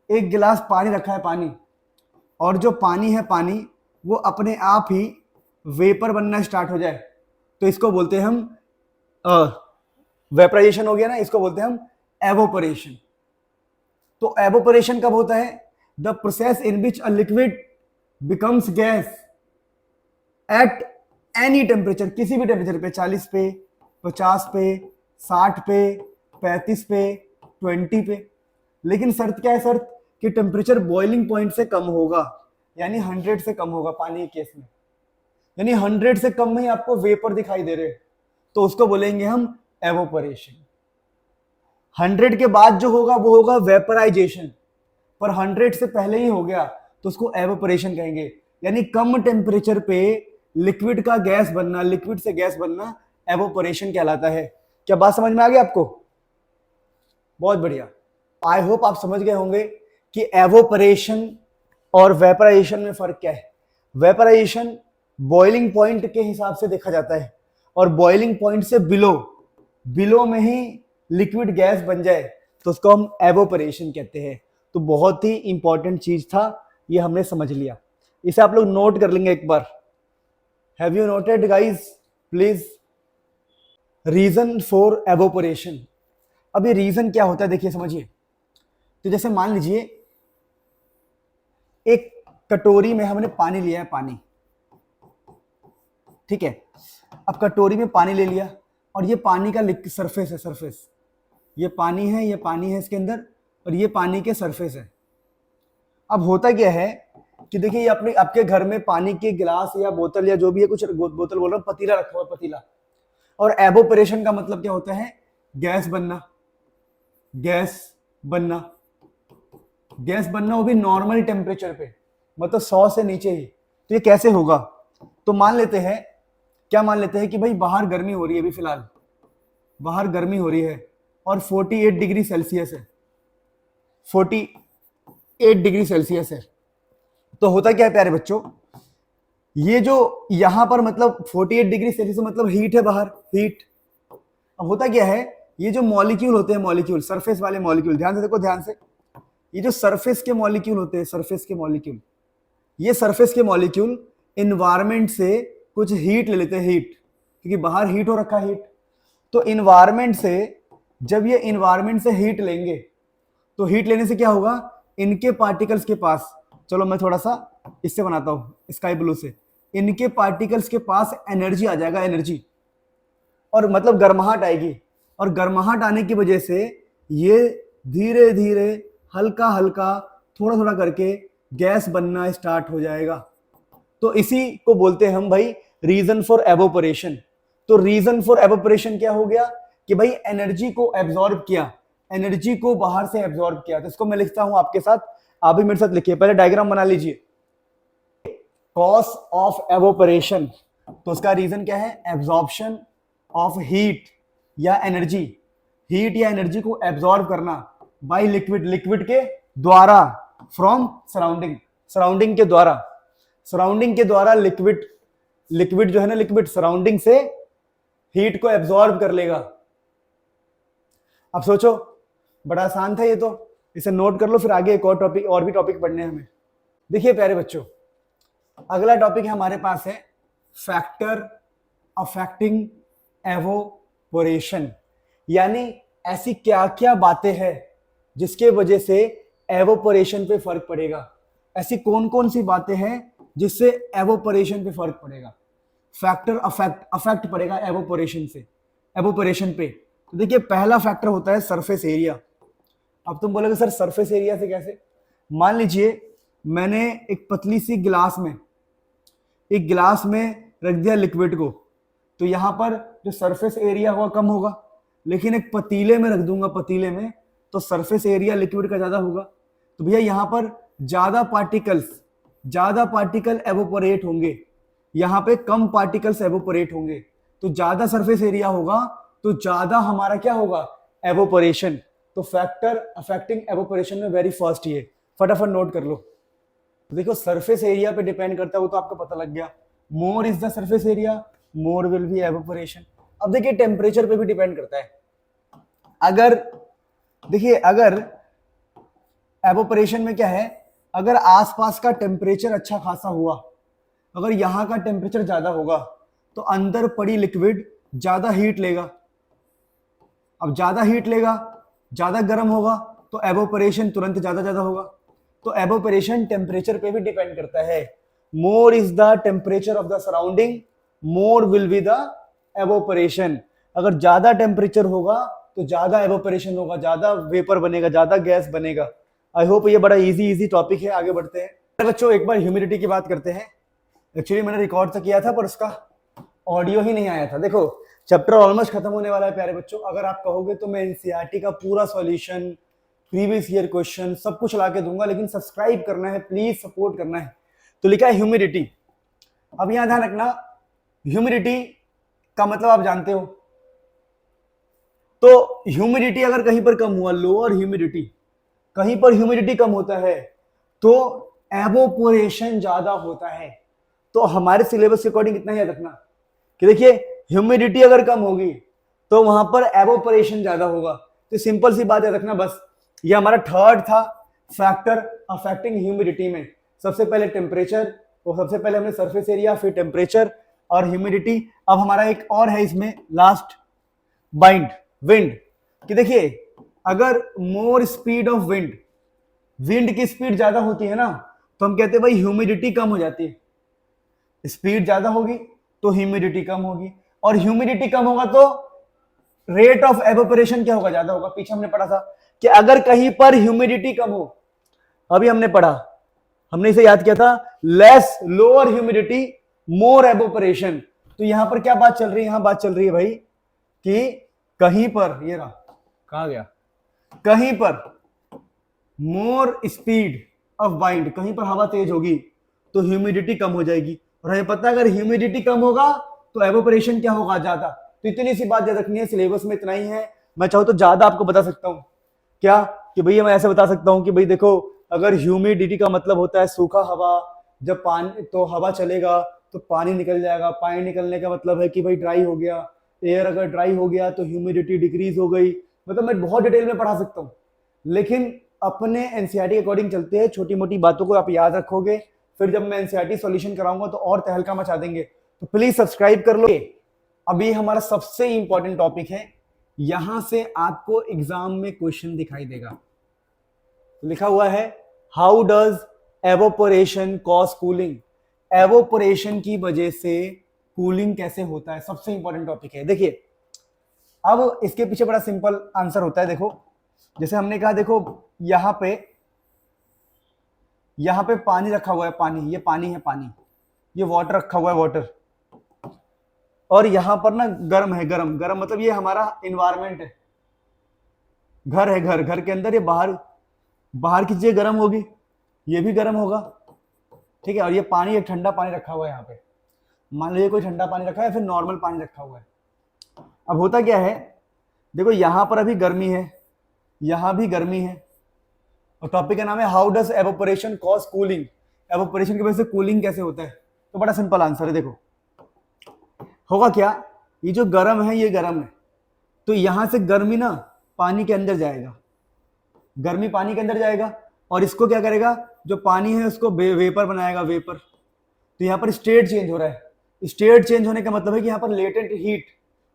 एक गिलास पानी रखा है, पानी, और जो पानी है, पानी वो अपने आप ही वेपर बनना स्टार्ट हो जाए, तो इसको बोलते हैं हम वेपराइजेशन हो गया ना, इसको बोलते हैं हम एवोपरेशन। तो एवोपरेशन कब होता है? The process in which a liquid becomes gas at any temperature, किसी भी टेम्परेचर पे, 40 पे, 50 पे, 60 पे, 35 पे, 20 पे। लेकिन शर्त क्या है? शर्त कि टेम्परेचर बॉइलिंग पॉइंट से कम होगा, यानी 100 से कम होगा पानी के केस में। यानी 100 से कम में ही आपको वेपर दिखाई दे रहे, तो उसको बोलेंगे हम एवोपरेशन। 100 के बाद जो होगा वो होगा वेपराइजेशन, पर 100 से पहले ही हो गया तो उसको एवोपरेशन कहेंगे। यानी कम टेम्परेचर पे लिक्विड का गैस बनना, लिक्विड से गैस बनना एवोपरेशन कहलाता है। क्या बात समझ में आ गई आपको? बहुत बढ़िया। आई होप आप समझ गए होंगे कि एवोपरेशन और वेपराइजेशन में फर्क क्या है। वेपराइजेशन बॉइलिंग पॉइंट के हिसाब से देखा जाता है, और बॉइलिंग पॉइंट से बिलो में ही लिक्विड गैस बन जाए तो उसको हम एवोपरेशन कहते हैं। तो बहुत ही इंपॉर्टेंट चीज था, ये हमने समझ लिया। इसे आप लोग नोट कर लेंगे एक बार। Have you noted guys? Please, reason for evaporation. अब ये रीजन क्या होता है देखिए, समझिए। तो जैसे मान लीजिए एक कटोरी में हमने पानी लिया है, पानी, ठीक है। अब कटोरी में पानी ले लिया और ये पानी का सरफेस है, सरफेस, ये पानी है, ये पानी है इसके अंदर, और ये पानी के सरफेस है। अब होता क्या है कि देखिए, ये अपने आपके घर में पानी के गिलास या बोतल या जो भी है, कुछ बोतल बोल रहा हूं, पतीला रखा हुआ है, पतीला। और एवोपरेशन का मतलब क्या होता है? गैस बनना, गैस बनना, गैस बनना, वो भी नॉर्मल टेम्परेचर पे, मतलब 100 से नीचे ही। तो ये कैसे होगा? तो मान लेते हैं, क्या मान लेते हैं कि भाई बाहर गर्मी हो रही है, अभी फिलहाल बाहर गर्मी हो रही है और 48 डिग्री सेल्सियस है। 48 डिग्री सेल्सियस है। तो होता क्या है प्यारे बच्चों, ये जो यहां पर मतलब 48 डिग्री सेल्सियस मतलब हीट है बाहर, हीट। अब होता क्या है, ये जो मॉलिक्यूल होते हैं, मॉलिक्यूल सरफेस वाले मॉलिक्यूल, ध्यान से देखो ध्यान से, ये जो सरफेस के मॉलिक्यूल होते हैं, सरफेस के मॉलिक्यूल, ये सरफेस के मॉलिक्यूल इन्वायरमेंट से कुछ हीट ले लेते हैं, हीट, क्योंकि बाहर हीट हो रखा है, हीट। तो इन्वायरमेंट से, जब ये इन्वायरमेंट से हीट लेंगे, तो हीट लेने से क्या होगा, इनके पार्टिकल्स के पास, चलो मैं थोड़ा सा इससे बनाता हूं, स्काई ब्लू से, इनके पार्टिकल्स के पास एनर्जी आ जाएगा, एनर्जी, और मतलब गर्माहट आएगी, और गर्माहट आने की वजह से ये धीरे धीरे हल्का हल्का थोड़ा थोड़ा करके गैस बनना स्टार्ट हो जाएगा। तो इसी को बोलते हैं हम भाई रीजन फॉर एवोपरेशन। तो रीजन फॉर एवोपरेशन क्या हो गया कि भाई एनर्जी को एब्जॉर्ब किया, एनर्जी को बाहर से एब्जॉर्ब किया। तो इसको मैं लिखता हूं आपके साथ, आप भी मेरे साथ लिखिए, पहले डायग्राम बना लीजिए। कॉज ऑफ एवोपरेशन, तो उसका रीजन क्या है, एब्जॉर्प्शन ऑफ हीट या एनर्जी, हीट या एनर्जी को एब्जॉर्ब करना बाय लिक्विड, लिक्विड के द्वारा, फ्रॉम सराउंडिंग, सराउंडिंग के द्वारा, सराउंडिंग के द्वारा लिक्विड, लिक्विड जो है ना, लिक्विड सराउंडिंग से हीट को एब्जॉर्ब कर लेगा। अब सोचो, बड़ा आसान था ये तो, इसे नोट कर लो, फिर आगे एक और टॉपिक, और भी टॉपिक पढ़ने हैं हमें। देखिए प्यारे बच्चों, अगला टॉपिक हमारे पास है फैक्टर अफेक्टिंग एवोपोरेशन, यानी ऐसी क्या क्या बातें हैं जिसके वजह से एवोपोरेशन पे फर्क पड़ेगा, ऐसी कौन कौन सी बातें हैं जिससे एवोपोरेशन पे फर्क पड़ेगा, फैक्टर अफेक्ट पड़ेगा एवोपोरेशन से, एवोपोरेशन पे। तो देखिए पहला फैक्टर होता है सरफेस एरिया। अब तुम बोलोगे सर सरफेस एरिया से कैसे, मान लीजिए मैंने एक पतली सी गिलास में, एक गिलास में रख दिया लिक्विड को, तो यहां पर जो सरफेस एरिया होगा कम होगा, लेकिन एक पतीले में रख दूंगा, पतीले में, तो सरफेस एरिया लिक्विड का ज्यादा होगा। तो भैया यहां पर ज्यादा पार्टिकल एवोपोरेट होंगे, यहां पे कम पार्टिकल्स एवोपोरेट होंगे। तो ज्यादा सरफेस एरिया होगा तो ज्यादा हमारा क्या होगा, एवोपोरेशन। तो फैक्टर अफेक्टिंग एवोपोरेशन में वेरी फर्स्ट ये फटाफट नोट कर लो। तो देखो सरफेस एरिया पे डिपेंड करता है, वो तो आपको पता लग गया, more is the surface area more will be evaporation. अब देखिए टेम्परेचर पे भी डिपेंड करता है। अगर देखिए, अगर एवोपोरेशन में क्या है, अगर आसपास का टेम्परेचर अच्छा खासा हुआ, अगर यहां का टेम्परेचर ज्यादा होगा तो अंदर पड़ी लिक्विड ज्यादा हीट लेगा। अब ज्यादा हीट लेगा, ज्यादा गर्म होगा, तो एवोपोरेशन तुरंत ज्यादा होगा। तो एवोपोरेशन टेम्परेचर पे भी डिपेंड करता है। More is the temperature of the surrounding more will be the evaporation. अगर ज्यादा टेम्परेचर होगा तो ज्यादा एवोपोरेशन होगा, ज्यादा वेपर बनेगा, ज्यादा गैस बनेगा। आई होप ये बड़ा इजी टॉपिक है। आगे बढ़ते हैं बच्चों, एक बार ह्यूमिडिटी की बात करते हैं। एक्चुअली मैंने रिकॉर्ड तो किया था पर उसका ऑडियो ही नहीं आया था। देखो चैप्टर ऑलमोस्ट खत्म होने वाला है प्यारे बच्चों। अगर आप कहोगे तो मैं एनसीईआरटी का पूरा सॉल्यूशन, प्रीवियस ईयर क्वेश्चन सब कुछ ला के दूंगा, लेकिन सब्सक्राइब करना है, प्लीज सपोर्ट करना है। तो लिखा है ह्यूमिडिटी। अब यहां ध्यान रखना, ह्यूमिडिटी का मतलब आप जानते हो। तो ह्यूमिडिटी अगर कहीं पर कम हुआ, लोअर ह्यूमिडिटी, कहीं पर ह्यूमिडिटी कम होता है तो एवोपोरेशन ज्यादा होता है। तो हमारे सिलेबस के अकॉर्डिंग इतना याद रखना कि देखिए ह्यूमिडिटी अगर कम होगी तो वहां पर एवोपोरेशन ज्यादा होगा। तो सिंपल सी बात याद रखना बस। ये हमारा थर्ड था फैक्टर अफेक्टिंग ह्यूमिडिटी में। सबसे पहले टेम्परेचर, और सबसे पहले हमने सरफेस एरिया, फिर टेम्परेचर और ह्यूमिडिटी। अब हमारा एक और है इसमें लास्ट, बाइंड, विंड। कि देखिए अगर more speed of wind, wind की स्पीड ज्यादा होती है ना, तो हम कहते हैं भाई ह्यूमिडिटी कम हो जाती है। स्पीड ज्यादा होगी तो ह्यूमिडिटी कम होगी, और ह्यूमिडिटी कम होगा तो रेट ऑफ एवोपोरेशन क्या होगा, ज्यादा होगा। पीछे हमने पढ़ा था कि अगर कहीं पर ह्यूमिडिटी कम हो, अभी हमने पढ़ा, हमने इसे याद किया था, लेस लोअर ह्यूमिडिटी मोर एवोपोरेशन। तो यहां पर क्या बात चल रही है, यहां बात चल रही है भाई कि कहीं पर, ये रहा, कहां गया, कहीं पर मोर स्पीड ऑफ बाइंड, कहीं पर हवा तेज होगी तो ह्यूमिडिटी कम हो जाएगी। और हमें पता है अगर ह्यूमिडिटी कम होगा तो एवोपोरेशन क्या होगा, ज्यादा। तो इतनी सी बात याद रखनी है, सिलेबस में इतना ही है। मैं चाहूँ तो ज्यादा आपको बता सकता हूं क्या, कि भाई मैं ऐसे बता सकता हूँ कि भाई देखो, अगर ह्यूमिडिटी का मतलब होता है सूखा हवा, जब पानी तो हवा चलेगा तो पानी निकल जाएगा, पानी निकलने का मतलब है कि भाई ड्राई हो गया, एयर अगर ड्राई हो गया तो ह्यूमिडिटी डिक्रीज हो गई। मतलब मैं बहुत डिटेल में पढ़ा सकता हूँ, लेकिन अपने एनसीईआरटी के अकॉर्डिंग चलते हैं, छोटी मोटी बातों को आप याद रखोगे, फिर जब मैं एनसीईआरटी सॉल्यूशन कराऊंगा तो और तहलका मचा देंगे। तो प्लीज सब्सक्राइब कर लो। अभी हमारा सबसे इंपॉर्टेंट टॉपिक है, यहां से आपको एग्जाम में क्वेश्चन दिखाई देगा, लिखा हुआ है how does evaporation cause cooling. Evaporation की वजह से कूलिंग कैसे होता है, सबसे इंपॉर्टेंट टॉपिक है। देखिए अब इसके पीछे बड़ा सिंपल आंसर होता है। देखो जैसे हमने कहा, देखो यहां पे पानी रखा हुआ है, पानी, ये पानी है, पानी, ये वाटर रखा हुआ है, वाटर, और यहां पर ना गर्म है, गर्म, गर्म मतलब ये हमारा इन्वायरमेंट है, घर है, घर, घर के अंदर ये बाहर, बाहर की चीजें गर्म होगी, ये भी गर्म होगा, ठीक है। और ये पानी, एक ठंडा पानी रखा हुआ है यहाँ पे, मान लीजिए कोई ठंडा पानी रखा है, फिर नॉर्मल पानी रखा हुआ है। अब होता क्या है, देखो यहां पर अभी गर्मी है, यहां भी गर्मी है, और टॉपिक का नाम है how does evaporation cause cooling. Evaporation की वजह से कूलिंग कैसे होता है, तो बड़ा सिंपल आंसर है। देखो होगा क्या, ये जो गर्म है ये गर्म है, तो यहां से गर्मी ना पानी के अंदर जाएगा, गर्मी पानी के अंदर जाएगा, और इसको क्या करेगा, जो पानी है उसको वेपर बनाएगा, वेपर। तो यहाँ पर स्टेट चेंज हो रहा है, स्टेट चेंज होने का मतलब है कि यहाँ पर लेटेंट हीट,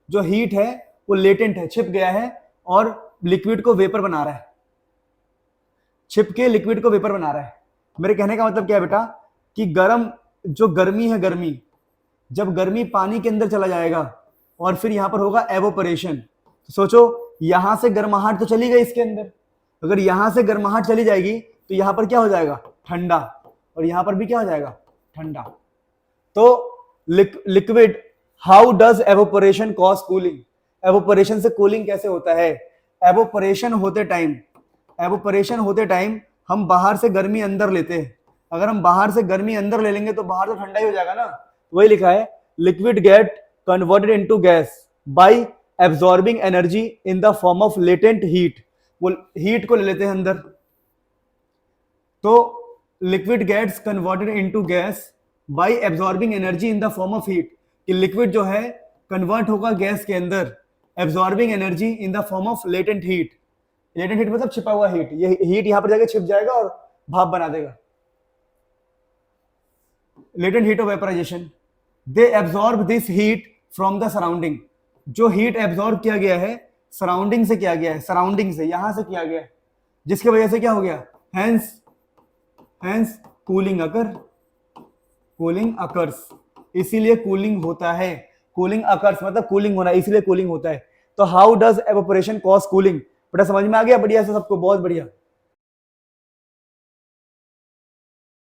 जो हीट है वो लेटेंट है, छिप गया है, और लिक्विड को वेपर बना रहा है, छिप के लिक्विड को वेपर बना रहा है। मेरे कहने का मतलब क्या है बेटा, कि गर्म, जो गर्मी है, गर्मी, जब गर्मी पानी के अंदर चला जाएगा और फिर यहां पर होगा एवोपरेशन, तो सोचो यहां से गर्माहट तो चली गई इसके अंदर, अगर यहां से गर्माहट चली जाएगी तो यहां पर क्या हो जाएगा, ठंडा, और यहां पर भी क्या हो जाएगा, ठंडा। तो liquid, how does evaporation cause cooling, evaporation से कूलिंग कैसे होता है। एवोपरेशन होते टाइम हम बाहर से गर्मी अंदर लेते हैं, अगर हम बाहर से गर्मी अंदर ले लेंगे तो बाहर तो ठंडा ही हो जाएगा ना। वही लिखा है liquid get converted into gas by absorbing energy in the form of latent heat, वो हीट को ले लेते हैं अंदर, तो liquid gets converted into gas by absorbing energy in the form of heat, कि लिक्विड जो है कन्वर्ट होगा गैस के अंदर, absorbing energy in the form of latent heat. Latent heat मतलब छिपा हुआ हीट, ये हीट यहां पर जाके छिप जाएगा और भाप बना देगा, latent heat of vaporisation. They absorb this heat from the surrounding, जो हीट एब्जॉर्ब किया गया है सराउंडिंग से किया गया है, सराउंडिंग से, यहां से किया गया है, जिसकी वजह से क्या हो गया, हेंस कूलिंग अकर्स, इसीलिए कूलिंग होता है, कूलिंग अकर्स मतलब कूलिंग होना, इसलिए कूलिंग होता है। तो how does evaporation cause cooling, बेटा समझ में आ गया, बढ़िया से सबको, बहुत बढ़िया।